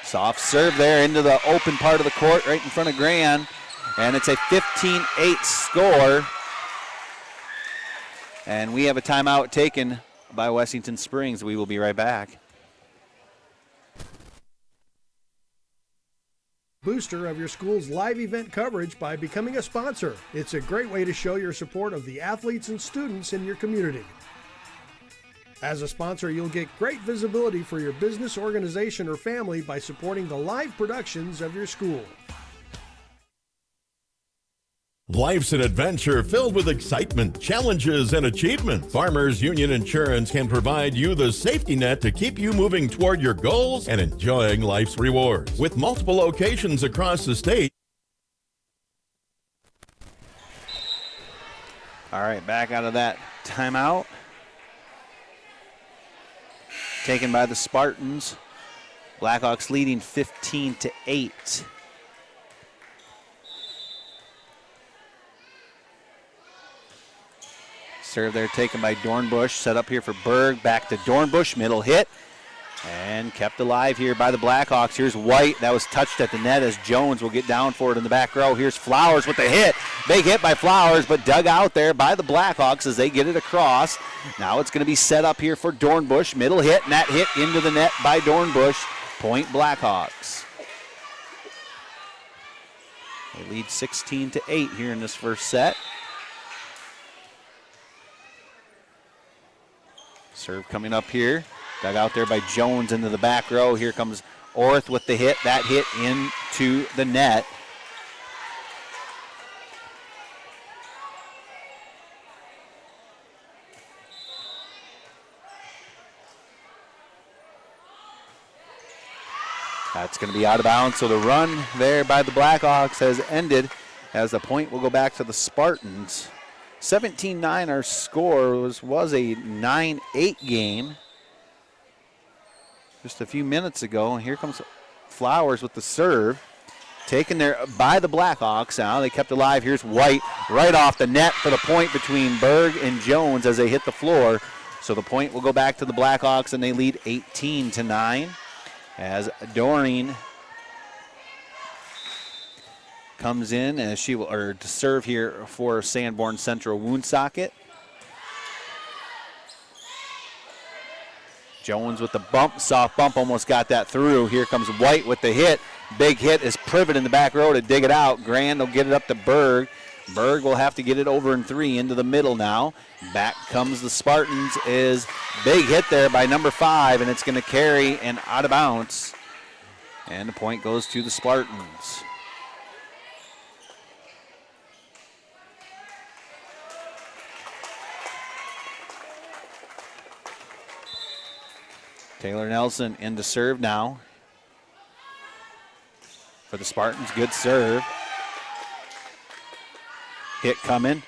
Soft serve there into the open part of the court right in front of Gran. And it's a 15-8 score. And we have a timeout taken by Wessington Springs. We will be right back. Booster of your school's live event coverage by becoming a sponsor. It's a great way to show your support of the athletes and students in your community. As a sponsor, you'll get great visibility for your business, organization, or family by supporting the live productions of your school. Life's an adventure filled with excitement, challenges, and achievement. Farmers Union Insurance can provide you the safety net to keep you moving toward your goals and enjoying life's rewards. With multiple locations across the state. All right, back out of that timeout. Taken by the Spartans. Blackhawks leading 15-8. Serve there taken by Dornbush. Set up here for Berg. Back to Dornbush. Middle hit. And kept alive here by the Blackhawks. Here's White. That was touched at the net as Jones will get down for it in the back row. Here's Flowers with the hit. Big hit by Flowers, but dug out there by the Blackhawks as they get it across. Now it's going to be set up here for Dornbush. Middle hit, and that hit into the net by Dornbush. Point Blackhawks. They lead 16-8 here in this first set. Serve coming up here. Dug out there by Jones into the back row. Here comes Orth with the hit. That hit into the net. That's going to be out of bounds. So the run there by the Blackhawks has ended as the point will go back to the Spartans. 17-9 our score was a 9-8 game just a few minutes ago. And here comes Flowers with the serve. Taken there by the Blackhawks now. They kept alive. Here's White right off the net for the point between Berg and Jones as they hit the floor. So the point will go back to the Blackhawks and they lead 18-9 as Doreen comes in as she will, or to serve here for Sanborn Central Woonsocket. Jones with the bump, soft bump, almost got that through. Here comes White with the hit. Big hit is Privet in the back row to dig it out. Grand will get it up to Berg. Berg will have to get it over in 3 into the middle now. Back comes the Spartans. Is big hit there by number 5, and it's going to carry and out of bounds. And the point goes to the Spartans. Taylor Nelson in to serve now for the Spartans. Good serve. Hit coming.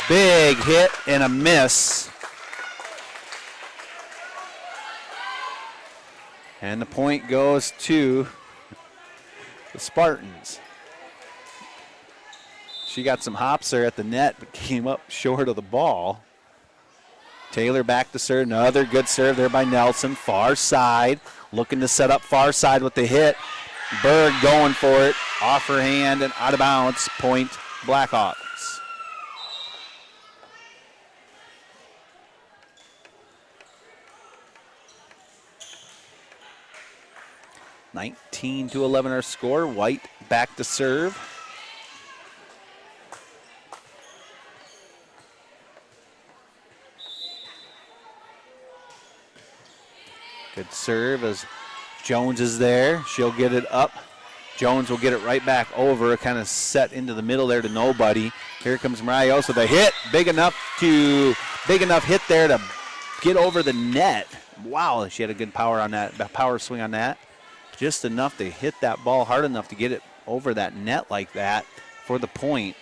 Big hit and a miss. And the point goes to the Spartans. She got some hops there at the net, but came up short of the ball. Taylor back to serve. Another good serve there by Nelson. Far side. Looking to set up far side with the hit. Berg going for it. off her hand and out of bounds. Point Blackhawks. (19-11) our score. White back to serve. Good serve as Jones is there. She'll get it up. Jones will get it right back over, kind of set into the middle there to nobody. Here comes Marios with a hit. Big enough hit there to get over the net. Wow, she had a good power swing on that. Just enough to hit that ball hard enough to get it over that net like that for the point.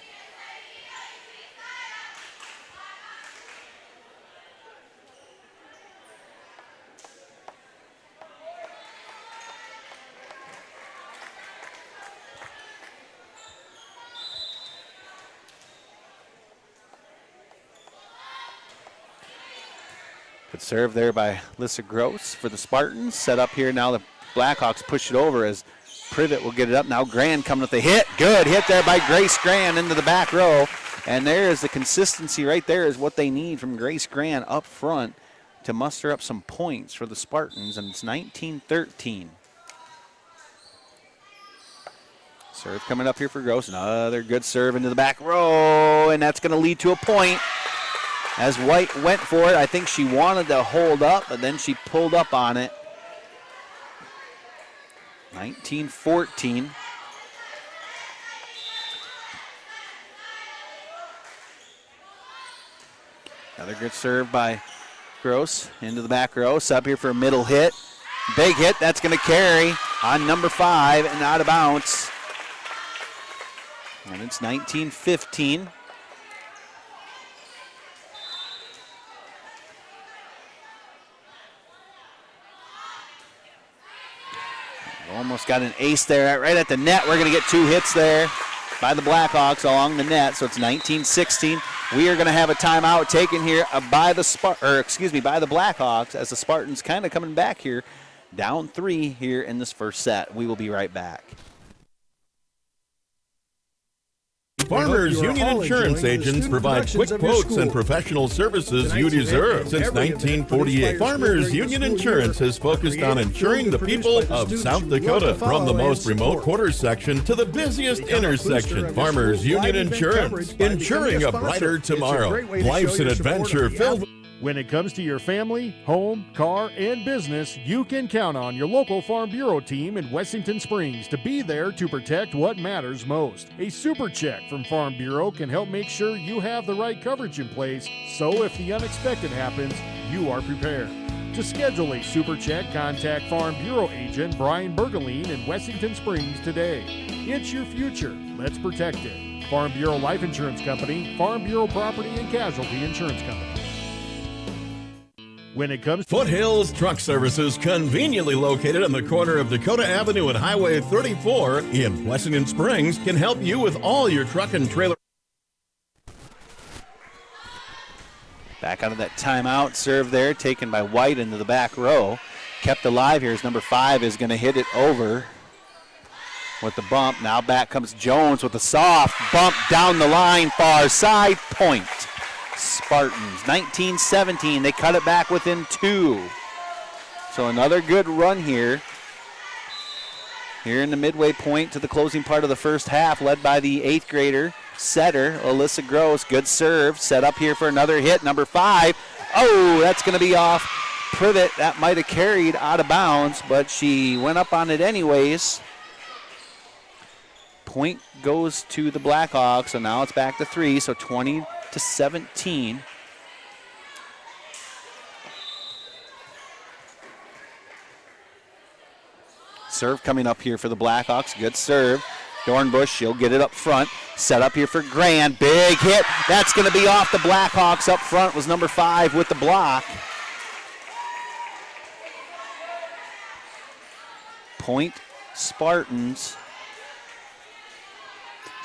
Good serve there by Lissa Gross for the Spartans. Set up here now. The Blackhawks push it over as Privet will get it up. Now Grand coming with the hit. Good hit there by Grace Grand into the back row. And there is the consistency right there is what they need from Grace Grand up front to muster up some points for the Spartans. And it's 19-13. Serve coming up here for Gross. Another good serve into the back row. And that's going to lead to a point. As White went for it, I think she wanted to hold up, but then she pulled up on it. 19-14. Another good serve by Gross into the back row. Sub here for a middle hit. Big hit, that's going to carry on number 5 and out of bounds. And it's 19-15. Almost got an ace there right at the net. We're going to get 2 hits there by the Blackhawks along the net. So it's 19-16. We are going to have a timeout taken here by the Blackhawks as the Spartans kind of coming back here, down 3 here in this first set. We will be right back. Farmers Union Insurance agents provide quick quotes and professional services you deserve. Since 1948, Farmers Union Insurance has focused on insuring the people of South Dakota. From the most remote quarter section to the busiest intersection, Farmers Union Insurance, insuring a brighter tomorrow. Life's an adventure filled with... When it comes to your family, home, car, and business, you can count on your local Farm Bureau team in Wessington Springs to be there to protect what matters most. A super check from Farm Bureau can help make sure you have the right coverage in place, so if the unexpected happens, you are prepared. To schedule a super check, contact Farm Bureau agent Brian Bergeline in Wessington Springs today. It's your future. Let's protect it. Farm Bureau Life Insurance Company, Farm Bureau Property and Casualty Insurance Company. When it comes to Foothills Truck Services, conveniently located on the corner of Dakota Avenue and Highway 34 in Wessington Springs, can help you with all your truck and trailer. Back out of that timeout. Serve there taken by White into the back row. Kept alive here as number 5 is going to hit it over with the bump. Now back comes Jones with a soft bump down the line, far side, point. Spartans, 19-17. They cut it back within 2. So another good run here. Here in the midway point to the closing part of the first half, led by the 8th grader setter, Alyssa Gross. Good serve. Set up here for another hit. Number 5. Oh, that's going to be off Privet. That might have carried out of bounds, but she went up on it anyways. Point goes to the Blackhawks, so now it's back to 3, so 20-17. Serve coming up here for the Blackhawks. Good serve. Dornbush, she'll get it up front. Set up here for Grand. Big hit. That's going to be off the Blackhawks. Up front was number 5 with the block. Point Spartans.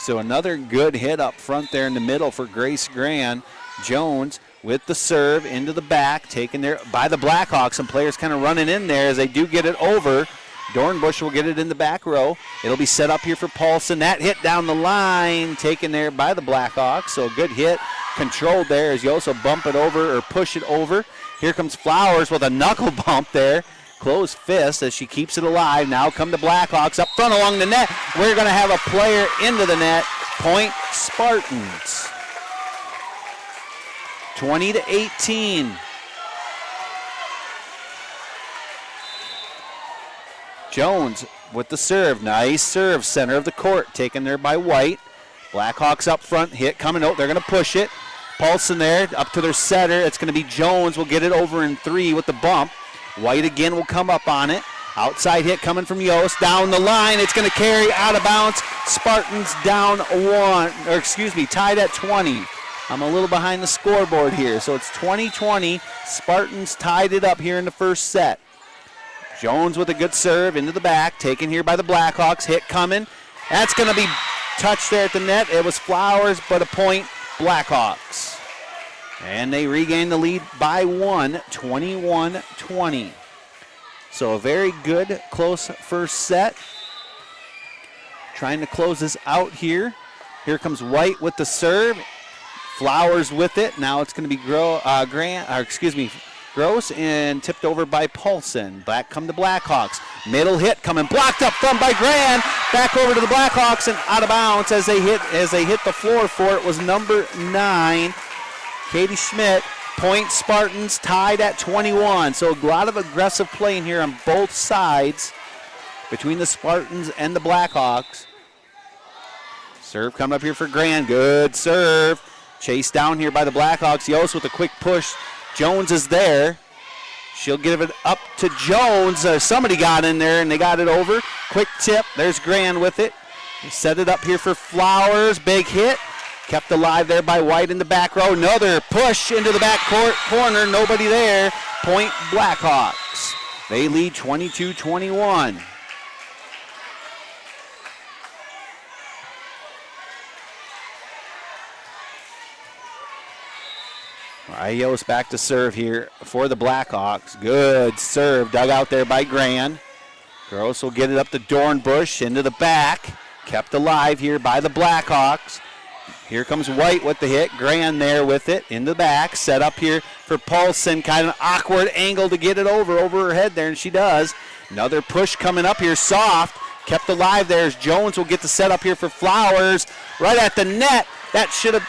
So another good hit up front there in the middle for Grace Grand. Jones with the serve into the back, taken there by the Blackhawks. Some players kind of running in there as they do get it over. Dornbush will get it in the back row. It'll be set up here for Paulson. That hit down the line, taken there by the Blackhawks. So a good hit, controlled there as you also bump it over or push it over. Here comes Flowers with a knuckle bump there. Closed fist as she keeps it alive. Now come the Blackhawks up front along the net. We're going to have a player into the net. Point Spartans. 20-18. Jones with the serve. Nice serve. Center of the court. Taken there by White. Blackhawks up front. Hit coming out. They're going to push it. Paulson there up to their setter. It's going to be Jones. Will get it over in 3 with the bump. White again will come up on it. Outside hit coming from Yost. Down the line. It's going to carry out of bounds. Spartans down tied at 20. I'm a little behind the scoreboard here. So it's 20-20. Spartans tied it up here in the first set. Jones with a good serve into the back. Taken here by the Blackhawks. Hit coming. That's going to be touched there at the net. It was Flowers, but a point Blackhawks. And they regain the lead by 1, 21-20. So a very good, close first set. Trying to close this out here. Here comes White with the serve. Flowers with it. Now it's going to be Gross and tipped over by Paulson. Back come the Blackhawks. Middle hit coming, blocked up front by Grand. Back over to the Blackhawks and out of bounds as they hit the floor for it was number 9. Katie Schmidt. Point Spartans tied at 21. So a lot of aggressive play in here on both sides between the Spartans and the Blackhawks. Serve coming up here for Grand. Good serve. Chased down here by the Blackhawks. Yost with a quick push. Jones is there. She'll give it up to Jones. Somebody got in there and they got it over. Quick tip. There's Grand with it. Set it up here for Flowers. Big hit. Kept alive there by White in the back row. Another push into the back corner. Nobody there. Point Blackhawks. They lead 22-21. Ayos back to serve here for the Blackhawks. Good serve dug out there by Grand. Gross will get it up to Dornbush into the back. Kept alive here by the Blackhawks. Here comes White with the hit. Grand there with it in the back. Set up here for Paulson. Kind of an awkward angle to get it over her head there, and she does. Another push coming up here. Soft. Kept alive there as Jones will get the set up here for Flowers. Right at the net. That should have...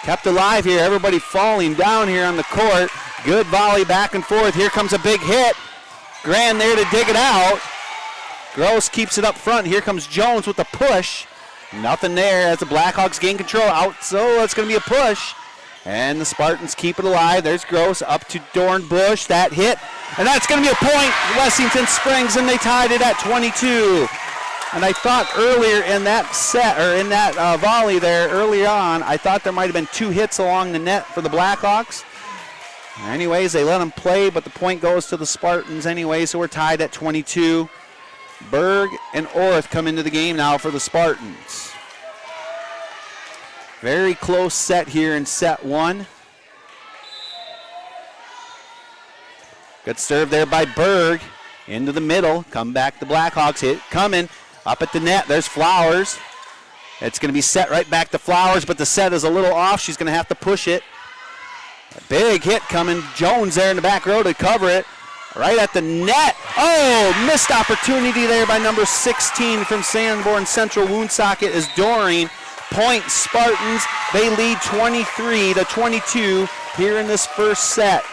Kept alive here. Everybody falling down here on the court. Good volley back and forth. Here comes a big hit. Grand there to dig it out. Gross keeps it up front. Here comes Jones with the push. Nothing there as the Blackhawks gain control. Out, so it's going to be a push. And the Spartans keep it alive. There's Gross up to Dornbush. That hit. And that's going to be a point. Wessington Springs, and they tied it at 22. And I thought earlier in that set, or in that volley there early on, I thought there might have been 2 hits along the net for the Blackhawks. Anyways, they let them play, but the point goes to the Spartans anyway, so we're tied at 22. Berg and Orth come into the game now for the Spartans. Very close set here in set 1. Good serve there by Berg. Into the middle. Come back the Blackhawks. Hit coming. Up at the net. There's Flowers. It's going to be set right back to Flowers, but the set is a little off. She's going to have to push it. A big hit coming. Jones there in the back row to cover it. Right at the net. Oh, missed opportunity there by number 16 from Sanborn Central. Woonsocket is Doreen. Point Spartans. They lead 23-22 here in this first set.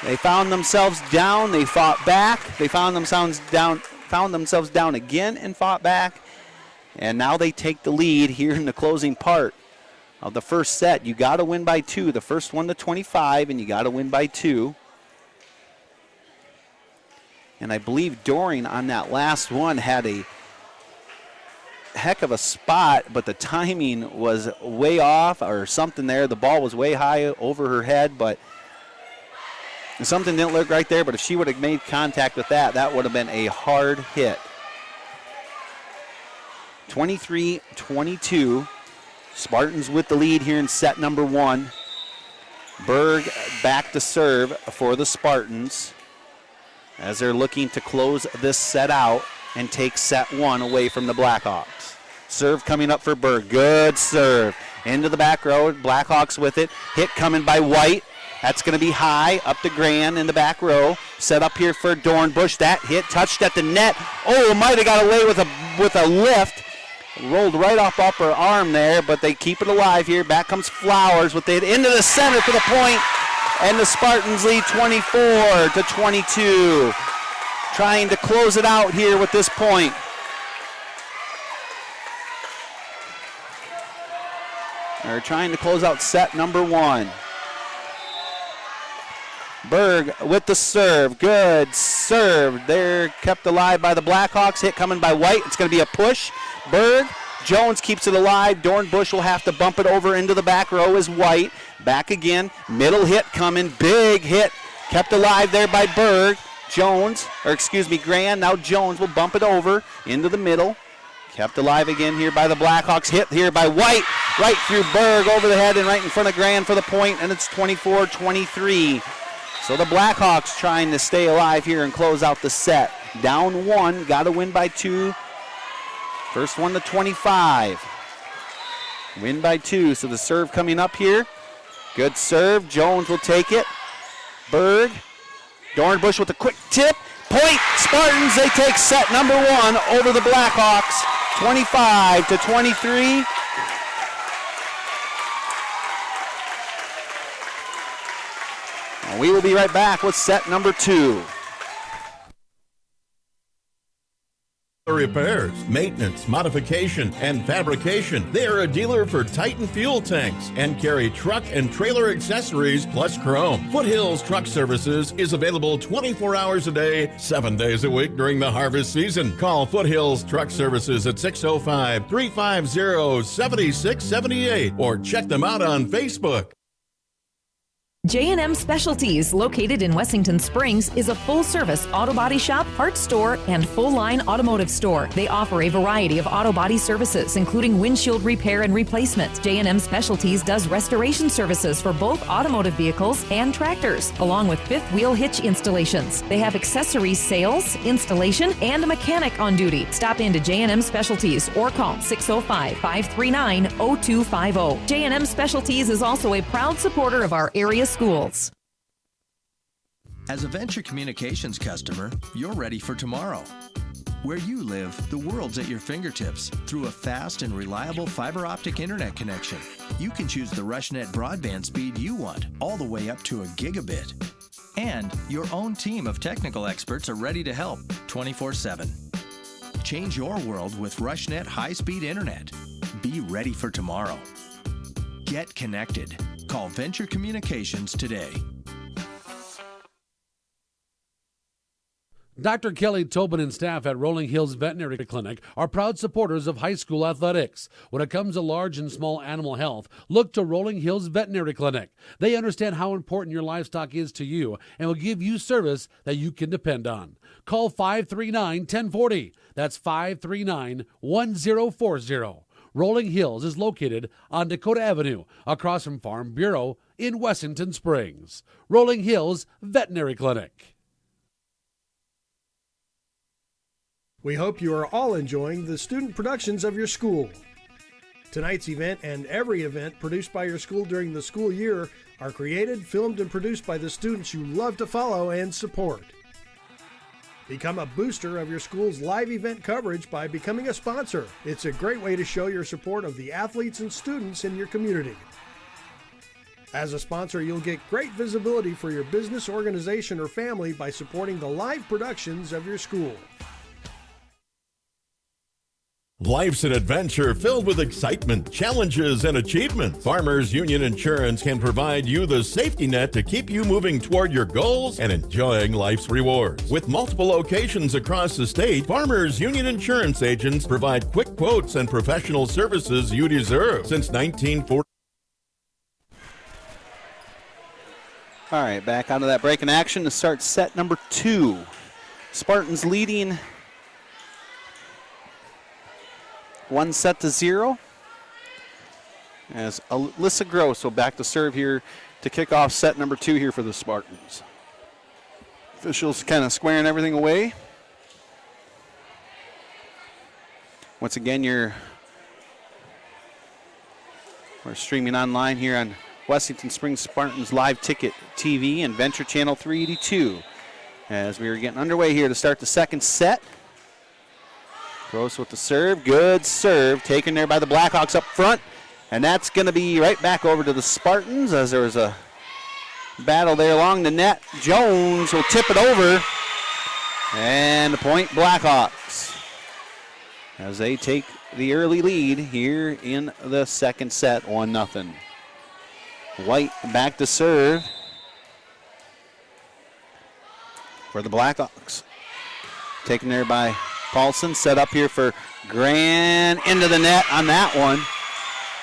They found themselves down. They fought back. They found themselves down again and fought back. And now they take the lead here in the closing part of the first set. You got to win by 2. The first one to 25, and you got to win by 2. And I believe Doring on that last one had a heck of a spot, but the timing was way off or something there. The ball was way high over her head, but something didn't look right there. But if she would have made contact with that, that would have been a hard hit. 23-22. Spartans with the lead here in set number 1. Berg back to serve for the Spartans as they're looking to close this set out and take set 1 away from the Blackhawks. Serve coming up for Berg. Good serve. Into the back row. Blackhawks with it. Hit coming by White. That's going to be high up to Grand in the back row. Set up here for Dornbush. That hit touched at the net. Oh, might have got away with a lift. Rolled right off upper arm there, but they keep it alive here. Back comes Flowers with it into the center for the point, and the Spartans lead 24-22. Trying to close it out here with this point. They're trying to close out set number 1. Berg with the serve. Good serve. They're kept alive by the Blackhawks. Hit coming by White. It's going to be a push. Berg. Jones keeps it alive. Dornbush will have to bump it over into the back row as White. Back again. Middle hit coming. Big hit. Kept alive there by Berg. Grand. Now Jones will bump it over into the middle. Kept alive again here by the Blackhawks. Hit here by White. Right through Berg over the head and right in front of Grand for the point, and it's 24-23. So the Blackhawks trying to stay alive here and close out the set. Down 1, got to win by 2. First one to 25. Win by 2, so the serve coming up here. Good serve, Jones will take it. Berg, Dornbush with a quick tip. Point, Spartans, they take set number 1 over the Blackhawks, 25-23. We will be right back with set number 2. Repairs, maintenance, modification, and fabrication. They are a dealer for Titan fuel tanks and carry truck and trailer accessories plus chrome. Foothills Truck Services is available 24 hours a day, 7 days a week during the harvest season. Call Foothills Truck Services at 605-350-7678 or check them out on Facebook. J&M Specialties, located in Wessington Springs, is a full-service auto body shop, parts store, and full-line automotive store. They offer a variety of auto body services, including windshield repair and replacement. J&M Specialties does restoration services for both automotive vehicles and tractors, along with fifth-wheel hitch installations. They have accessories sales, installation, and a mechanic on duty. Stop into J&M Specialties or call 605-539-0250. J&M Specialties is also a proud supporter of our area schools. As a Venture Communications customer, you're ready for tomorrow. Where you live, the world's at your fingertips through a fast and reliable fiber optic internet connection. You can choose the RushNet broadband speed you want, all the way up to a gigabit. And your own team of technical experts are ready to help 24/7. Change your world with RushNet high-speed internet. Be ready for tomorrow. Get connected. Call Venture Communications today. Dr. Kelly Tobin and staff at Rolling Hills Veterinary Clinic are proud supporters of high school athletics. When it comes to large and small animal health, look to Rolling Hills Veterinary Clinic. They understand how important your livestock is to you and will give you service that you can depend on. Call 539-1040. That's 539-1040. Rolling Hills is located on Dakota Avenue, across from Farm Bureau in Wessington Springs. Rolling Hills Veterinary Clinic. We hope you are all enjoying the student productions of your school. Tonight's event and every event produced by your school during the school year are created, filmed, and produced by the students you love to follow and support. Become a booster of your school's live event coverage by becoming a sponsor. It's a great way to show your support of the athletes and students in your community. As a sponsor, you'll get great visibility for your business, organization, or family by supporting the live productions of your school. Life's an adventure filled with excitement, challenges, and achievement. Farmers Union Insurance can provide you the safety net to keep you moving toward your goals and enjoying life's rewards. With multiple locations across the state, Farmers Union Insurance agents provide quick quotes and professional services you deserve. Since 1940. All right, back out of that break in action to start set number 2. Spartans leading 1-0. as Alyssa Gross will back to serve here to kick off set number 2 here for the Spartans. Officials kind of squaring everything away. Once again, we're streaming online here on Wessington Springs Spartans Live Ticket TV and Venture Channel 382. As we are getting underway here to start the second set. Gross with the serve. Good serve. Taken there by the Blackhawks up front. And that's going to be right back over to the Spartans as there was a battle there along the net. Jones will tip it over. And the point Blackhawks as they take the early lead here in the second set, 1-0. White back to serve for the Blackhawks. Taken there by Paulson, set up here for Gran into the net on that one.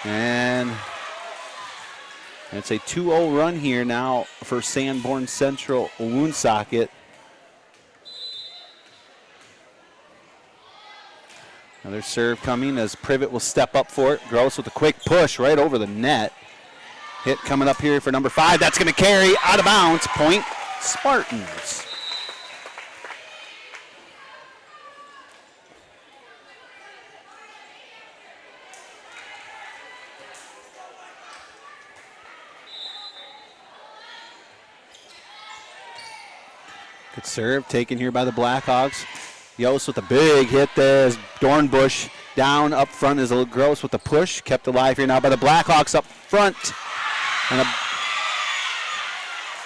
And it's a 2-0 run here now for Sanborn Central Woonsocket. Another serve coming as Privet will step up for it. Gross with a quick push right over the net. Hit coming up here for number 5. That's going to carry out of bounds. Point Spartans. Good serve taken here by the Blackhawks. Yost with a big hit there as Dornbush down up front is a little Gross with the push. Kept alive here now by the Blackhawks up front. And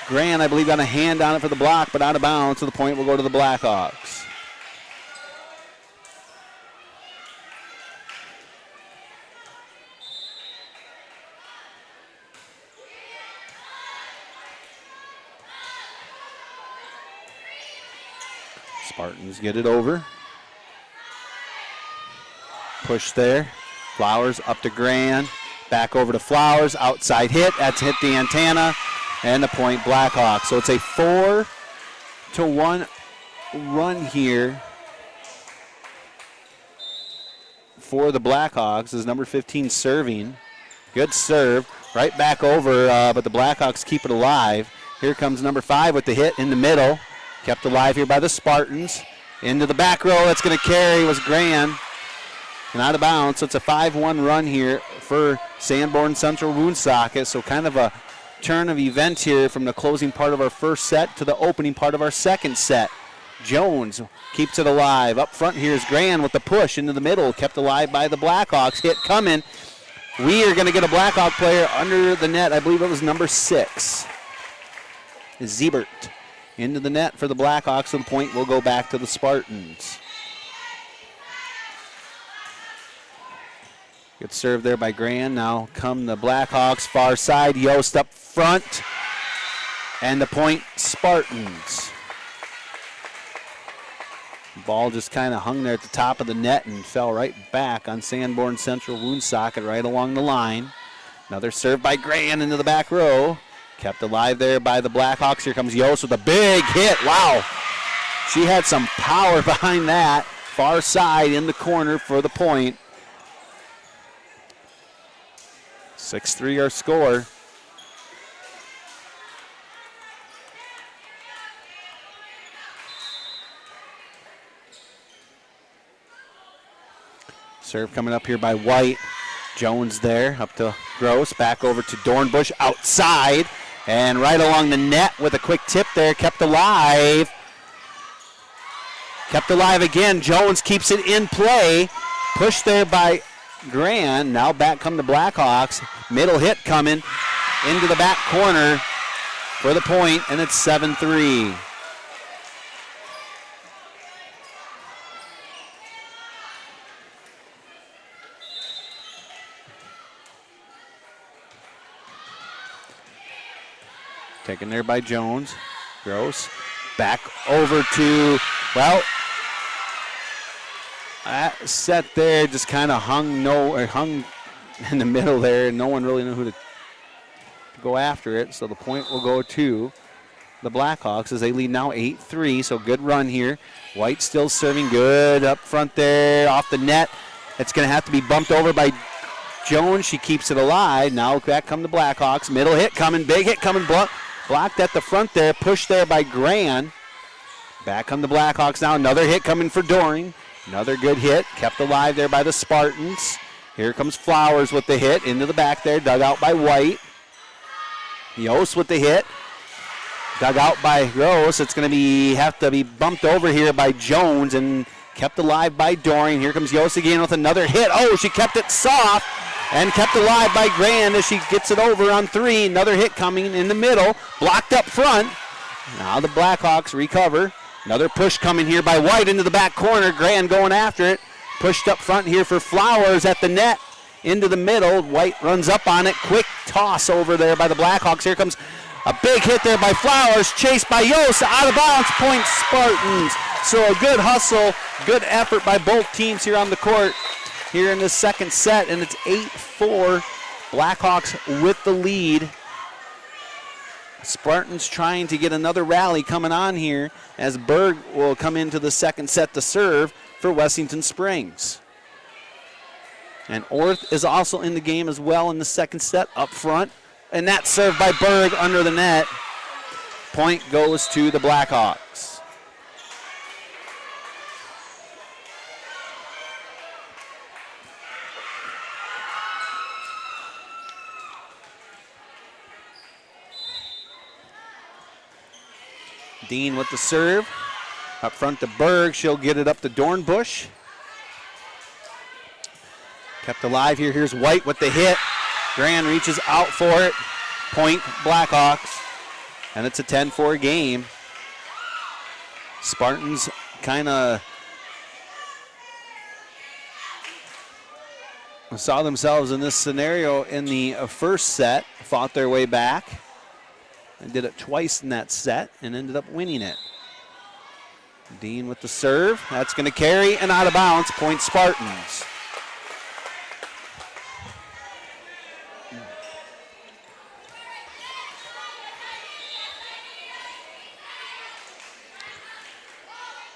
Gran, I believe, got a hand on it for the block, but out of bounds, so the point will go to the Blackhawks. Spartans get it over. Push there. Flowers up to Gran. Back over to Flowers. Outside hit. That's hit the antenna. And the point Blackhawks. So it's a 4-1 run here for the Blackhawks as number 15 serving. Good serve. Right back over, but the Blackhawks keep it alive. Here comes number 5 with the hit in the middle. Kept alive here by the Spartans. Into the back row. That's going to carry was Gran. And out of bounds. So it's a 5-1 run here for Sanborn Central Woonsocket. So kind of a turn of events here from the closing part of our first set to the opening part of our second set. Jones keeps it alive. Up front here is Gran with the push into the middle. Kept alive by the Blackhawks. Hit coming. We are going to get a Blackhawk player under the net. I believe it was number 6. Ziebert. Into the net for the Blackhawks, and the point will go back to the Spartans. Good serve there by Gran. Now come the Blackhawks, far side. Yost up front. And the point Spartans. Ball just kind of hung there at the top of the net and fell right back on Sanborn Central Woonsocket right along the line. Another serve by Gran into the back row. Kept alive there by the Blackhawks. Here comes Yost with a big hit. Wow. She had some power behind that. Far side in the corner for the point. 6-3 our score. Serve coming up here by White. Jones there, up to Gross, back over to Dornbush, outside, and right along the net with a quick tip there, kept alive. Kept alive again, Jones keeps it in play, pushed there by Gran, now back come the Blackhawks, middle hit coming, into the back corner for the point, and it's 7-3. Taken there by Jones. Gross. Back over to, well, that set there just kind of hung in the middle there. No one really knew who to go after it. So the point will go to the Blackhawks as they lead now 8-3. So good run here. White still serving good up front there off the net. It's going to have to be bumped over by Jones. She keeps it alive. Now back come the Blackhawks. Middle hit coming, big hit coming, blocked at the front there, pushed there by Gran. Back come the Blackhawks now. Another hit coming for Doring. Another good hit, kept alive there by the Spartans. Here comes Flowers with the hit, into the back there, dug out by White. Yost with the hit, dug out by Gross. It's going to have to be bumped over here by Jones and kept alive by Doring. Here comes Yost again with another hit. Oh, she kept it soft and kept alive by Grand as she gets it over on 3. Another hit coming in the middle, blocked up front. Now the Blackhawks recover. Another push coming here by White into the back corner. Grand going after it. Pushed up front here for Flowers at the net. Into the middle. White runs up on it. Quick toss over there by the Blackhawks. Here comes a big hit there by Flowers. Chased by Yost. Out of bounds. Point Spartans. So a good hustle. Good effort by both teams here on the court here in the second set. And it's 8-4. Blackhawks with the lead. Spartans trying to get another rally coming on here as Berg will come into the second set to serve for Wessington Springs. And Orth is also in the game as well in the second set up front. And that's served by Berg under the net. Point goes to the Blackhawks. Dean with the serve. Up front to Berg. She'll get it up to Dornbush. Kept alive here. Here's White with the hit. Grand reaches out for it. Point Blackhawks. And it's a 10-4 game. Spartans kind of saw themselves in this scenario in the first set. Fought their way back. And did it twice in that set and ended up winning it. Dean with the serve. That's going to carry and out of bounds. Point Spartans.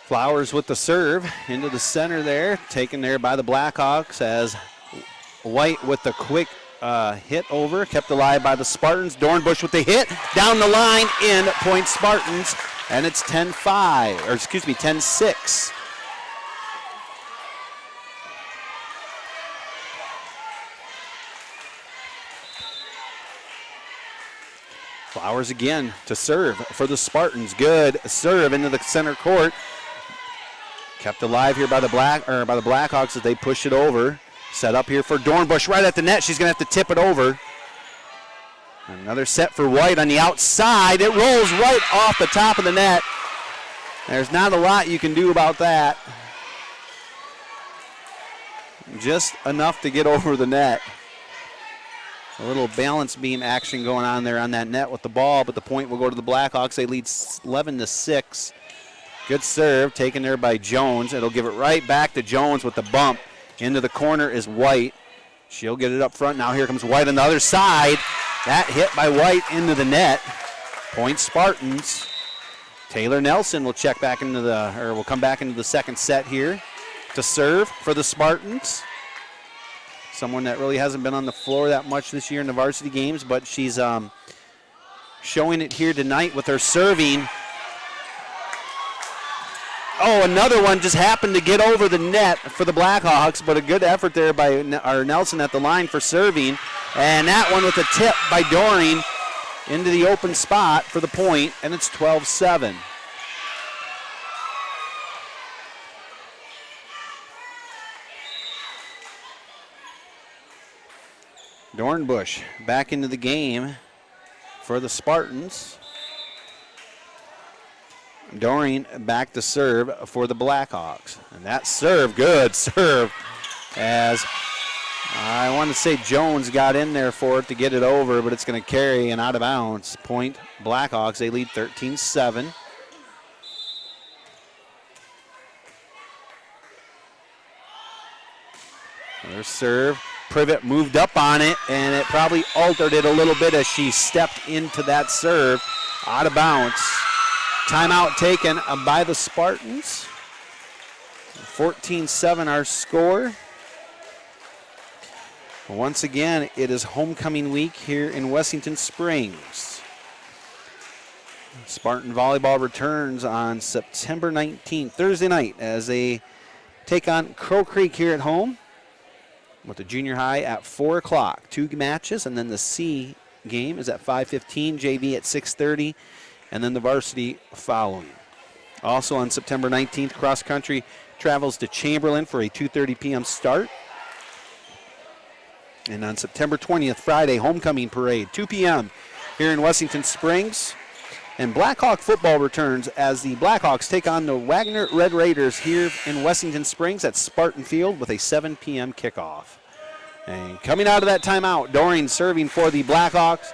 Flowers with the serve into the center there. Taken there by the Blackhawks as White with the quick hit over, kept alive by the Spartans. Dornbush with the hit, down the line, in point Spartans, and it's 10-5, or excuse me, 10-6. Flowers again to serve for the Spartans. Good serve into the center court. Kept alive here by the Blackhawks as they push it over. Set up here for Dornbush right at the net. She's going to have to tip it over. Another set for White on the outside. It rolls right off the top of the net. There's not a lot you can do about that. Just enough to get over the net. A little balance beam action going on there on that net with the ball, but the point will go to the Blackhawks. They lead 11-6. Good serve taken there by Jones. It'll give it right back to Jones with the bump. Into the corner is White. She'll get it up front. Now here comes White on the other side. That hit by White into the net. Point Spartans. Taylor Nelson will check back into will come back into the second set here to serve for the Spartans. Someone that really hasn't been on the floor that much this year in the varsity games, but she's showing it here tonight with her serving. Oh, another one just happened to get over the net for the Blackhawks, but a good effort there by Nelson at the line for serving. And that one with a tip by Doring into the open spot for the point, and it's 12-7. Dornbush back into the game for the Spartans. Doring back to serve for the Blackhawks. And that serve, good serve, as I want to say Jones got in there for it to get it over, but it's going to carry and out of bounds. Point Blackhawks, they lead 13-7. Another serve. Privet moved up on it, and it probably altered it a little bit as she stepped into that serve. Out of bounds. Timeout taken by the Spartans. 14-7 our score. Once again, it is homecoming week here in Wessington Springs. Spartan volleyball returns on September 19th, Thursday night, as they take on Crow Creek here at home with the junior high at 4 o'clock. 2 matches, and then the C game is at 5:15, JV at 6:30, and then the varsity following. Also on September 19th, cross country travels to Chamberlain for a 2:30 p.m. start. And on September 20th, Friday, homecoming parade, 2 p.m. here in Wessington Springs. And Blackhawk football returns as the Blackhawks take on the Wagner Red Raiders here in Wessington Springs at Spartan Field with a 7 p.m. kickoff. And coming out of that timeout, Doring serving for the Blackhawks.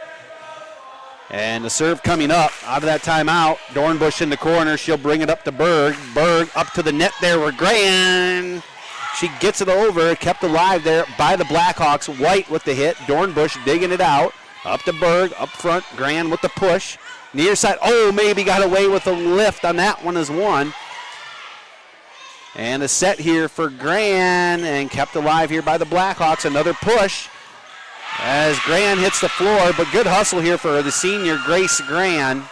And the serve coming up out of that timeout. Dornbush in the corner. She'll bring it up to Berg. Berg up to the net there with Gran. She gets it over, kept alive there by the Blackhawks. White with the hit. Dornbush digging it out. Up to Berg, up front. Gran with the push. Near side. Oh, maybe got away with a lift on that one as one. And a set here for Gran, and kept alive here by the Blackhawks. Another push as Gran hits the floor, but good hustle here for the senior Grace Gran,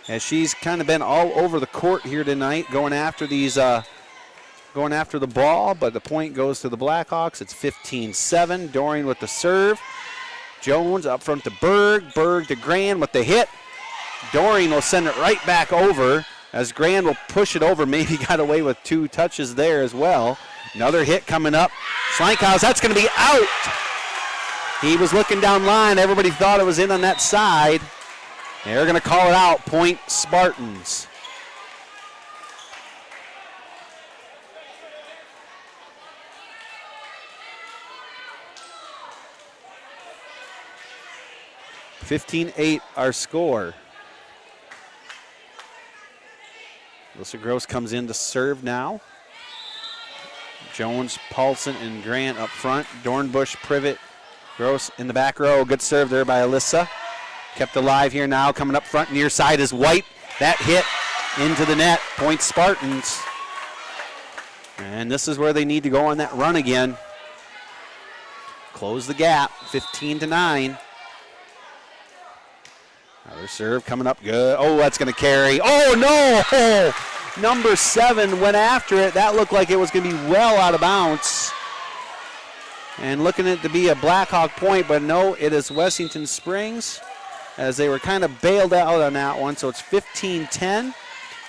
as she's kind of been all over the court here tonight, going after the ball, but the point goes to the Blackhawks. It's 15-7. Doring with the serve. Jones up front to Berg. Berg to Gran with the hit. Doring will send it right back over as Gran will push it over. Maybe got away with 2 touches there as well. Another hit coming up. Slankhouse, that's going to be out. He was looking down line. Everybody thought it was in on that side. They're going to call it out. Point Spartans. (15-8) our score. Alyssa Gross comes in to serve now. Jones, Paulson, and Grant up front. Dornbush, Privet, Gross in the back row. Good serve there by Alyssa. Kept alive here now. Coming up front, near side is White. That hit into the net. Point Spartans. And this is where they need to go on that run again. Close the gap, 15-9. Another serve coming up good. Oh, that's going to carry. Oh, no! Number 7 went after it. That looked like it was going to be well out of bounds. And looking at it to be a Blackhawk point, but no, it is Wessington Springs, as they were kind of bailed out on that one. So it's 15-10.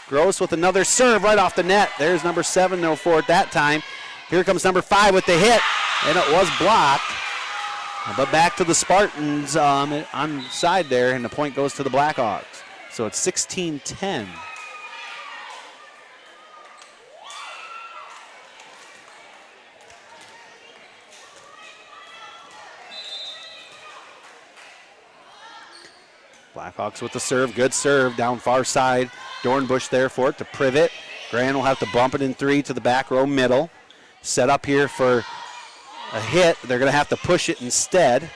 Gross with another serve right off the net. There's number 7, though, for it that time. Here comes number 5 with the hit, and it was blocked. But back to the Spartans on the side there, and the point goes to the Blackhawks. So it's 16-10. Blackhawks with the serve. Good serve down far side. Dornbush there for it to Privet. Gran will have to bump it in 3 to the back row middle. Set up here for a hit. They're going to have to push it instead.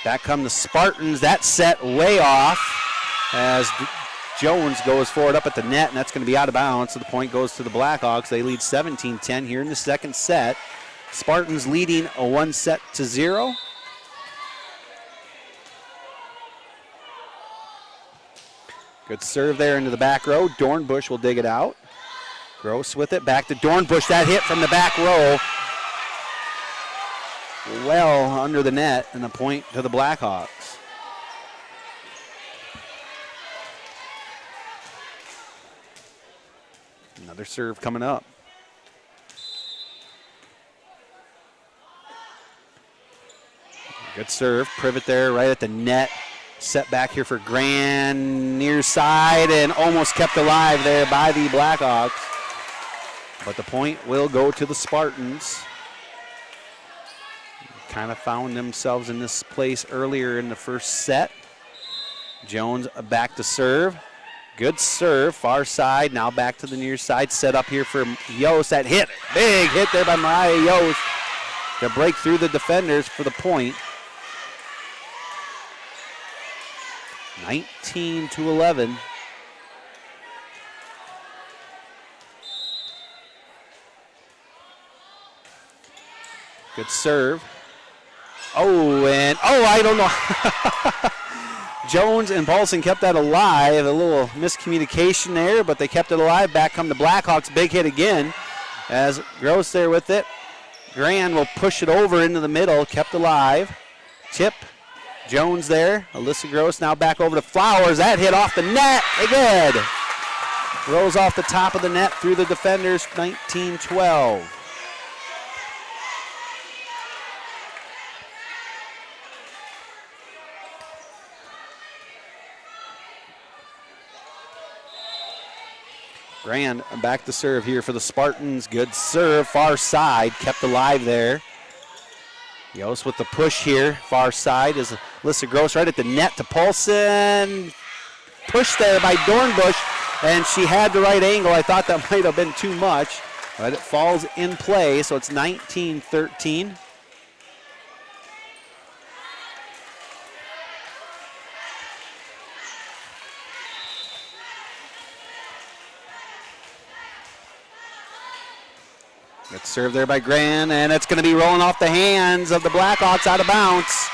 Back come the Spartans. That set way off as Jones goes forward up at the net, and that's going to be out of bounds. So the point goes to the Blackhawks. They lead 17-10 here in the second set. Spartans leading a 1-0. Good serve there into the back row. Dornbush will dig it out. Gross with it. Back to Dornbush. That hit from the back row. Well under the net, and a point to the Blackhawks. Another serve coming up. Good serve. Privet there right at the net. Set back here for Gran, near side, and almost kept alive there by the Blackhawks. But the point will go to the Spartans. Kind of found themselves in this place earlier in the first set. Jones back to serve. Good serve, far side. Now back to the near side. Set up here for Yost. That hit, big hit there by Mariah Yost to break through the defenders for the point. 19-11. Good serve. I don't know. Jones and Paulson kept that alive. A little miscommunication there, but they kept it alive. Back come the Blackhawks. Big hit again as Gross there with it. Grand will push it over into the middle. Kept alive. Tip. Jones there. Alyssa Gross now back over to Flowers. That hit off the net. Good. Rolls off the top of the net through the defenders. 19-12. Grand back to serve here for the Spartans. Good serve, far side, kept alive there. Yost with the push here, far side is Alyssa Gross right at the net to Paulson. Push there by Dornbush, and she had the right angle. I thought that might have been too much, but it falls in play, so it's 19-13. Good serve there by Grand, and it's going to be rolling off the hands of the Blackhawks out of bounds.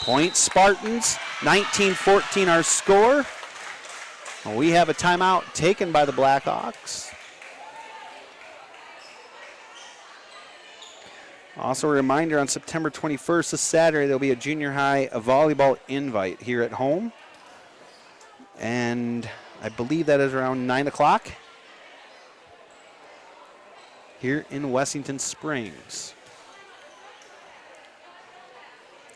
Point Spartans, 19-14 our score. We have a timeout taken by the Blackhawks. Also a reminder, on September 21st, this Saturday, there'll be a junior high volleyball invite here at home. And I believe that is around 9 o'clock. Here in Wessington Springs.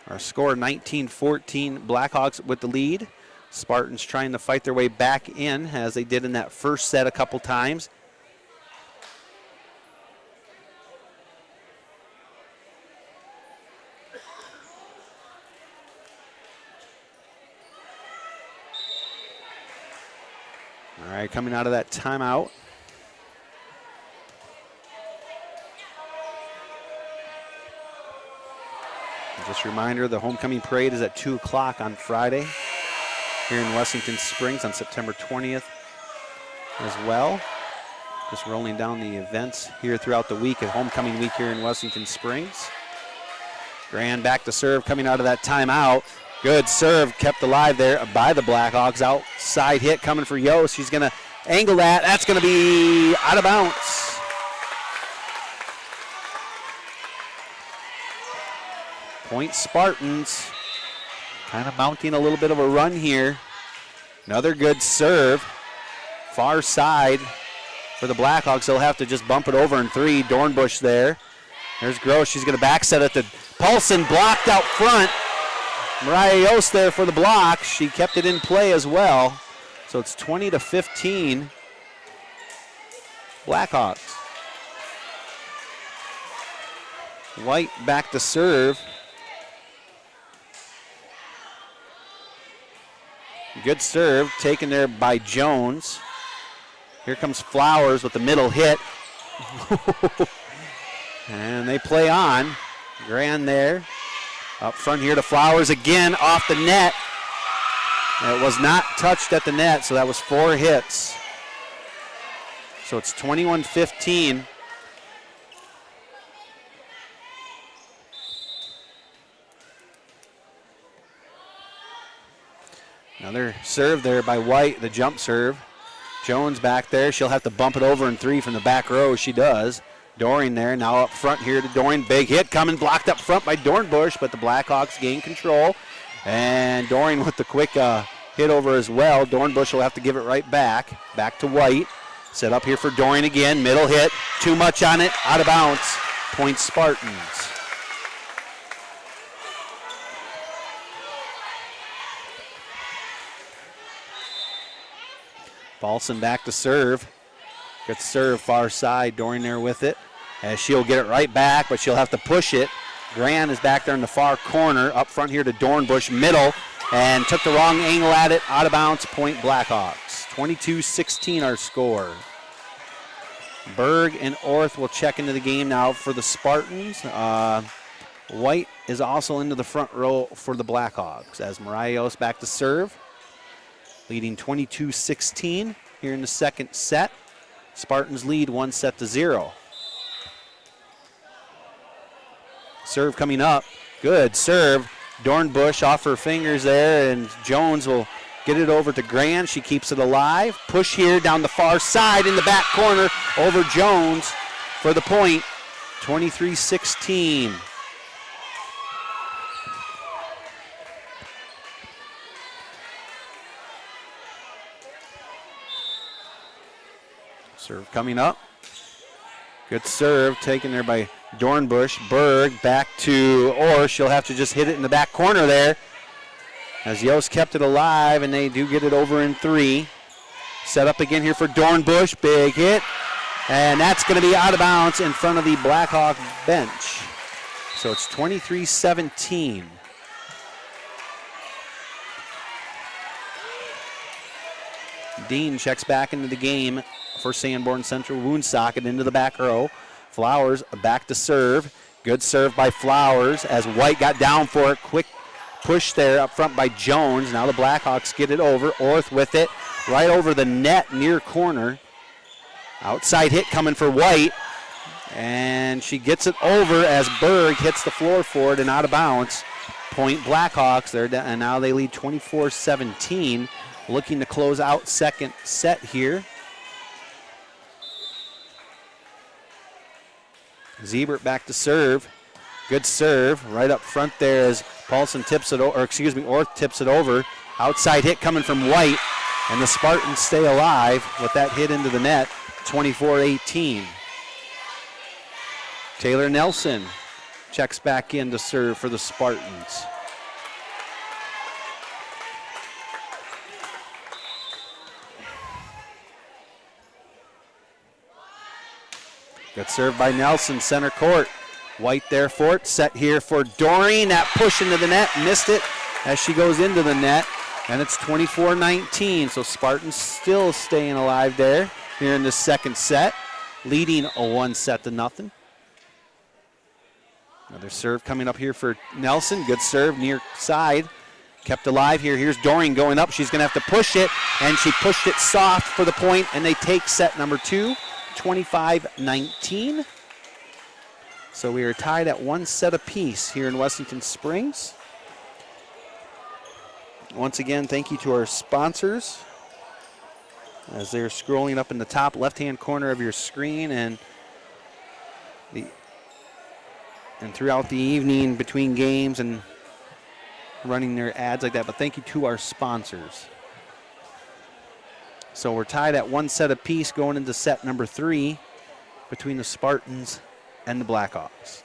Our score 19-14, Blackhawks with the lead. Spartans trying to fight their way back in as they did in that first set a couple times. All right, coming out of that timeout. Just a reminder, the homecoming parade is at 2 o'clock on Friday here in Wessington Springs on September 20th as well. Just rolling down the events here throughout the week, at homecoming week here in Wessington Springs. Grand back to serve coming out of that timeout. Good serve kept alive there by the Blackhawks. Outside hit coming for Yost. She's going to angle that. That's going to be out of bounds. Point Spartans kind of mounting a little bit of a run here. Another good serve. Far side for the Blackhawks. They'll have to just bump it over in three. Dornbush there. There's Gross. She's going to back set it to Paulson. Blocked out front. Mariah Yost there for the block. She kept it in play as well. So it's 20-15. Blackhawks. White back to serve. Good serve taken there by Jones. Here comes Flowers with the middle hit. And they play on. Grand there. Up front here to Flowers again off the net. It was not touched at the net, so that was 4 hits. So it's 21-15. Another serve there by White, the jump serve. Jones back there. She'll have to bump it over in three from the back row. She does. Doring there. Now up front here to Doring. Big hit coming. Blocked up front by Dornbush, but the Blackhawks gain control. And Doring with the quick hit over as well. Dornbush will have to give it right back. Back to White. Set up here for Doring again. Middle hit. Too much on it. Out of bounds. Point Spartans. Paulson back to serve. Good serve far side. Doring there with it. As she'll get it right back, but she'll have to push it. Grand is back there in the far corner. Up front here to Dornbush. Middle. And took the wrong angle at it. Out of bounds. Point Blackhawks. 22-16 our score. Berg and Orth will check into the game now for the Spartans. White is also into the front row for the Blackhawks as Mariah Yost back to serve. Leading 22-16 here in the second set. Spartans lead 1-0. Serve coming up. Good serve. Dornbush off her fingers there, and Jones will get it over to Grand. She keeps it alive. Push here down the far side in the back corner over Jones for the point. 23-16. Serve coming up. Good serve taken there by Dornbush. Berg back to Orr. She'll have to just hit it in the back corner there, as Yost kept it alive, and they do get it over in 3. Set up again here for Dornbush. Big hit. And that's going to be out of bounds in front of the Blackhawk bench. So it's 23-17. Dean checks back into the game for Sanborn Central. Woonsocket into the back row. Flowers back to serve. Good serve by Flowers as White got down for it. Quick push there up front by Jones. Now the Blackhawks get it over. Orth with it right over the net near corner. Outside hit coming for White. And she gets it over as Berg hits the floor for it and out of bounds. Point Blackhawks there, and now they lead 24-17. Looking to close out second set here. Siebert back to serve. Good serve right up front there as Paulson tips it, Orth tips it over. Outside hit coming from White, and the Spartans stay alive with that hit into the net, 24-18. Taylor Nelson checks back in to serve for the Spartans. Good serve by Nelson, center court. White there for it, set here for Doreen. That push into the net, missed it as she goes into the net, and it's 24-19. So Spartans still staying alive there here in the second set, leading a 1-0. Another serve coming up here for Nelson. Good serve near side. Kept alive here. Here's Doreen going up. She's going to have to push it, and she pushed it soft for the point, and they take set number 2. 25-19. So we are tied at 1 set apiece here in Wessington Springs. Once again, thank you to our sponsors as they're scrolling up in the top left-hand corner of your screen and throughout the evening between games and running their ads like that. But thank you to our sponsors. So we're tied at 1 set apiece going into set number 3 between the Spartans and the Blackhawks.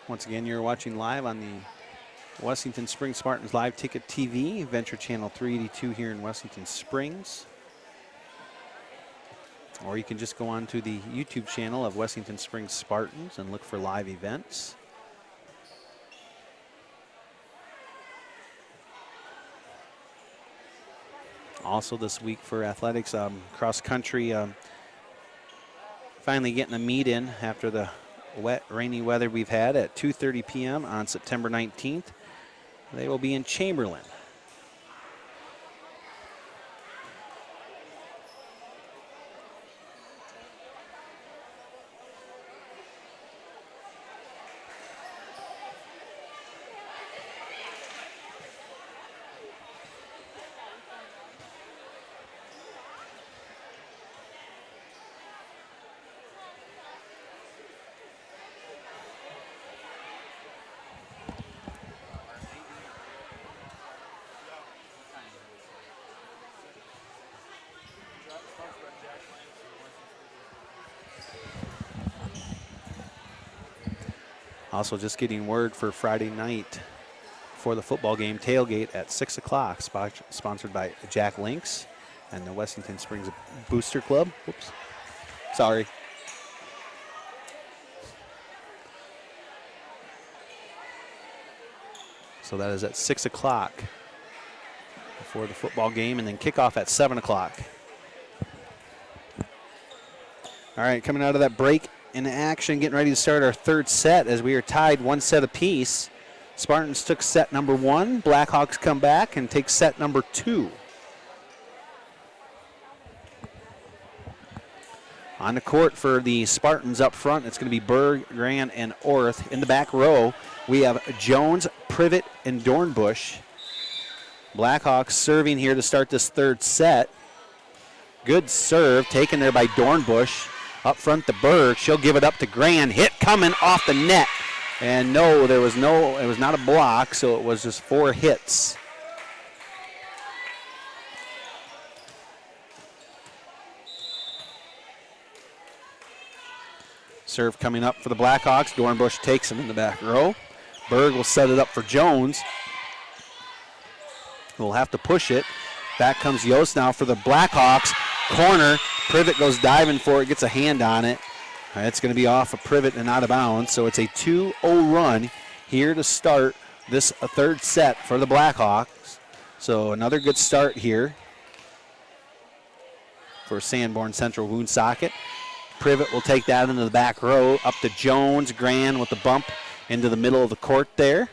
Once again, you're watching live on the Wessington Springs Spartans Live Ticket TV, Venture Channel 382 here in Wessington Springs. Or you can just go on to the YouTube channel of Wessington Springs Spartans and look for live events. Also this week for athletics, cross country, finally getting a meet in after the wet, rainy weather we've had at 2:30 p.m. on September 19th. They will be in Chamberlain. Also just getting word for Friday night for the football game, tailgate at 6 o'clock, sponsored by Jack Links and the Wessington Springs Booster Club. Whoops. Sorry. So that is at 6 o'clock before the football game, and then kickoff at 7 o'clock. All right, coming out of that break in action, getting ready to start our third set as we are tied 1 set apiece. Spartans took set number 1. Blackhawks come back and take set number 2. On the court for the Spartans up front, it's going to be Berg, Gran, and Orth. In the back row, we have Jones, Privet, and Dornbush. Blackhawks serving here to start this third set. Good serve taken there by Dornbush. Up front to Berg. She'll give it up to Gran. Hit coming off the net. And no, it was not a block, so it was just 4 hits. Serve coming up for the Blackhawks. Dornbush takes him in the back row. Berg will set it up for Jones. We'll have to push it. Back comes Yost now for the Blackhawks. Corner. Privet goes diving for it, gets a hand on it. It's going to be off of Privet and out of bounds. So it's a 2-0 run here to start this third set for the Blackhawks. So another good start here for Sanborn Central Woonsocket. Privet will take that into the back row. Up to Jones. Gran with the bump into the middle of the court there.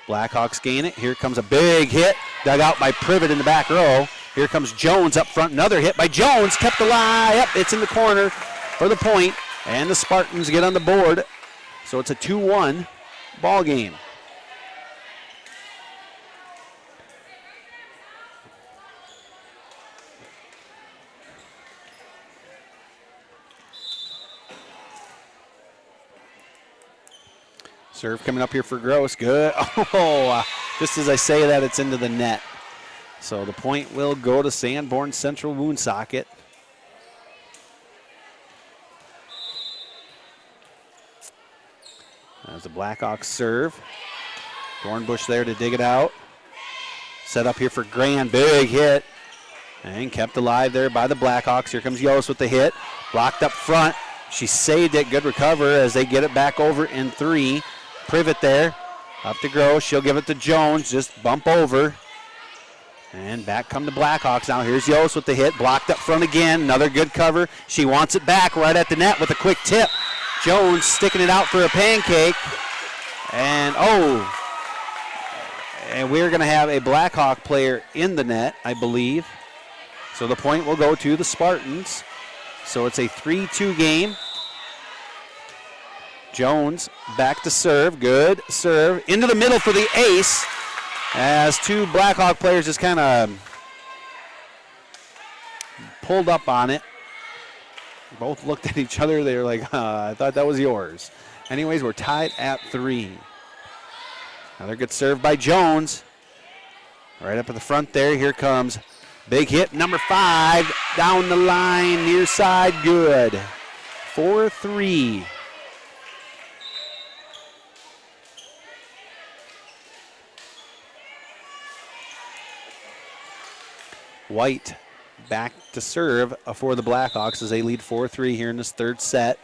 Blackhawks gain it. Here comes a big hit. Dug out by Privet in the back row. Here comes Jones up front. Another hit by Jones. Kept alive. Yep, it's in the corner for the point. And the Spartans get on the board. So it's a 2-1 ball game. Serve coming up here for Gross. Good. Oh, just as I say that, it's into the net. So the point will go to Sanborn Central Woonsocket. As the Blackhawks serve. Dornbush there to dig it out. Set up here for Gran. Big hit. And kept alive there by the Blackhawks. Here comes Yost with the hit. Blocked up front. She saved it. Good recover as they get it back over in 3. Privet there. Up to Gross. She'll give it to Jones. Just bump over. And back come the Blackhawks now. Here's Yost with the hit. Blocked up front again. Another good cover. She wants it back right at the net with a quick tip. Jones sticking it out for a pancake. And and we're going to have a Blackhawk player in the net, I believe. So the point will go to the Spartans. So it's a 3-2 game. Jones back to serve. Good serve. Into the middle for the ace. As 2 Blackhawk players just kind of pulled up on it. Both looked at each other. They were like, I thought that was yours. Anyways, we're tied at 3. Another good serve by Jones. Right up at the front there. Here comes big hit, number 5. Down the line, near side, good. 4-3. White back to serve for the Blackhawks as they lead 4-3 here in this third set.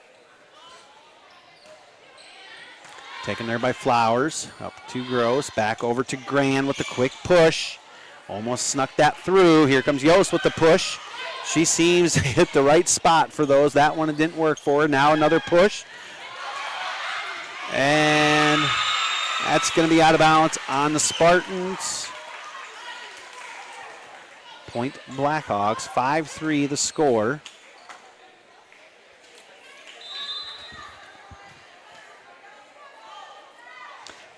Taken there by Flowers. Up to Gross. Back over to Gran with the quick push. Almost snuck that through. Here comes Yost with the push. She seems to hit the right spot for those. That one didn't work for her. Now another push. And that's going to be out of bounds on the Spartans. Point Blackhawks, 5-3 the score.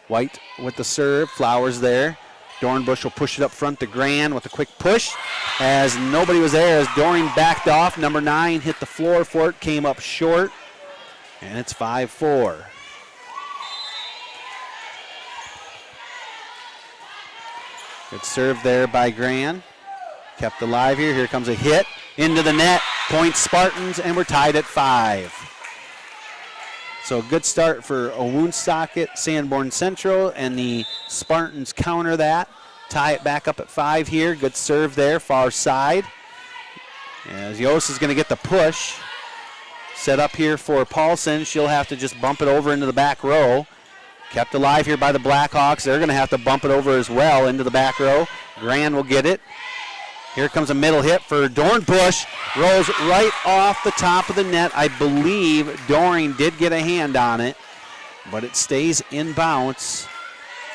White with the serve, Flowers there. Dornbush will push it up front to Gran with a quick push. As nobody was there, as Doreen backed off, number 9 hit the floor for it, came up short, and it's 5-4. Good serve there by Gran. Kept alive here. Here comes a hit into the net. Point Spartans, and we're tied at 5. So a good start for Woonsocket, Sanborn Central, and the Spartans counter that. Tie it back up at 5 here. Good serve there, far side. As Yost is going to get the push. Set up here for Paulson. She'll have to just bump it over into the back row. Kept alive here by the Blackhawks. They're going to have to bump it over as well into the back row. Grand will get it. Here comes a middle hit for Dornbush. Rolls right off the top of the net. I believe Doring did get a hand on it, but it stays in bounce.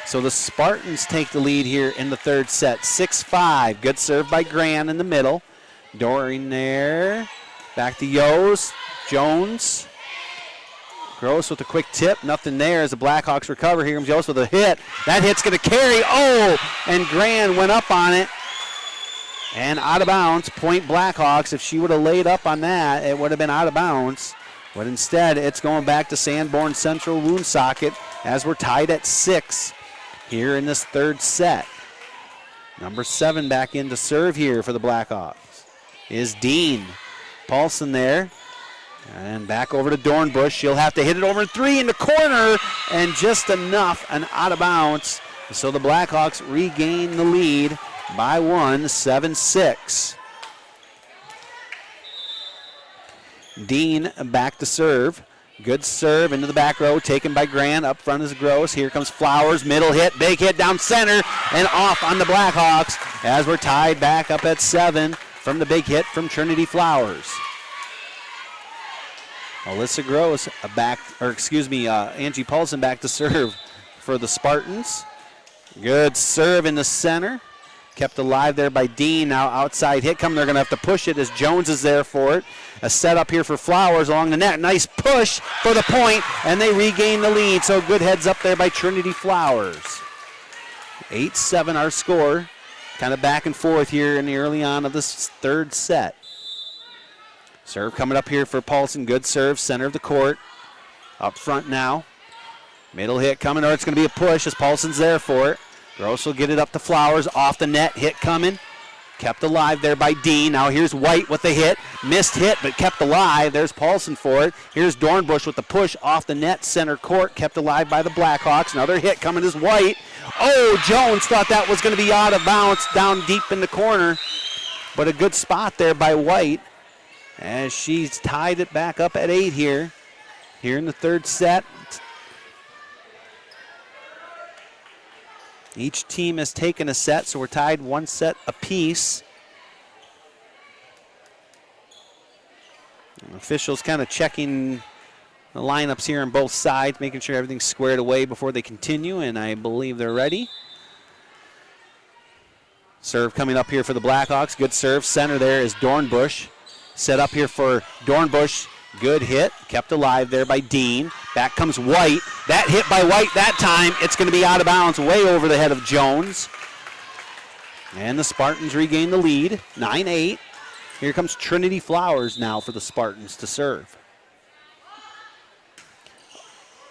So the Spartans take the lead here in the third set. 6-5. Good serve by Grand in the middle. Doring there. Back to Yost. Jones. Gross with a quick tip. Nothing there as the Blackhawks recover. Here comes Yost with a hit. That hit's going to carry. Oh, and Grand went up on it. And out of bounds, point Blackhawks. If she would have laid up on that, it would have been out of bounds. But instead, it's going back to Sanborn Central Woonsocket as we're tied at 6 here in this third set. Number 7 back in to serve here for the Blackhawks is Dean. Paulson there. And back over to Dornbush. She'll have to hit it over 3 in the corner. And just enough and out of bounds. So the Blackhawks regain the lead by 1, 7-6. Dean back to serve. Good serve into the back row, taken by Grant. Up front is Gross. Here comes Flowers. Middle hit, big hit down center, and off on the Blackhawks as we're tied back up at 7 from the big hit from Trinity Flowers. Alyssa Gross Angie Paulson back to serve for the Spartans. Good serve in the center. Kept alive there by Dean. Now outside hit come. They're going to have to push it as Jones is there for it. A set up here for Flowers along the net. Nice push for the point, and they regain the lead. So good heads up there by Trinity Flowers. 8-7 our score. Kind of back and forth here in the early on of this third set. Serve coming up here for Paulson. Good serve, center of the court. Up front now. Middle hit coming, or it's going to be a push as Paulson's there for it. Gross will get it up to Flowers, off the net, hit coming. Kept alive there by Dean. Now here's White with the hit. Missed hit, but kept alive. There's Paulson for it. Here's Dornbush with the push off the net, center court. Kept alive by the Blackhawks. Another hit coming is White. Oh, Jones thought that was going to be out of bounds down deep in the corner. But a good spot there by White as she's tied it back up at 8 here in the third set. Each team has taken a set, so we're tied 1 set apiece. And officials kind of checking the lineups here on both sides, making sure everything's squared away before they continue, and I believe they're ready. Serve coming up here for the Blackhawks. Good serve. Center there is Dornbush. Set up here for Dornbush. Good hit. Kept alive there by Dean. Back comes White. That hit by White that time. It's going to be out of bounds way over the head of Jones. And the Spartans regain the lead. 9-8. Here comes Trinity Flowers now for the Spartans to serve.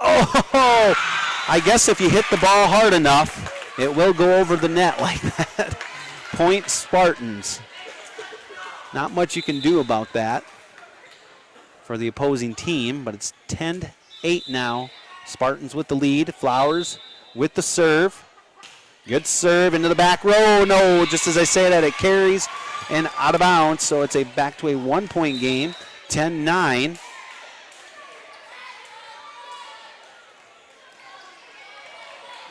Oh, I guess if you hit the ball hard enough, it will go over the net like that. Point Spartans. Not much you can do about that for the opposing team, but it's 10-8 now. Spartans with the lead. Flowers with the serve. Good serve into the back row. No, just as I say that, it carries and out of bounds, so it's back to a 1-point game. 10-9.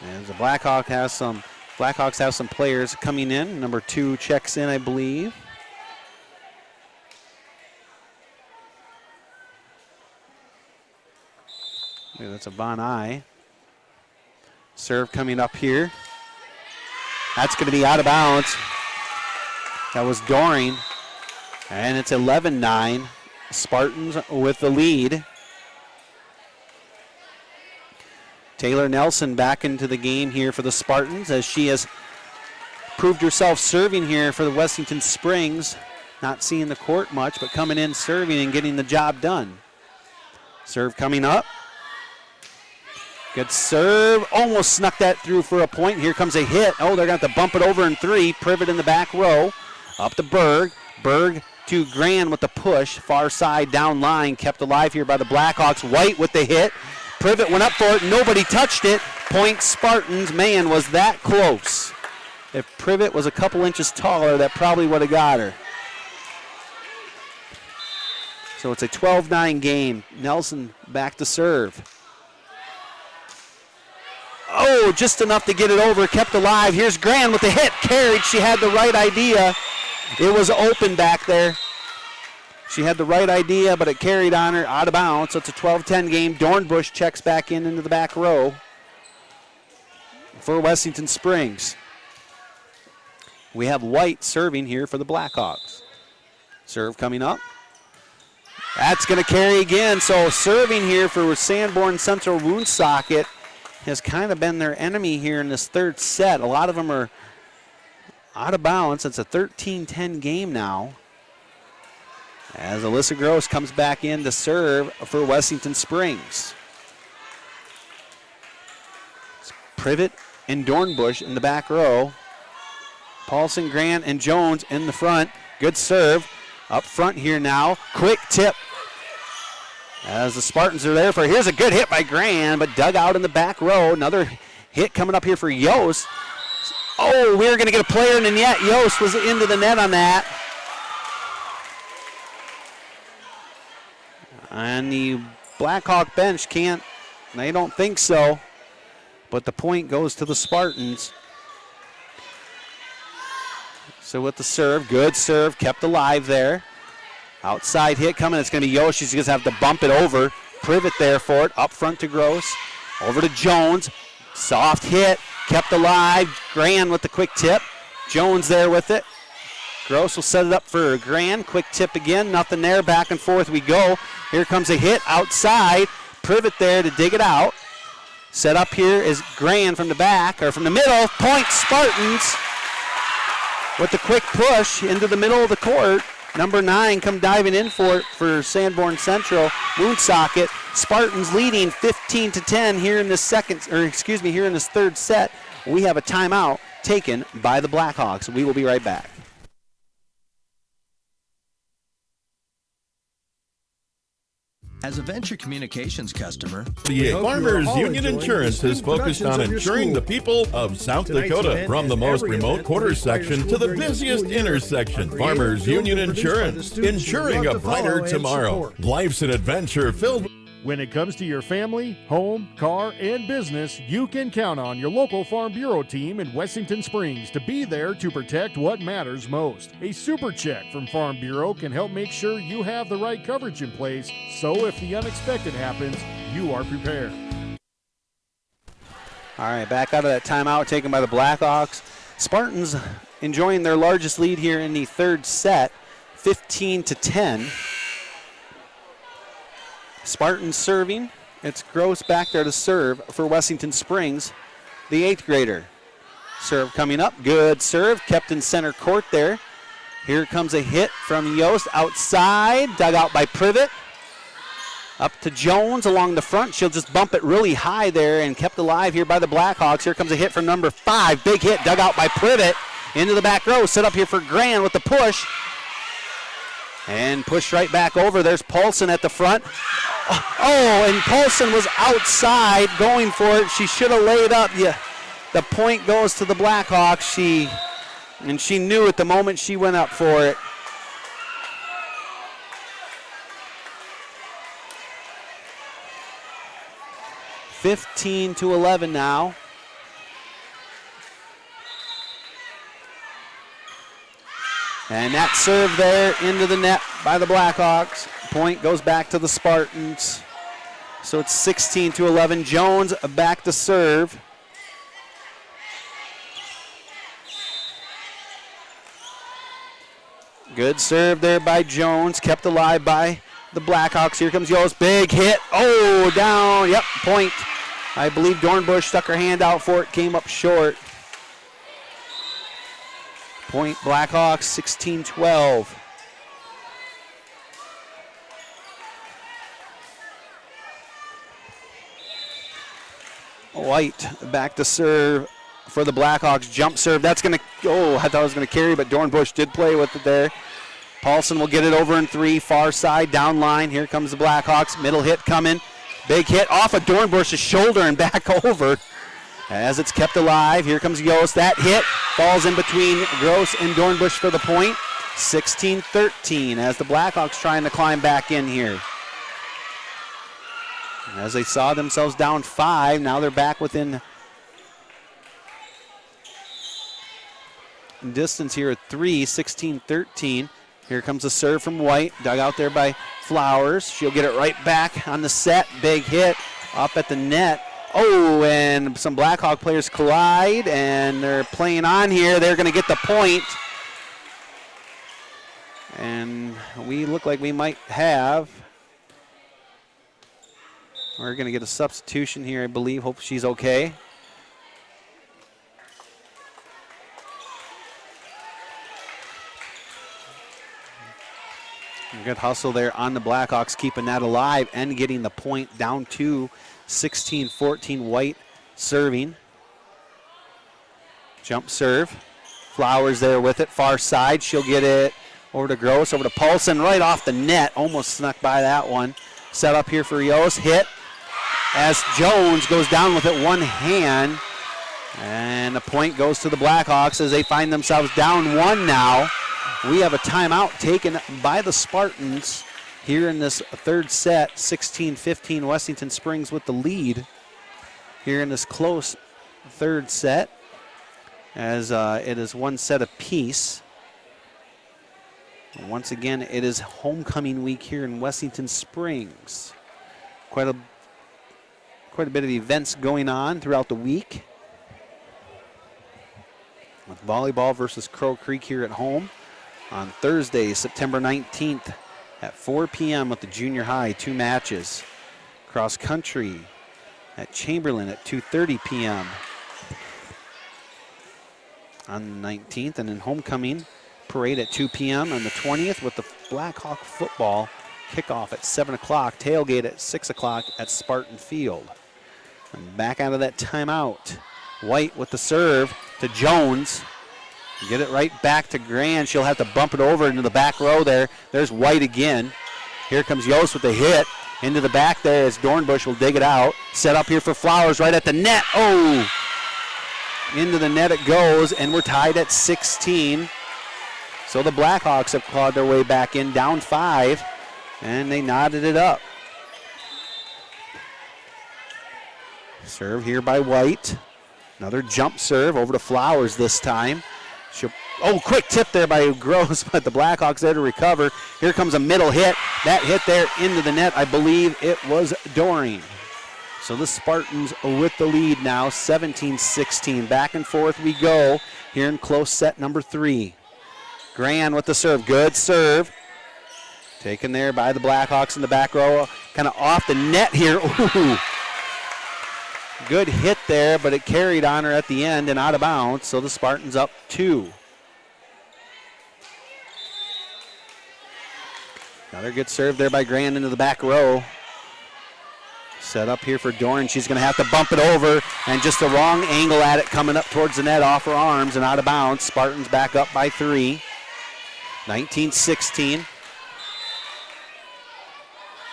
And the Blackhawks have some players coming in. Number 2 checks in, I believe. Yeah, that's a Von I. Serve coming up here. That's going to be out of bounds. That was Doring. And it's 11-9. Spartans with the lead. Taylor Nelson back into the game here for the Spartans as she has proved herself serving here for the Wessington Springs. Not seeing the court much, but coming in serving and getting the job done. Serve coming up. Good serve. Almost snuck that through for a point. Here comes a hit. Oh, they're going to have to bump it over in 3. Privet in the back row. Up to Berg. Berg to Grand with the push. Far side down line, kept alive here by the Blackhawks. White with the hit. Privet went up for it. Nobody touched it. Point Spartans. Man, was that close. If Privet was a couple inches taller, that probably would have got her. So it's a 12-9 game. Nelson back to serve. Oh, just enough to get it over. Kept alive. Here's Grand with the hit. Carried. She had the right idea. It was open back there. She had the right idea, but it carried on her out of bounds. So it's a 12-10 game. Dornbush checks back into the back row for Wessington Springs. We have White serving here for the Blackhawks. Serve coming up. That's going to carry again. So serving here for Sanborn Central Woonsocket has kind of been their enemy here in this third set. A lot of them are out of bounds. It's a 13-10 game now. As Alyssa Gross comes back in to serve for Wessington Springs. It's Privet and Dornbush in the back row. Paulson, Grant, and Jones in the front. Good serve. Up front here now. Quick tip. As the Spartans are there for, here's a good hit by Grant, but dug out in the back row. Another hit coming up here for Yost. Oh, we're going to get a player in the net. Yost was into the net on that. And the Blackhawk bench can't, they don't think so. But the point goes to the Spartans. So with the serve, good serve, kept alive there. Outside hit coming, it's going to be Yost. She's going to have to bump it over. Privet there for it, up front to Gross. Over to Jones. Soft hit, kept alive. Grand with the quick tip. Jones there with it. Gross will set it up for Grand. Quick tip again, nothing there. Back and forth we go. Here comes a hit outside. Privet there to dig it out. Set up here is Grand from the back, or from the middle. Point Spartans with the quick push into the middle of the court. Number 9 come diving in for it for Sanborn Central. Woonsocket. Spartans leading 15-10 here in this here in this third set. We have a timeout taken by the Blackhawks. We will be right back. As a Venture Communications customer, The Farmers Union Insurance is focused on insuring the people of South Dakota. From the most remote quarter section to the busiest intersection, Farmers Union Insurance, ensuring a brighter tomorrow. Life's an adventure filled with... When it comes to your family, home, car, and business, you can count on your local Farm Bureau team in Wessington Springs to be there to protect what matters most. A super check from Farm Bureau can help make sure you have the right coverage in place, so if the unexpected happens, you are prepared. All right, back out of that timeout taken by the Blackhawks. Spartans enjoying their largest lead here in the third set, 15-10. Spartans serving. It's Gross back there to serve for Wessington Springs, the 8th grader. Serve coming up. Good serve. Kept in center court there. Here comes a hit from Yost outside. Dug out by Privet. Up to Jones along the front. She'll just bump it really high there and kept alive here by the Blackhawks. Here comes a hit from number 5. Big hit. Dug out by Privet. Into the back row. Set up here for Grand with the push. And pushed right back over. There's Paulson at the front. Oh, and Paulson was outside going for it. She should have laid up. Yeah, the point goes to the Blackhawks. She knew at the moment she went up for it. (15-11) now. And that serve there into the net by the Blackhawks. Point goes back to the Spartans. So it's 16-11. Jones back to serve. Good serve there by Jones. Kept alive by the Blackhawks. Here comes Yost. Big hit. Oh, down. Yep, point. I believe Dornbush stuck her hand out for it. Came up short. Point Blackhawks, 16-12. White back to serve for the Blackhawks. Jump serve. That's going to, I thought it was going to carry, but Dornbush did play with it there. Paulson will get it over in 3, far side, down line. Here comes the Blackhawks. Middle hit coming. Big hit off of Dornbush's shoulder and back over as it's kept alive. Here comes Yost. That hit falls in between Gross and Dornbush for the point. 16-13 as the Blackhawks trying to climb back in here. As they saw themselves down 5, now they're back within distance here at 3, 16-13. Here comes a serve from White, dug out there by Flowers. She'll get it right back on the set. Big hit up at the net. Oh, and some Blackhawk players collide, and they're playing on here. They're going to get the point. And we look like we might have. We're going to get a substitution here, I believe. Hope she's okay. Good hustle there on the Blackhawks, keeping that alive and getting the point down to 16-14. White serving. Jump serve. Flowers there with it, far side. She'll get it over to Gross, over to Paulson, right off the net. Almost snuck by that one. Set up here for Yost. Hit as Jones goes down with it one hand. And the point goes to the Blackhawks as they find themselves down 1 now. We have a timeout taken by the Spartans here in this third set. 16-15, Wessington Springs with the lead here in this close third set, as it is 1 set apiece. Once again, it is homecoming week here in Wessington Springs. Quite a bit of events going on throughout the week, with volleyball versus Crow Creek here at home on Thursday, September 19th at 4 p.m. with the junior high, 2 matches. Cross country at Chamberlain at 2:30 p.m. on the 19th, and then homecoming parade at 2 p.m. on the 20th with the Blackhawk football kickoff at 7 o'clock, tailgate at 6 o'clock at Spartan Field. And back out of that timeout. White with the serve to Jones. Get it right back to Grand. She'll have to bump it over into the back row there. There's White again. Here comes Yost with the hit into the back there as Dornbush will dig it out. Set up here for Flowers right at the net. Oh! Into the net it goes, and we're tied at 16. So the Blackhawks have clawed their way back in, down 5, and they knotted it up. Serve here by White. Another jump serve over to Flowers this time. Quick tip there by Gross, but the Blackhawks there to recover. Here comes a middle hit. That hit there into the net, I believe it was Doring. So the Spartans with the lead now, 17-16. Back and forth we go here in close set number 3. Grand with the serve. Good serve. Taken there by the Blackhawks in the back row. Kind of off the net here. Ooh. Good hit there, but it carried on her at the end and out of bounds, so the Spartans up 2. Another good serve there by Grand into the back row. Set up here for Doran. She's going to have to bump it over, and just the wrong angle at it coming up towards the net off her arms and out of bounds. Spartans back up by 3. 19-16.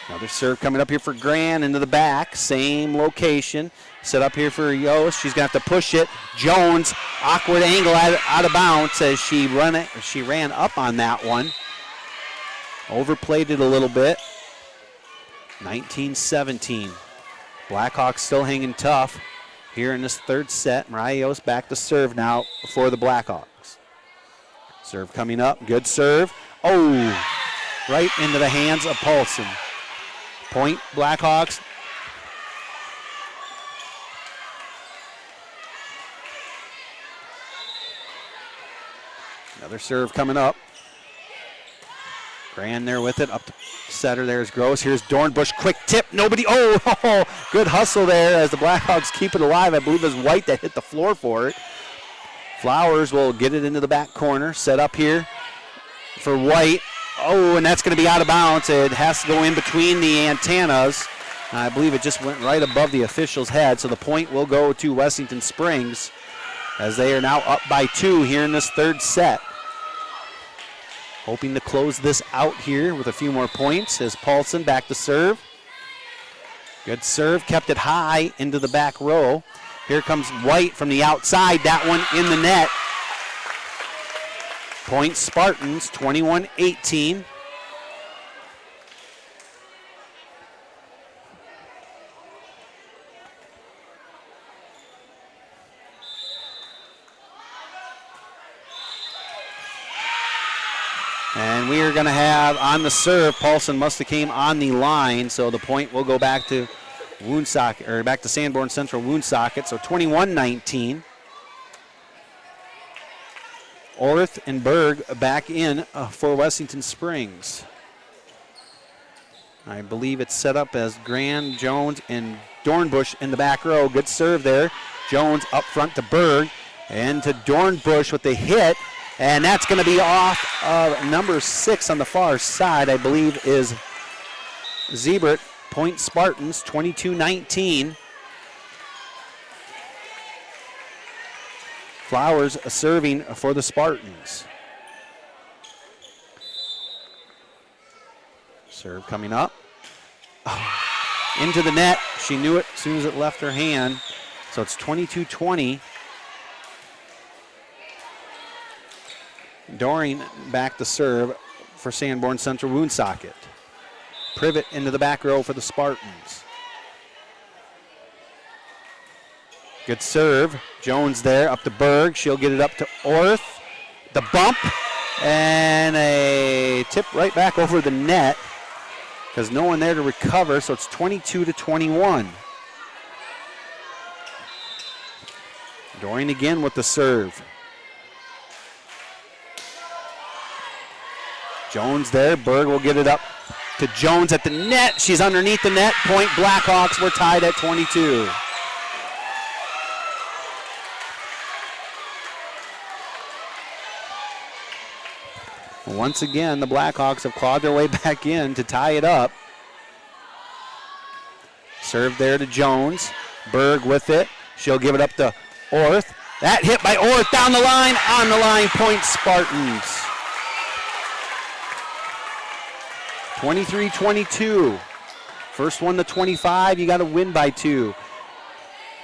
Another serve coming up here for Grand into the back. Same location. Set up here for Yost. She's going to have to push it. Jones, awkward angle out of bounds as she ran up on that one. Overplayed it a little bit. 19-17. Blackhawks still hanging tough here in this third set. Mariah Yost back to serve now for the Blackhawks. Serve coming up. Good serve. Oh, right into the hands of Paulson. Point Blackhawks. Another serve coming up. Grand there with it. Up to setter. There's Gross. Here's Dornbush. Quick tip. Nobody. Oh, good hustle there as the Blackhawks keep it alive. I believe it was White that hit the floor for it. Flowers will get it into the back corner. Set up here for White. Oh, and that's going to be out of bounds. It has to go in between the antennas. I believe it just went right above the official's head. So the point will go to Wessington Springs as they are now up by 2 here in this third set. hoping to close this out here with a few more points as Paulson back to serve. Good serve, kept it high into the back row. Here comes White from the outside, that one in the net. Point Spartans, 21-18. And we are going to have on the serve, Paulson must have came on the line, so the point will go back to Woonsocket, or back to Sanborn Central Woonsocket, so 21-19. Orth and Berg back in for Wessington Springs. I believe it's set up as Grand, Jones, and Dornbush in the back row. Good serve there. Jones up front to Berg, and to Dornbush with the hit. And that's going to be off of number 6 on the far side, I believe, is Zebert. Point Spartans, 22-19. Flowers serving for the Spartans. Serve coming up. Oh, into the net. She knew it as soon as it left her hand. So it's 22-20. Doring back to serve for Sanborn Central Woonsocket. Privet into the back row for the Spartans. Good serve. Jones there up to Berg. She'll get it up to Orth. The bump and a tip right back over the net because no one there to recover, so it's 22-21. Doring again with the serve. Jones there. Berg will get it up to Jones at the net. She's underneath the net. Point Blackhawks. We're tied at 22. Once again, the Blackhawks have clawed their way back in to tie it up. Serve there to Jones. Berg with it. She'll give it up to Orth. That hit by Orth down the line. On the line, point Spartans. 23-22. First one to 25, you got to win by 2.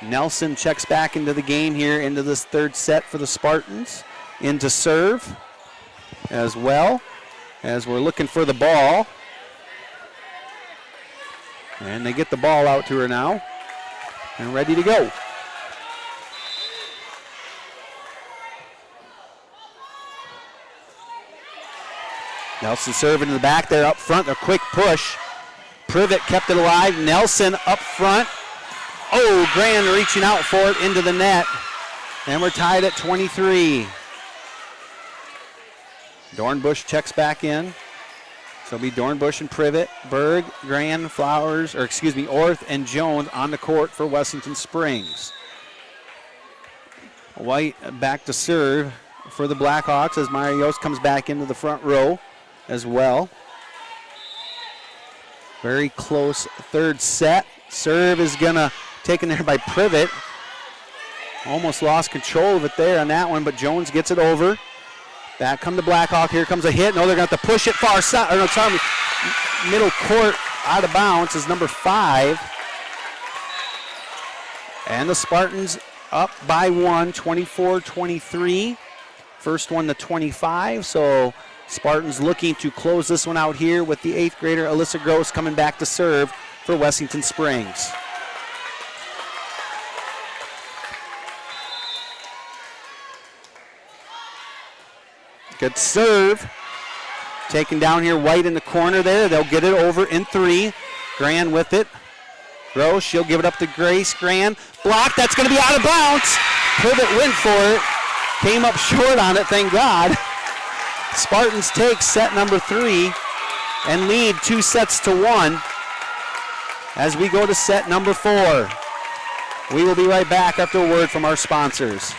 Nelson checks back into the game here into this third set for the Spartans. Into serve as well as we're looking for the ball. And they get the ball out to her now and ready to go. Nelson serving in the back there up front, a quick push. Privet kept it alive. Nelson up front. Oh, Grand reaching out for it into the net. And we're tied at 23. Dornbush checks back in. So it'll be Dornbush and Privet, Berg, Grand, Flowers, Orth and Jones on the court for Wessington Springs. White back to serve for the Blackhawks as Marios comes back into the front row as well. Very close third set. Serve is gonna taken there by Privet. Almost lost control of it there on that one, but Jones gets it over. Back come the Blackhawk. Here comes a hit. No, they're going to have to push it far side. Or no, sorry, middle court out of bounds is number 5. And the Spartans up by 1, 24-23. First one to 25. So Spartans looking to close this one out here with the 8th grader Alyssa Gross coming back to serve for Wessington Springs. Good serve. Taken down here, White in the corner there. They'll get it over in 3. Grand with it. Gross, she'll give it up to Grace. Grand, blocked. That's going to be out of bounds. Privet went for it. Came up short on it, thank God. Spartans take set number 3 and lead 2-1 as we go to set number 4. We will be right back after a word from our sponsors.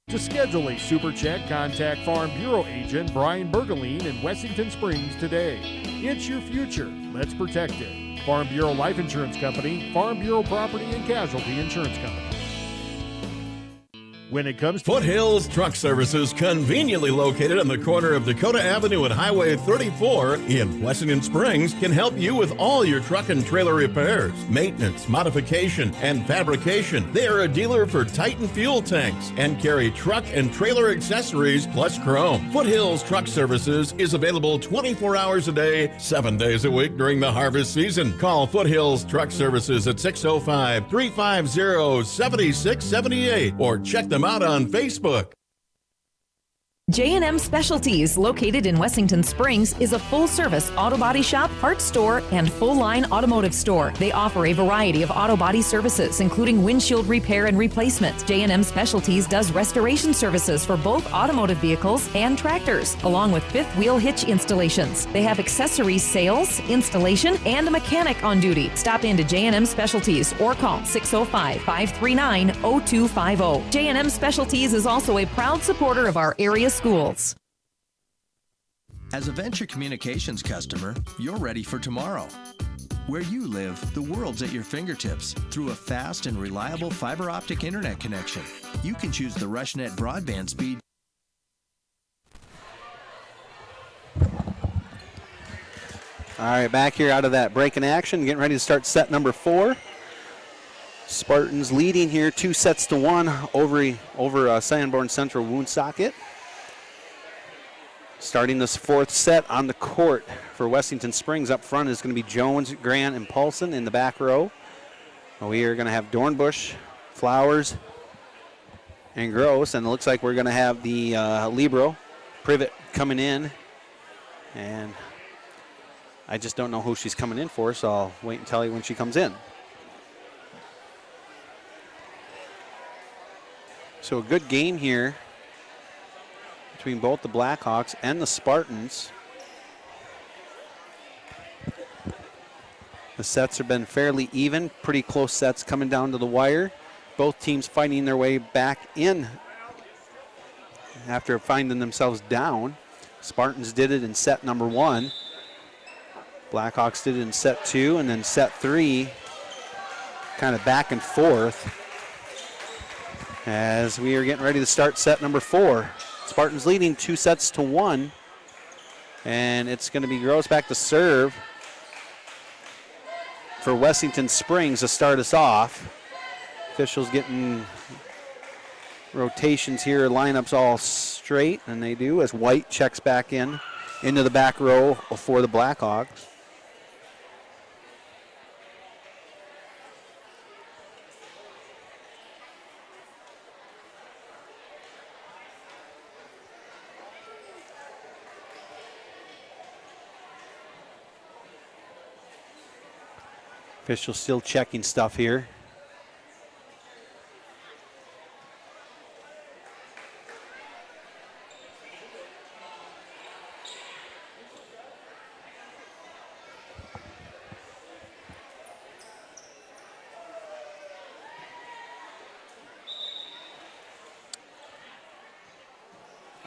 To schedule a Super Check, contact Farm Bureau agent Brian Bergeline in Wessington Springs today. It's your future. Let's protect it. Farm Bureau Life Insurance Company, Farm Bureau Property and Casualty Insurance Company. When it comes to Foothills Truck Services, conveniently located on the corner of Dakota Avenue and Highway 34 in Wessington Springs, can help you with all your truck and trailer repairs, maintenance, modification, and fabrication. They are a dealer for Titan fuel tanks and carry truck and trailer accessories plus chrome. Foothills Truck Services is available 24 hours a day, 7 days a week during the harvest season. Call Foothills Truck Services at 605-350-7678 or check them out on Facebook. J&M Specialties, located in Wessington Springs, is a full-service auto body shop, parts store, and full-line automotive store. They offer a variety of auto body services, including windshield repair and replacement. J&M Specialties does restoration services for both automotive vehicles and tractors, along with fifth-wheel hitch installations. They have accessories sales, installation, and a mechanic on duty. Stop into J&M Specialties or call 605-539-0250. J&M Specialties is also a proud supporter of our area schools. As a Venture Communications customer, you're ready for tomorrow. Where you live, the world's at your fingertips through a fast and reliable fiber optic internet connection. You can choose the RushNet broadband speed. All right, back here out of that break in action, getting ready to start set number 4. Spartans leading here 2-1 over Sanborn Central Woonsocket. Starting this 4th set on the court for Wessington Springs. Up front is going to be Jones, Grant, and Paulson in the back row. We are going to have Dornbush, Flowers, and Gross, and it looks like we're going to have the libero, Privet, coming in. And I just don't know who she's coming in for, so I'll wait and tell you when she comes in. So a good game here between both the Blackhawks and the Spartans. The sets have been fairly even, pretty close sets coming down to the wire. Both teams fighting their way back in after finding themselves down. Spartans did it in set number 1. Blackhawks did it in set 2, and then set 3, kind of back and forth as we are getting ready to start set number 4. Spartans leading 2-1, and it's going to be Gross back to serve for Wessington Springs to start us off. Officials getting rotations here, lineups all straight, and they do as White checks back into the back row for the Blackhawks. Officials still checking stuff here.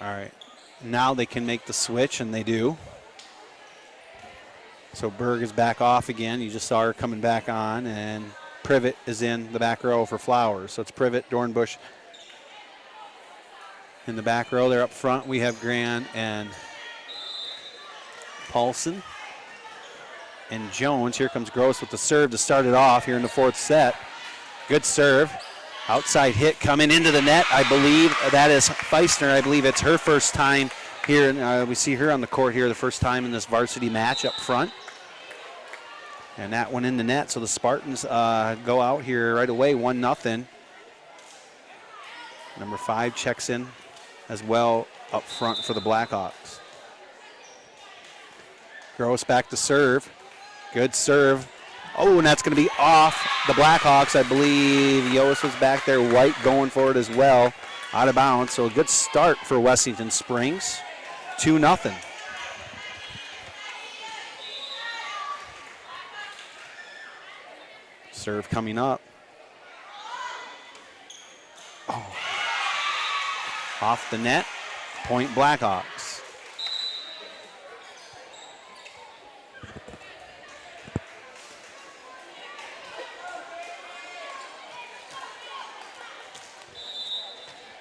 All right, now they can make the switch, and they do. So Berg is back off again. You just saw her coming back on, and Privet is in the back row for Flowers. So it's Privet, Dornbush in the back row. They're up front. We have Grant and Paulson and Jones. Here comes Gross with the serve to start it off here in the 4th set. Good serve. Outside hit coming into the net. I believe that is Feistner. I believe it's her first time here. We see her on the court here the first time in this varsity match up front. And that one in the net, so the Spartans go out here right away, 1-0. Number 5 checks in as well up front for the Blackhawks. Gross back to serve. Good serve. Oh, and that's going to be off the Blackhawks. I believe Yost was back there. White going for it as well. Out of bounds, so a good start for Wessington Springs. 2-0. Serve coming up. Oh. Off the net, point Blackhawks.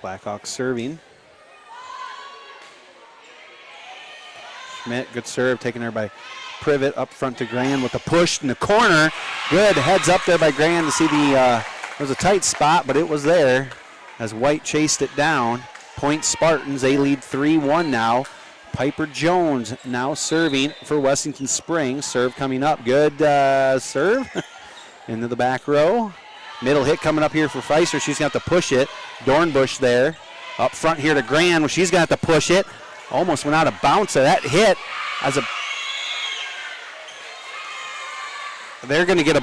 Blackhawks serving. Schmidt, good serve, taken there by Privet up front to Grand with a push in the corner. Good heads up there by Grand to see it was a tight spot, but it was there as White chased it down. Point Spartans, they lead 3-1 now. Piper Jones now serving for Wessington Springs. Serve coming up, good serve into the back row. Middle hit coming up here for Pfister. She's going to have to push it. Dornbush there. Up front here to Grand. She's going to have to push it. Almost went out of bounds. That hit as a... They're going to get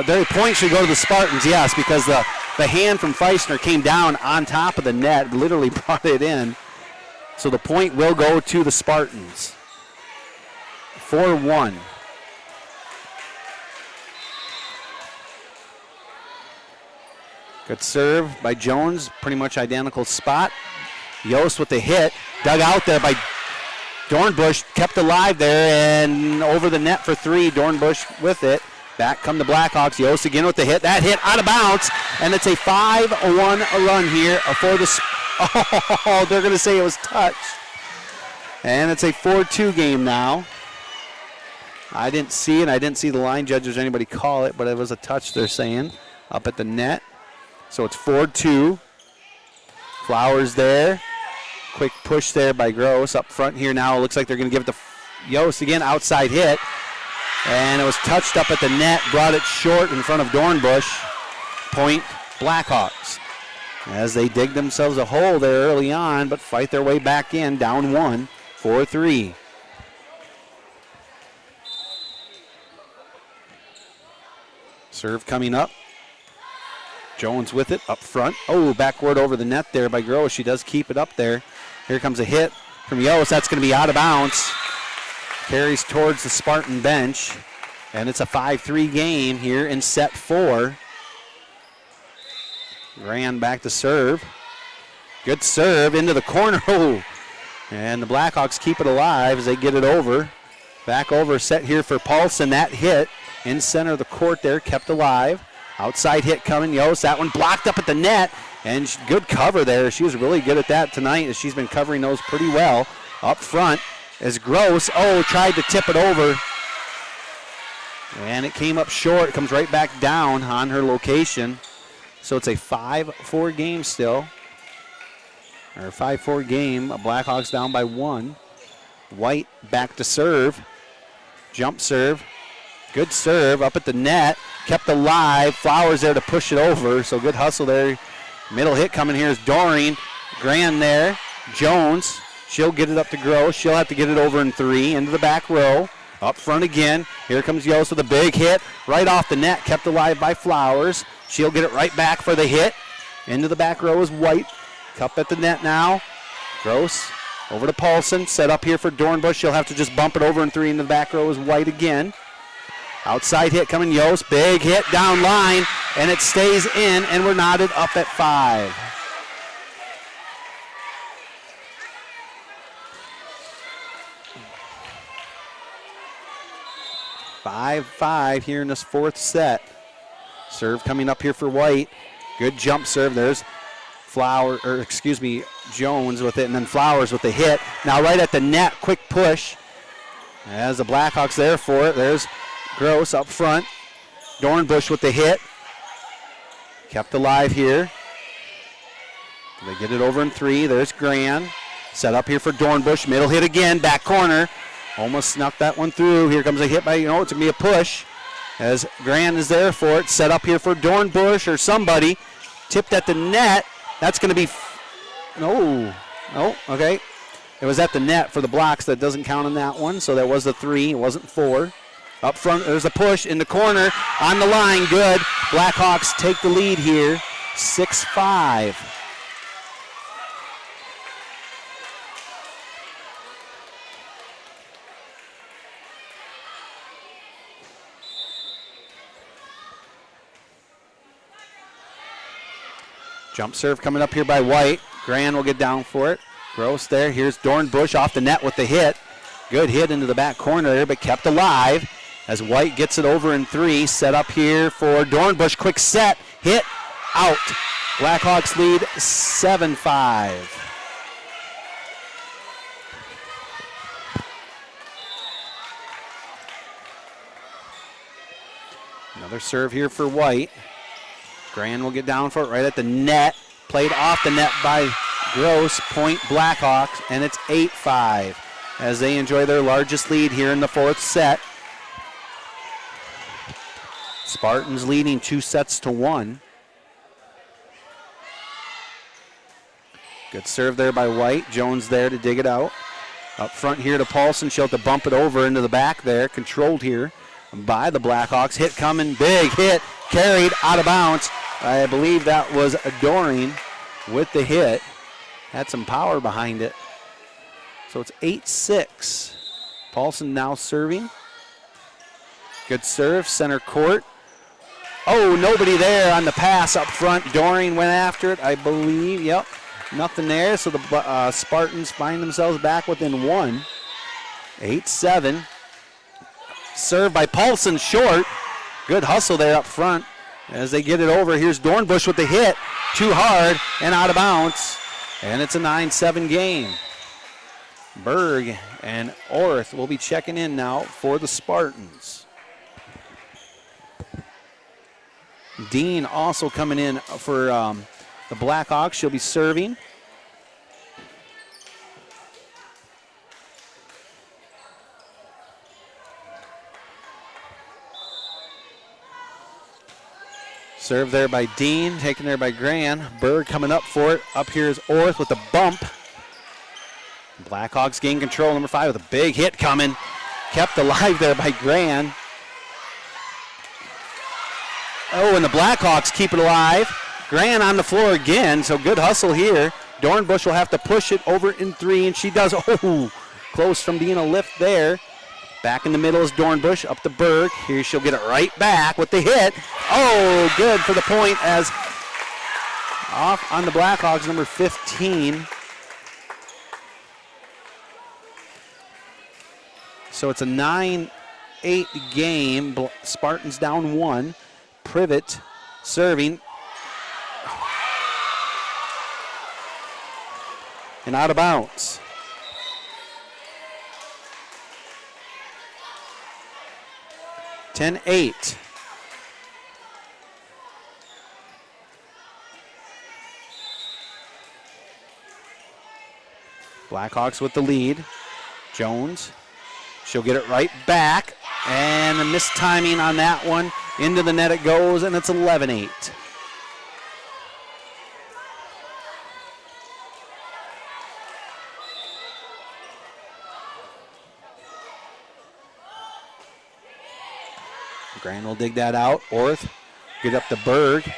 their point should go to the Spartans, yes, because the hand from Feisner came down on top of the net, literally brought it in. So the point will go to the Spartans. 4-1. Good serve by Jones, pretty much identical spot. Yost with the hit, dug out there by Dornbush, kept alive there and over the net for three. Dornbush with it. Back come the Blackhawks. Yost again with the hit. That hit out of bounds, and it's a 5-1 run here for the... Oh, they're going to say it was touched. And it's a 4-2 game now. I didn't see it. I didn't see the line judges or anybody call it, but it was a touch, they're saying, up at the net. So it's 4-2. Flowers there. Quick push there by Gross. Up front here now. It looks like they're going to give it to Yost again. Outside hit. And it was touched up at the net. Brought it short in front of Dornbush. Point Blackhawks. As they dig themselves a hole there early on, but fight their way back in. Down 1, 4-3. Serve coming up. Jones with it up front. Oh, backward over the net there by Gross. She does keep it up there. Here comes a hit from Yost. That's going to be out of bounds. Carries towards the Spartan bench. And it's a 5-3 game here in set 4. Grand back to serve. Good serve into the corner. Oh. And the Blackhawks keep it alive as they get it over. Back over, set here for Paulson. That hit in center of the court there, kept alive. Outside hit coming, Yost. That one blocked up at the net, and good cover there. She was really good at that tonight, as she's been covering those pretty well. Up front is Gross. Oh, tried to tip it over. And it came up short. It comes right back down on her location. So it's a 5-4 game still. Or a 5-4 game. Blackhawks down by 1. White back to serve. Jump serve. Good serve up at the net. Kept alive. Flowers there to push it over. So good hustle there. Middle hit coming here is Doreen. Grand there. Jones. She'll get it up to Gross. She'll have to get it over in 3. Into the back row. Up front again. Here comes Yost with a big hit. Right off the net. Kept alive by Flowers. She'll get it right back for the hit. Into the back row is White. Cup at the net now. Gross. Over to Paulson. Set up here for Dornbush. She'll have to just bump it over in 3. Into the back row is White again. Outside hit coming Yost. Big hit down line. And it stays in. And we're knotted up at 5. Five here in this 4th set. Serve coming up here for White. Good jump serve. There's Jones with it, and then Flowers with the hit. Now right at the net, quick push. As the Blackhawks there for it. There's Gross up front. Dornbush with the hit. Kept alive here. They get it over in 3. There's Grand. Set up here for Dornbush. Middle hit again. Back corner. Almost snuck that one through. Here comes a hit by, it's going to be a push. As Grand is there for it. Set up here for Dornbush or somebody. Tipped at the net. That's going to be, no, okay. It was at the net for the Blacks. That doesn't count on that one. So that was the 3. It wasn't 4. Up front, there's a push in the corner. On the line, good. Blackhawks take the lead here. 6-5. Jump serve coming up here by White. Grand will get down for it. Gross there. Here's Dornbush off the net with the hit. Good hit into the back corner there, but kept alive as White gets it over in 3. Set up here for Dornbush. Quick set. Hit. Out. Blackhawks lead 7-5. Another serve here for White. Grand will get down for it right at the net. Played off the net by Gross. Point Blackhawks, and it's 8-5 as they enjoy their largest lead here in the 4th set. Spartans leading 2-1. Good serve there by White. Jones there to dig it out. Up front here to Paulson. She'll have to bump it over into the back there. Controlled here by the Blackhawks. Hit coming. Big hit. Carried out of bounds. I believe that was Doring with the hit. Had some power behind it. So it's 8-6. Paulson now serving. Good serve. Center court. Oh, nobody there on the pass up front. Doring went after it, I believe. Yep. Nothing there, so the Spartans find themselves back within 1. 8-7. Served by Paulson short. Good hustle there up front as they get it over. Here's Dornbush with the hit. Too hard and out of bounds. And it's a 9-7 game. Berg and Orth will be checking in now for the Spartans. Dean also coming in for the Blackhawks. She'll be serving. Serve there by Dean, taken there by Gran. Berg coming up for it. Up here is Orth with the bump. Blackhawks gain control. Number 5 with a big hit coming. Kept alive there by Gran. Oh, and the Blackhawks keep it alive. Gran on the floor again, so good hustle here. Dornbush will have to push it over in 3, and she does. Oh, close from being a lift there. Back in the middle is Dornbush, up to Berg. Here she'll get it right back with the hit. Oh, good for the point as off on the Blackhawks, number 15. So it's a 9-8 game. Spartans down 1. Privet serving. And out of bounds. (10-8). Blackhawks with the lead. Jones. She'll get it right back. And a missed timing on that one. Into the net it goes, and it's 11-8. Grand will dig that out. Orth get up to Berg.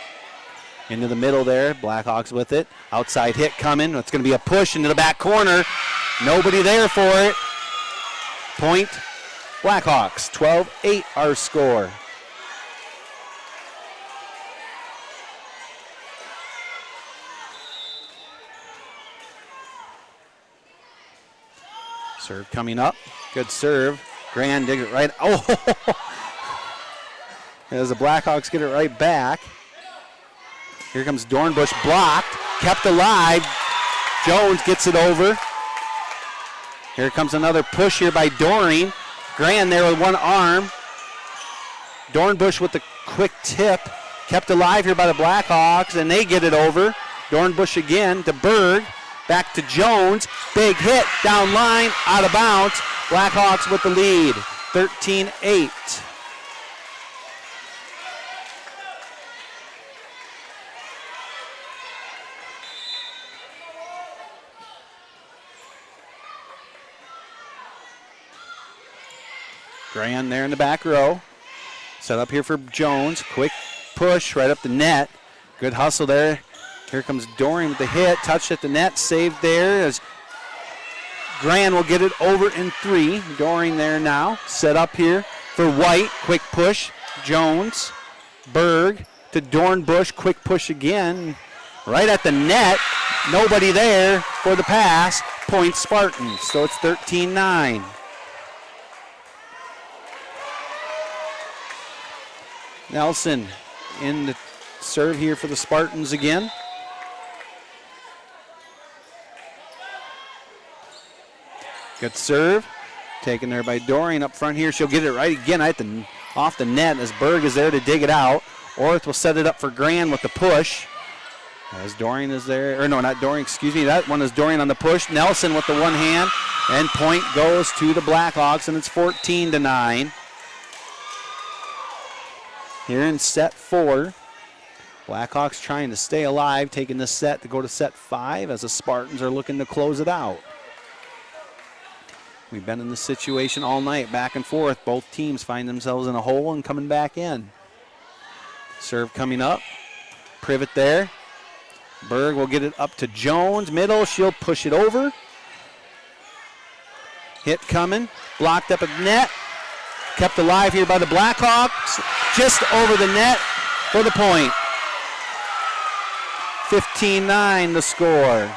Into the middle there. Blackhawks with it. Outside hit coming. It's going to be a push into the back corner. Nobody there for it. Point Blackhawks. 12-8 our score. Serve coming up. Good serve. Grand digs it right. Oh! As the Blackhawks get it right back. Here comes Dornbush, blocked, kept alive. Jones gets it over. Here comes another push here by Doring. Grand there with one arm. Dornbush with the quick tip. Kept alive here by the Blackhawks, and they get it over. Dornbush again to Berg. Back to Jones. Big hit down line, out of bounds. Blackhawks with the lead, 13-8. Grand there in the back row. Set up here for Jones. Quick push right up the net. Good hustle there. Here comes Doring with the hit. Touched at the net. Saved there as Grand will get it over in 3. Doring there now. Set up here for White. Quick push. Jones. Berg to Dornbush. Quick push again. Right at the net. Nobody there for the pass. Point Spartans. So it's 13-9. Nelson in the serve here for the Spartans again. Good serve. Taken there by Dorian up front here. She'll get it right again off the net as Berg is there to dig it out. Orth will set it up for Grand with the push. As Dorian is there. Or no, not Dorian, excuse me. That one is Dorian on the push. Nelson with the one hand. And point goes to the Blackhawks, and it's 14-9. Here in set 4. Blackhawks trying to stay alive, taking this set to go to set 5 as the Spartans are looking to close it out. We've been in this situation all night, back and forth. Both teams find themselves in a hole and coming back in. Serve coming up. Privet there. Berg will get it up to Jones. Middle, she'll push it over. Hit coming. Blocked up at the net. Kept alive here by the Blackhawks. Just over the net for the point. 15-9 the score.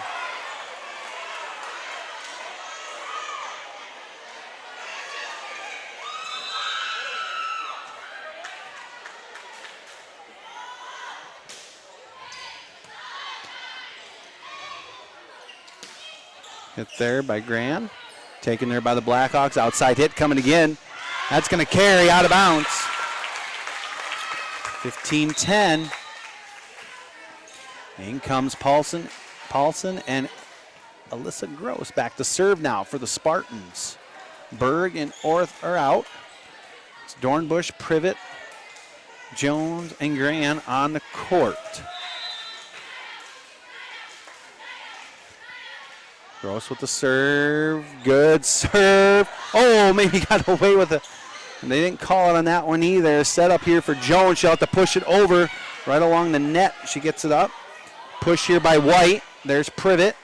Hit there by Graham. Taken there by the Blackhawks. Outside hit coming again. That's going to carry out of bounds. 15-10. In comes Paulson and Alyssa Gross back to serve now for the Spartans. Berg and Orth are out. It's Dornbush, Privet, Jones, and Gran on the court. Gross with the serve. Good serve. Oh, maybe got away with it. And they didn't call it on that one either. Set up here for Jones. She'll have to push it over right along the net. She gets it up. Push here by White. There's Privet.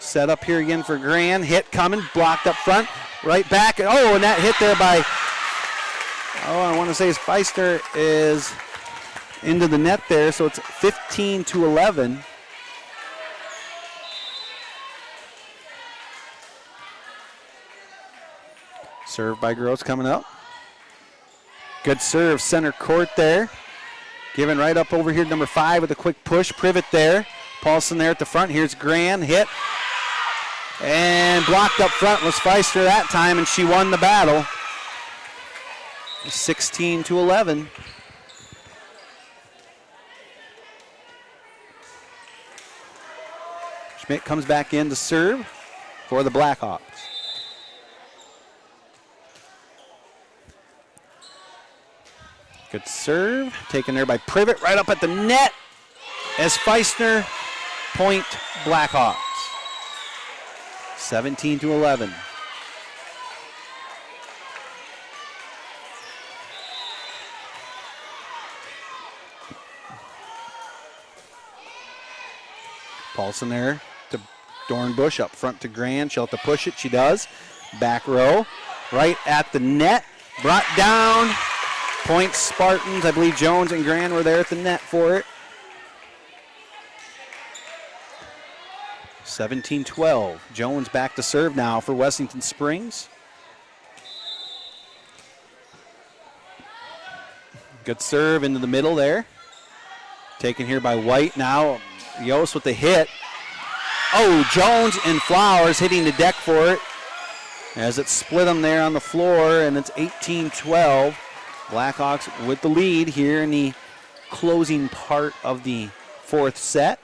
Set up here again for Gran. Hit coming. Blocked up front. Right back. Oh, and that hit there by, I want to say Feister is into the net there. So it's 15-11. Serve by Gross coming up. Good serve, center court there. Given right up over here, number 5 with a quick push. Privet there. Paulson there at the front. Here's Gran, hit. And blocked up front was Feister that time, and she won the battle. 16-11. Schmidt comes back in to serve for the Blackhawks. Good serve, taken there by Privet, right up at the net as Feistner point Blackhawks. 17-11. Paulson there to Dornbush, up front to Gran. She'll have to push it, she does. Back row, right at the net, brought down. Point Spartans. I believe Jones and Gran were there at the net for it. 17-12. Jones back to serve now for Wessington Springs. Good serve into the middle there. Taken here by White now. Yost with the hit. Oh, Jones and Flowers hitting the deck for it as it split them there on the floor, and it's 18-12. Blackhawks with the lead here in the closing part of the 4th set.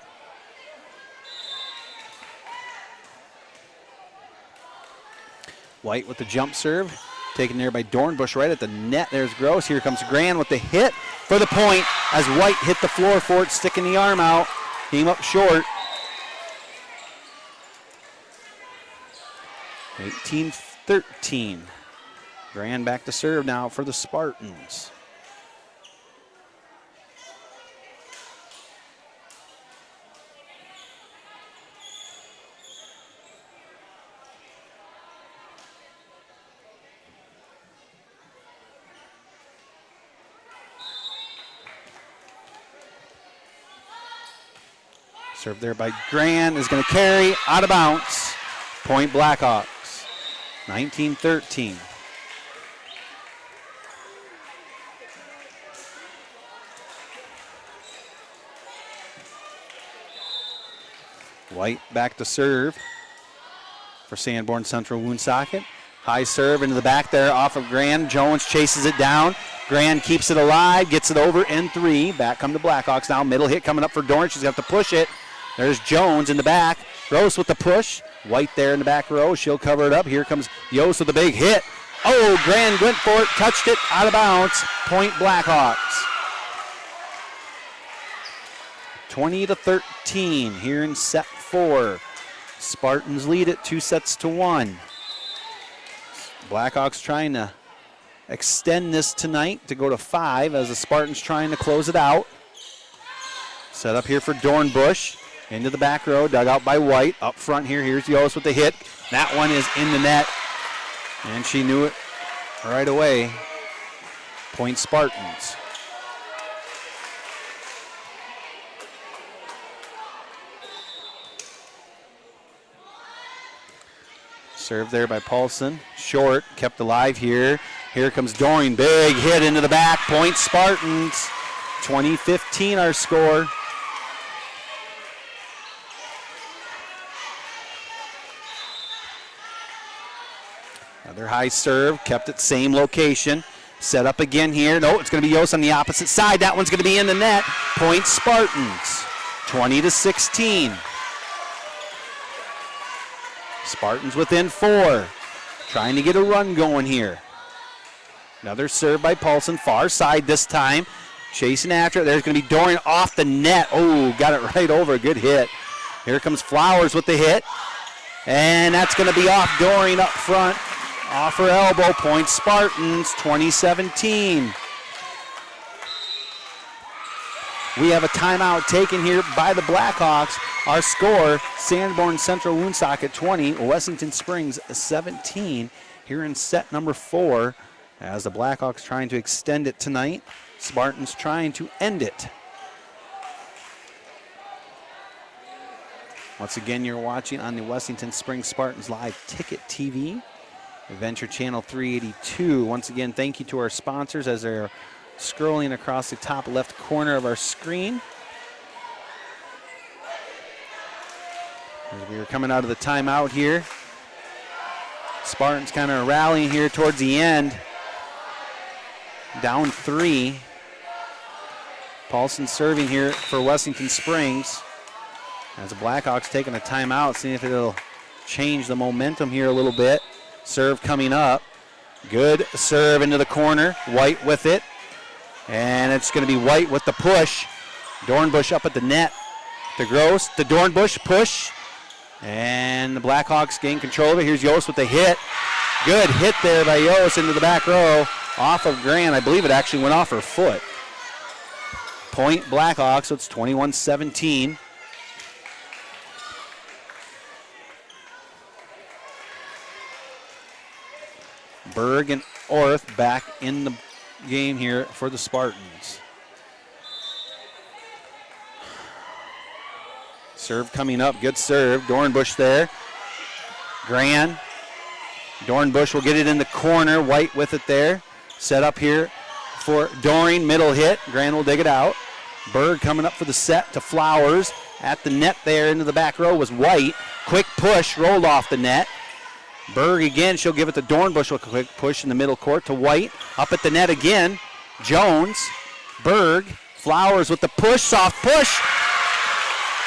White with the jump serve. Taken there by Dornbush right at the net. There's Gross. Here comes Gran with the hit for the point as White hit the floor for it, sticking the arm out. Came up short. 18-13. Gran back to serve now for the Spartans. Serve there by Grant is going to carry, out of bounds. Point Blackhawks, 19-13. White back to serve for Sanborn Central Woonsocket. High serve into the back there off of Grand. Jones chases it down. Grand keeps it alive, gets it over in 3. Back come the Blackhawks now. Middle hit coming up for Dorn. She's got to push it. There's Jones in the back. Gross with the push. White there in the back row. She'll cover it up. Here comes Yost with the big hit. Oh, Grand went for it, touched it, out of bounds. Point Blackhawks. 20-13 here in set 4. Spartans lead it 2-1. Blackhawks trying to extend this tonight to go to 5 as the Spartans trying to close it out. Set up here for Dornbush. Into the back row, dug out by White. Up front here, here's Yost with the hit. That one is in the net. And she knew it right away. Point Spartans. Served there by Paulson. Short, kept alive here. Here comes Doring. Big hit into the back. Point Spartans. 20-15 our score. Another high serve. Kept it same location. Set up again here. No, it's going to be Yost on the opposite side. That one's going to be in the net. Point Spartans. 20-16. Spartans within 4. Trying to get a run going here. Another serve by Paulson. Far side this time. Chasing after it. There's going to be Doring off the net. Oh, got it right over. Good hit. Here comes Flowers with the hit. And that's going to be off Doring up front. Off her elbow. Point Spartans. 20-17. We have a timeout taken here by the Blackhawks. Our score, Sanborn Central Woonsocket 20, Wessington Springs 17 here in set number 4 as the Blackhawks trying to extend it tonight. Spartans trying to end it. Once again, you're watching on the Wessington Springs Spartans Live Ticket TV, Adventure Channel 382. Once again, thank you to our sponsors as they're scrolling across the top left corner of our screen. As we are coming out of the timeout here. Spartans kind of rallying here towards the end. Down 3. Paulson serving here for Wessington Springs. As the Blackhawks taking a timeout, seeing if it'll change the momentum here a little bit. Serve coming up. Good serve into the corner. White with it. And it's going to be White with the push. Dornbush up at the net. To Gross, to Dornbush, push. And the Blackhawks gain control of it. Here's Yost with the hit. Good hit there by Yost into the back row. Off of Grant. I believe it actually went off her foot. Point Blackhawks, so it's 21-17. Berg and Orth back in the game here for the Spartans. Serve coming up, good serve. Dornbush there. Gran. Dornbush will get it in the corner. White with it there. Set up here for Doring. Middle hit. Gran will dig it out. Berg coming up for the set to Flowers. At the net there into the back row was White. Quick push, rolled off the net. Berg again, she'll give it to Dornbush with a quick push in the middle court to White. Up at the net again. Jones. Berg. Flowers with the push, soft push.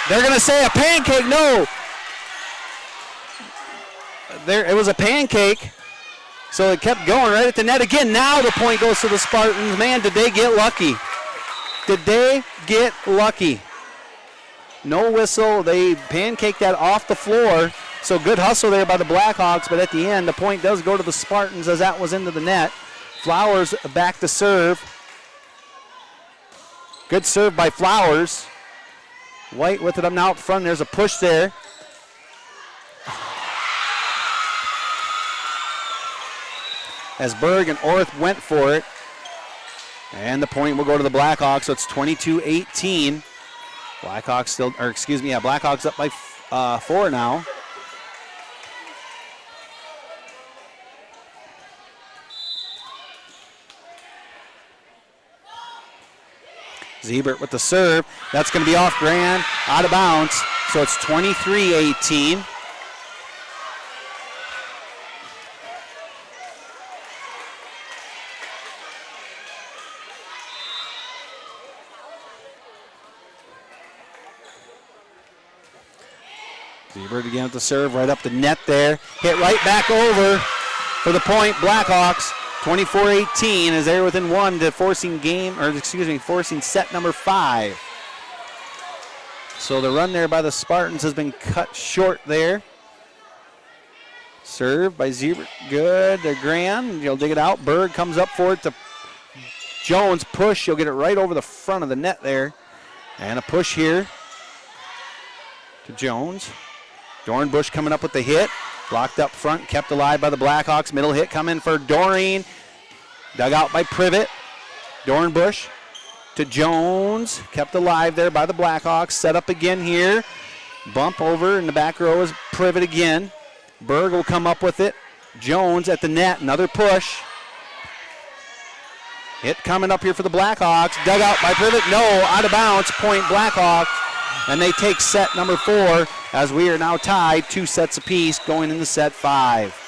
They're going to say a pancake. No. There, it was a pancake. So it kept going right at the net again. Now the point goes to the Spartans. Man, did they get lucky. Did they get lucky? No whistle. They pancaked that off the floor. So good hustle there by the Blackhawks, but at the end, the point does go to the Spartans as that was into the net. Flowers back to serve. Good serve by Flowers. White with it up now up front. There's a push there. As Berg and Orth went for it. And the point will go to the Blackhawks, so it's 22-18. Blackhawks up by 4 now. Siebert with the serve. That's going to be off Grand, out of bounds. So it's 23-18. Siebert again with the serve, right up the net there. Hit right back over for the point. Blackhawks 24-18 as they're within one to forcing set number 5. So the run there by the Spartans has been cut short there. Serve by Siebert, good. To Grand, he'll dig it out. Berg comes up for it to Jones. Push, he'll get it right over the front of the net there. And a push here to Jones. Dornbush coming up with the hit. Blocked up front, kept alive by the Blackhawks. Middle hit coming for Doreen. Dug out by Privet. Dornbush to Jones. Kept alive there by the Blackhawks. Set up again here. Bump over in the back row is Privet again. Berg will come up with it. Jones at the net. Another push. Hit coming up here for the Blackhawks. Dug out by Privet. No, out of bounds. Point Blackhawks. And they take set number 4 as we are now tied 2 sets apiece going into set 5.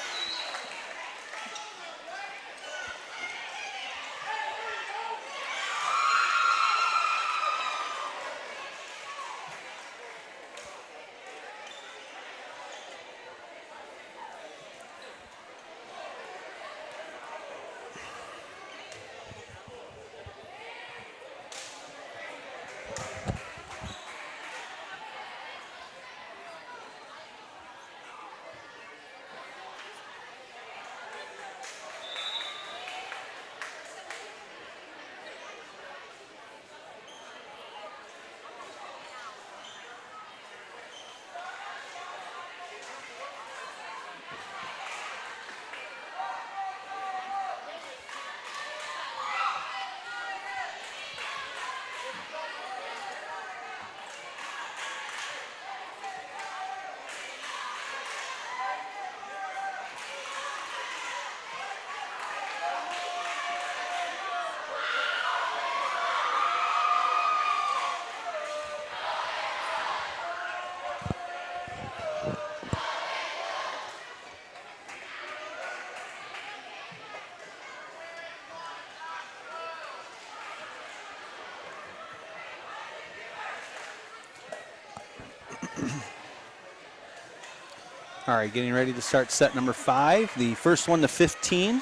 All right, getting ready to start set number 5. The first one to 15.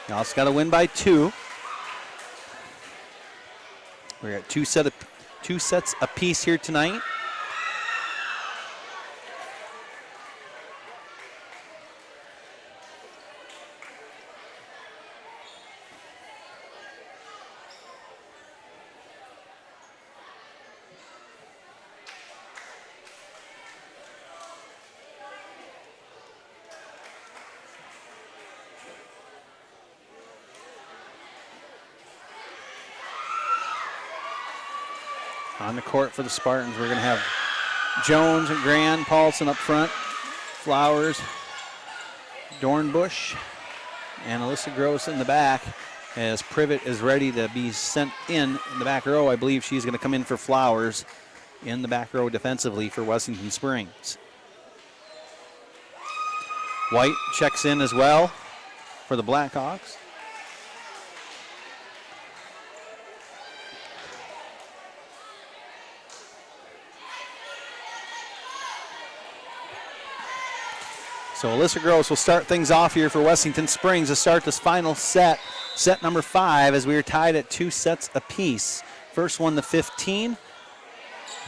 Now it's got to win by 2. We're at 2 sets apiece here tonight. On the court for the Spartans, we're going to have Jones and Grand, Paulson up front, Flowers, Dornbush, and Alyssa Gross in the back as Privet is ready to be sent in the back row. I believe she's going to come in for Flowers in the back row defensively for Wessington Springs. White checks in as well for the Blackhawks. So Alyssa Gross will start things off here for Wessington Springs to start this final set, set number 5, as we are tied at 2 sets apiece. First one to 15.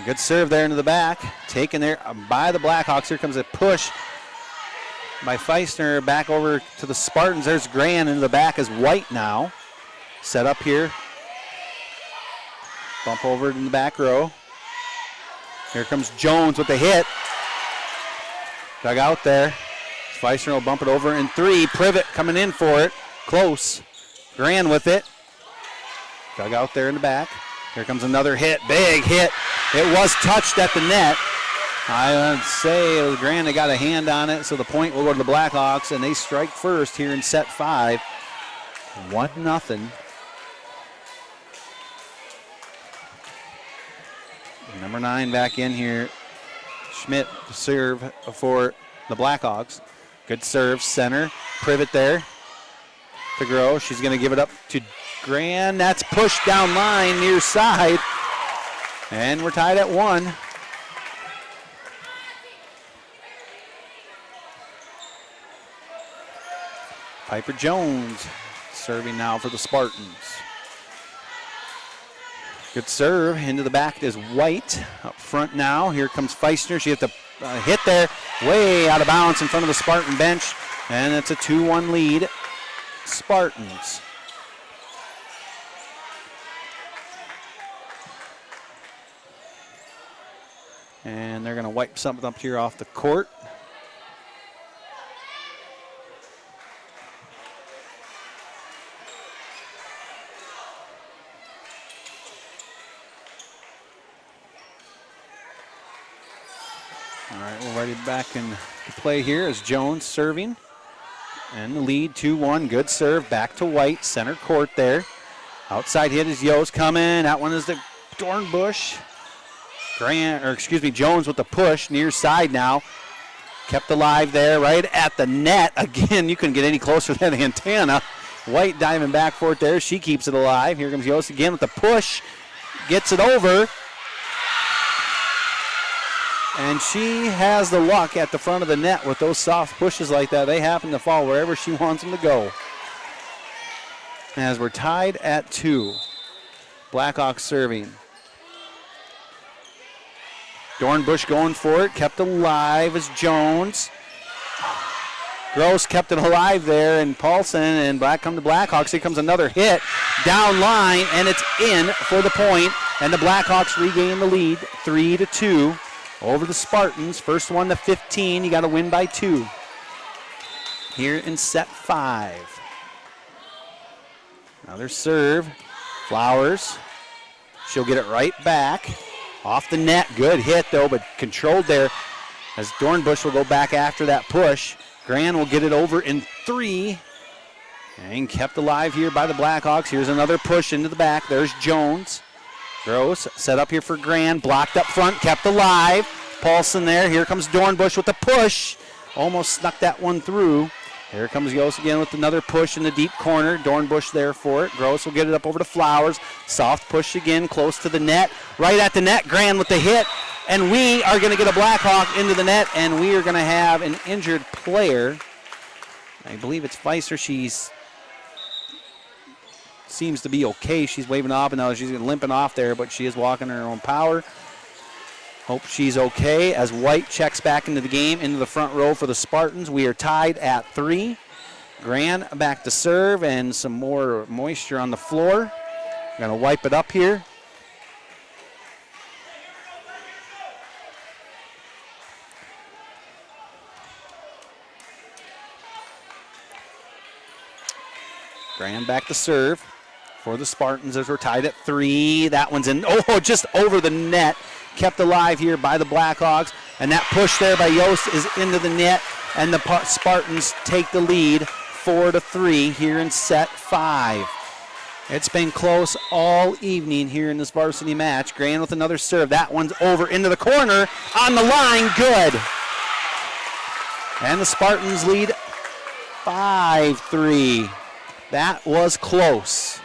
Good serve there into the back. Taken there by the Blackhawks. Here comes a push by Feisner back over to the Spartans. There's Grand into the back as White now. Set up here. Bump over in the back row. Here comes Jones with the hit. Dug out there. Feisner will bump it over in 3. Privet coming in for it. Close. Grand with it. Dug out there in the back. Here comes another hit, big hit. It was touched at the net. I would say Grand got a hand on it, so the point will go to the Blackhawks, and they strike first here in set 5. 1-0. Number 9 back in here. Schmidt to serve for the Blackhawks. Good serve, center. Privet there to Grow. She's going to give it up to Grand. That's pushed down line near side. And we're tied at 1. Piper Jones serving now for the Spartans. Good serve into the back is White. Up front now. Here comes Feistner. She has to hit there. Way out of bounds in front of the Spartan bench. And it's a 2-1 lead. Spartans. And they're going to wipe something up here off the court. All right, we're ready back in play here as Jones serving. And the lead 2-1. Good serve. Back to White. Center court there. Outside hit is Yost coming. That one is the Dornbush. Jones with the push near side now. Kept alive there right at the net. Again, you couldn't get any closer to that antenna. White diving back for it there. She keeps it alive. Here comes Yost again with the push. Gets it over. And she has the luck at the front of the net with those soft pushes like that. They happen to fall wherever she wants them to go. As we're tied at 2. Blackhawks serving. Dornbush going for it. Kept alive as Jones. Gross kept it alive there, and Paulson, and back come the Blackhawks. Here comes another hit. Down line, and it's in for the point. And the Blackhawks regain the lead 3-2. Over the Spartans. First one to 15. You got to win by 2. Here in set 5. Another serve. Flowers. She'll get it right back. Off the net. Good hit, though, but controlled there as Dornbush will go back after that push. Gran will get it over in 3. And kept alive here by the Blackhawks. Here's another push into the back. There's Jones. Gross set up here for Grand. Blocked up front, kept alive. Paulson there. Here comes Dornbush with the push. Almost snuck that one through. Here comes Yost again with another push in the deep corner. Dornbush there for it. Gross will get it up over to Flowers. Soft push again, close to the net. Right at the net, Grand with the hit. And we are going to get a Blackhawk into the net, and we are going to have an injured player. I believe it's Feister. She's seems to be okay. She's waving off, and now she's limping off there, but she is walking her own power. Hope she's okay as White checks back into the game, into the front row for the Spartans. We are tied at 3. Gran back to serve, and some more moisture on the floor. Going to wipe it up here. Gran back to serve for the Spartans as we're tied at 3. That one's in, just over the net. Kept alive here by the Blackhawks. And that push there by Yost is into the net. And the Spartans take the lead 4-3 here in set 5. It's been close all evening here in this varsity match. Gran with another serve. That one's over into the corner. On the line, good. And the Spartans lead 5-3. That was close.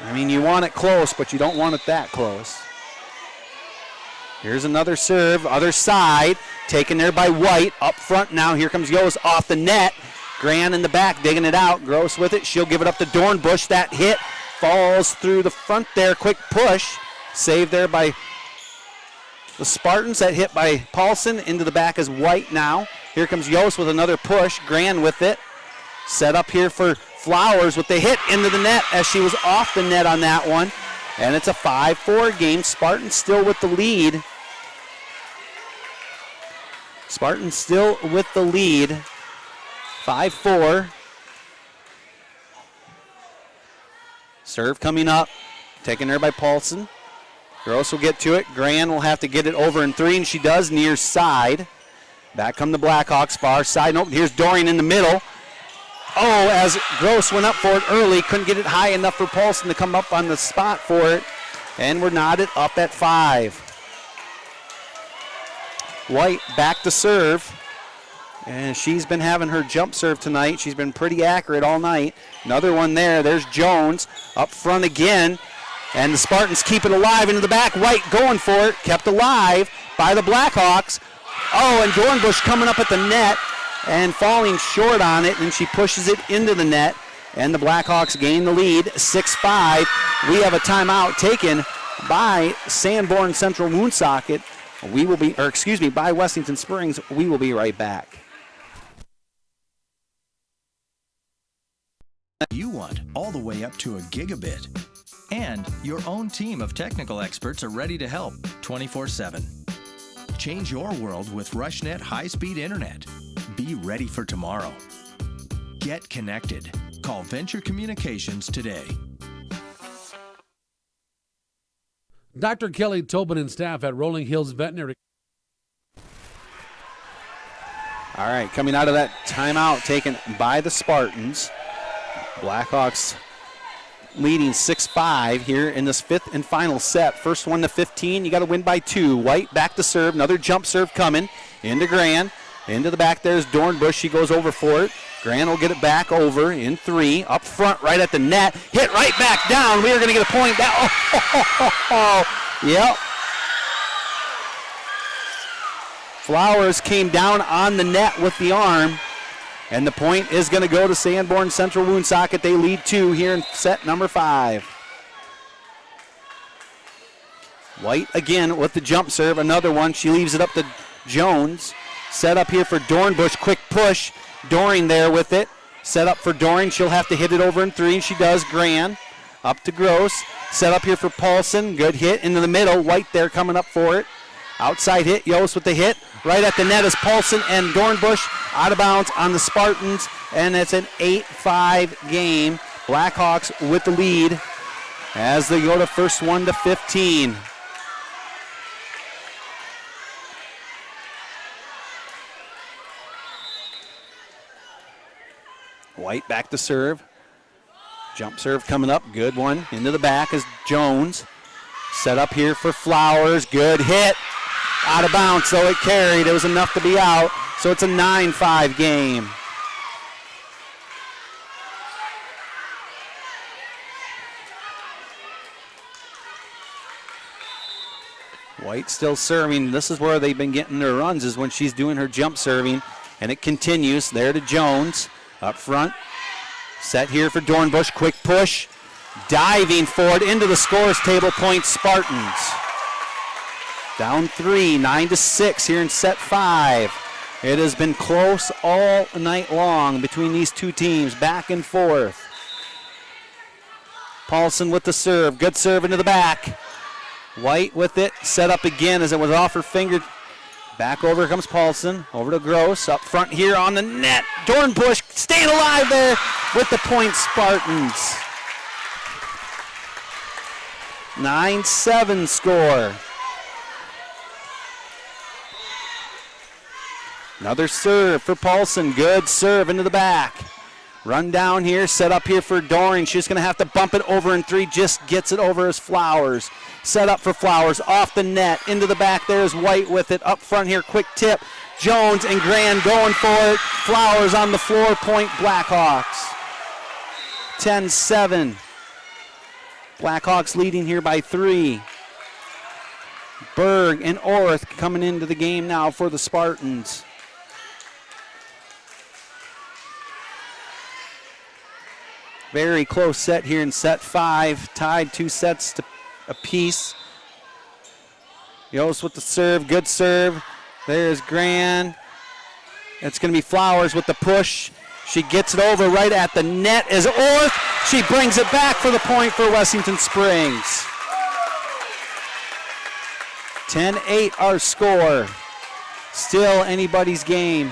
I mean, you want it close, but you don't want it that close. Here's another serve, other side, taken there by White. Up front now, here comes Yost off the net. Gran in the back, digging it out. Gross with it, she'll give it up to Dornbush. That hit falls through the front there, quick push. Saved there by the Spartans. That hit by Paulson, into the back is White now. Here comes Yost with another push. Gran with it. Set up here for Flowers with the hit into the net as she was off the net on that one. And it's a 5-4 game. Spartans still with the lead. Spartans still with the lead. 5-4. Serve coming up, taken there by Paulson. Gross will get to it. Gran will have to get it over in 3, and she does near side. Back come the Blackhawks, far side. Nope, here's Dorian in the middle. Oh, as Gross went up for it early, couldn't get it high enough for Paulson to come up on the spot for it. And we're knotted up at 5. White back to serve. And she's been having her jump serve tonight. She's been pretty accurate all night. Another one there. There's Jones up front again. And the Spartans keep it alive into the back. White going for it. Kept alive by the Blackhawks. Oh, and Dornbush coming up at the net and falling short on it. And she pushes it into the net. And the Blackhawks gain the lead, 6-5. We have a timeout taken by Sanborn Central Woonsocket. By Wessington Springs. We will be right back. You want all the way up to a gigabit. And your own team of technical experts are ready to help 24/7. Change your world with RushNet high-speed internet. Be ready for tomorrow. Get connected. Call Venture Communications today. Dr. Kelly Tobin and staff at Rolling Hills Veterinary. All right, coming out of that timeout taken by the Spartans. Blackhawks leading 6-5 here in this 5th and final set. First one to 15, you got to win by 2. White back to serve, another jump serve coming into Gran. Into the back there's Dornbush, she goes over for it. Gran will get it back over in 3, up front right at the net, hit right back down. We are going to get a point down. Yep. Flowers came down on the net with the arm. And the point is going to go to Sanborn Central Woonsocket. They lead 2 here in set number 5. White again with the jump serve. Another one. She leaves it up to Jones. Set up here for Dornbush. Quick push. Doring there with it. Set up for Doring. She'll have to hit it over in 3. She does. Gran up to Gross. Set up here for Paulson. Good hit into the middle. White there coming up for it. Outside hit. Yost with the hit. Right at the net is Paulson and Dornbush out of bounds on the Spartans. And it's an 8-5 game. Blackhawks with the lead as they go to first one to 15. White back to serve. Jump serve coming up. Good one. Into the back is Jones. Set up here for Flowers. Good hit. Out of bounds, though it carried. It was enough to be out. So it's a 9-5 game. White still serving. This is where they've been getting their runs, is when she's doing her jump serving. And it continues. There to Jones. Up front. Set here for Dornbush. Quick push. Diving forward into the scores table. Point Spartans. Down 3, 9-6 here in set 5. It has been close all night long between these two teams, back and forth. Paulson with the serve. Good serve into the back. White with it. Set up again as it was off her finger. Back over comes Paulson. Over to Gross. Up front here on the net. Dornbush staying alive there with the point Spartans. 9-7 score. Another serve for Paulson. Good serve into the back. Run down here. Set up here for Doring. She's going to have to bump it over in 3. Just gets it over as Flowers. Set up for Flowers. Off the net. Into the back. There's White with it. Up front here. Quick tip. Jones and Gran going for it. Flowers on the floor. Point Blackhawks. 10-7. Blackhawks leading here by 3. Berg and Orth coming into the game now for the Spartans. Very close set here in set 5. Tied 2 sets to apiece. Yost with the serve. Good serve. There's Gran. It's going to be Flowers with the push. She gets it over right at the net as Orth. She brings it back for the point for Wessington Springs. 10-8 our score. Still anybody's game.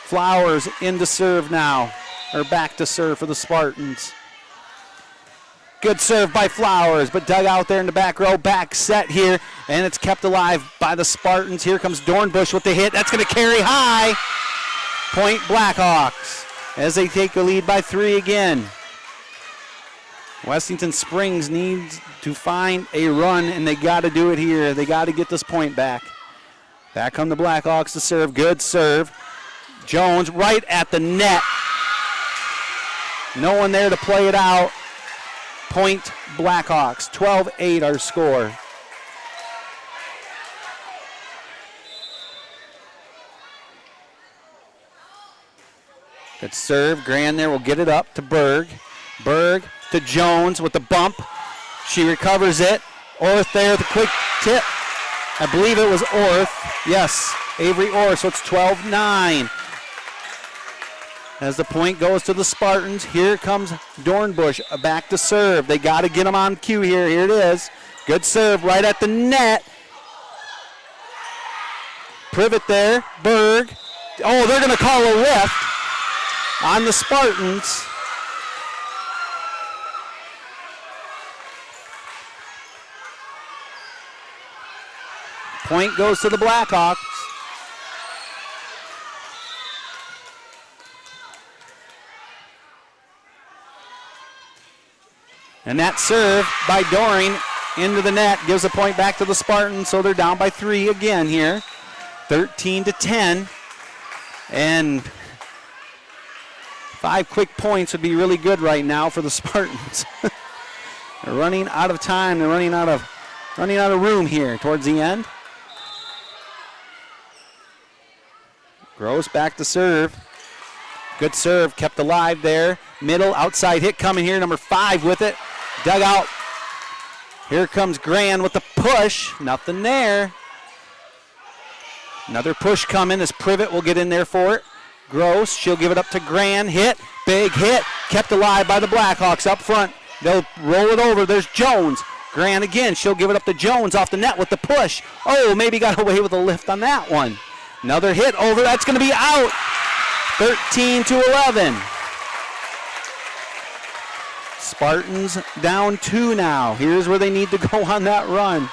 Flowers in to serve now. Or back to serve for the Spartans. Good serve by Flowers, but dug out there in the back row. Back set here, and it's kept alive by the Spartans. Here comes Dornbush with the hit. That's going to carry high. Point Blackhawks as they take the lead by 3 again. Wessington Springs needs to find a run, and they got to do it here. They got to get this point back. Back come the Blackhawks to serve. Good serve. Jones right at the net. No one there to play it out. Point Blackhawks. 12-8 our score. Good serve. Grand there will get it up to Berg. Berg to Jones with the bump. She recovers it. Orth there with a quick tip. I believe it was Orth. Yes, Avery Orth. So it's 12-9. As the point goes to the Spartans, here comes Dornbush back to serve. They got to get him on cue here. Here it is. Good serve right at the net. Privet there. Berg. Oh, they're going to call a lift on the Spartans. Point goes to the Blackhawks. And that serve by Doring into the net gives a point back to the Spartans, so they're down by 3 again here. 13-10. And 5 quick points would be really good right now for the Spartans. They're running out of time. They're running out of room here towards the end. Gross back to serve. Good serve, kept alive there. Middle, outside hit coming here, number 5 with it. Dug out. Here comes Grand with the push. Nothing there. Another push coming as Privet will get in there for it. Gross, she'll give it up to Grand. Hit, big hit. Kept alive by the Blackhawks up front. They'll roll it over. There's Jones. Grand again. She'll give it up to Jones off the net with the push. Oh, maybe got away with a lift on that one. Another hit over. That's going to be out. 13-11. Spartans down 2 now. Here's where they need to go on that run.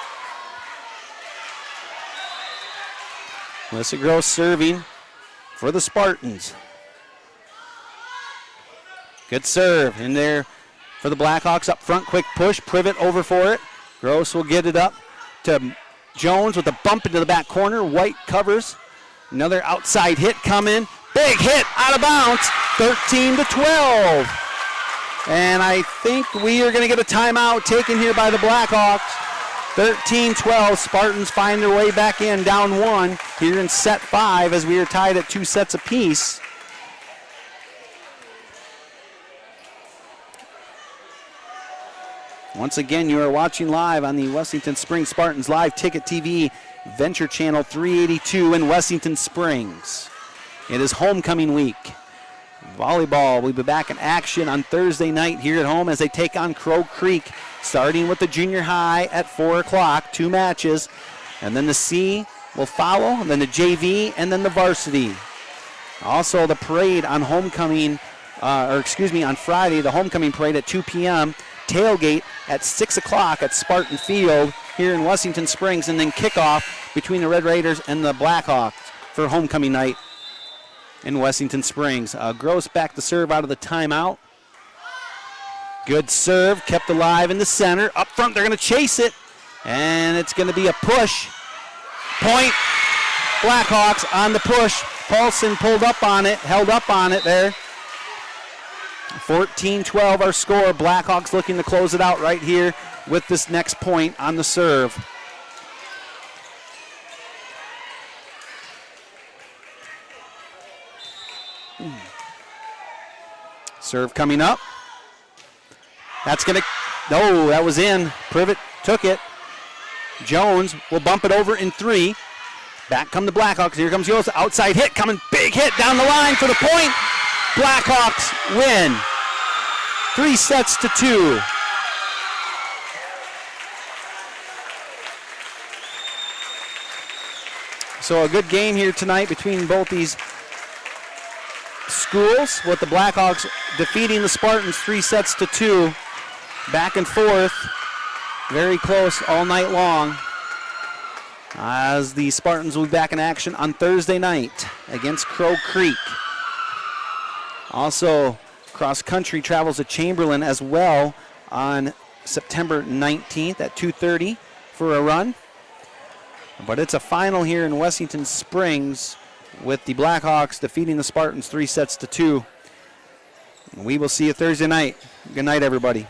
Melissa Gross serving for the Spartans. Good serve in there for the Blackhawks up front. Quick push. Privet over for it. Gross will get it up to Jones with a bump into the back corner. White covers. Another outside hit coming. Big hit out of bounds. 13-12. And I think we are going to get a timeout taken here by the Blackhawks. 13-12. Spartans find their way back in, down 1 here in set 5 as we are tied at 2 sets apiece. Once again, you are watching live on the Wessington Springs Spartans Live Ticket TV Venture Channel 382 in Wessington Springs. It is homecoming week. Volleyball will be back in action on Thursday night here at home as they take on Crow Creek, starting with the junior high at 4 o'clock, 2 matches. And then the C will follow, and then the JV, and then the varsity. Also the parade on homecoming, on Friday, the homecoming parade at 2 p.m., tailgate at 6 o'clock at Spartan Field here in Wessington Springs, and then kickoff between the Red Raiders and the Blackhawks for homecoming night in Wessington Springs. Gross back to serve out of the timeout. Good serve, kept alive in the center. Up front, they're going to chase it, and it's going to be a push. Point, Blackhawks on the push. Paulson pulled up on it, held up on it there. 14-12 our score. Blackhawks looking to close it out right here with this next point on the serve. Serve coming up. That's going to, no, that was in. Privet took it. Jones will bump it over in 3. Back come the Blackhawks. Here comes Yost. Outside hit coming. Big hit down the line for the point. Blackhawks win. 3-2. So a good game here tonight between both these schools, with the Blackhawks defeating the Spartans 3-2. back and forth, very close all night long, as the Spartans will be back in action on Thursday night against Crow Creek. Also, cross country travels to Chamberlain as well on September 19th at 2:30 for a run. But it's a final here in Wessington Springs with the Blackhawks defeating the Spartans 3-2. We will see you Thursday night. Good night, everybody.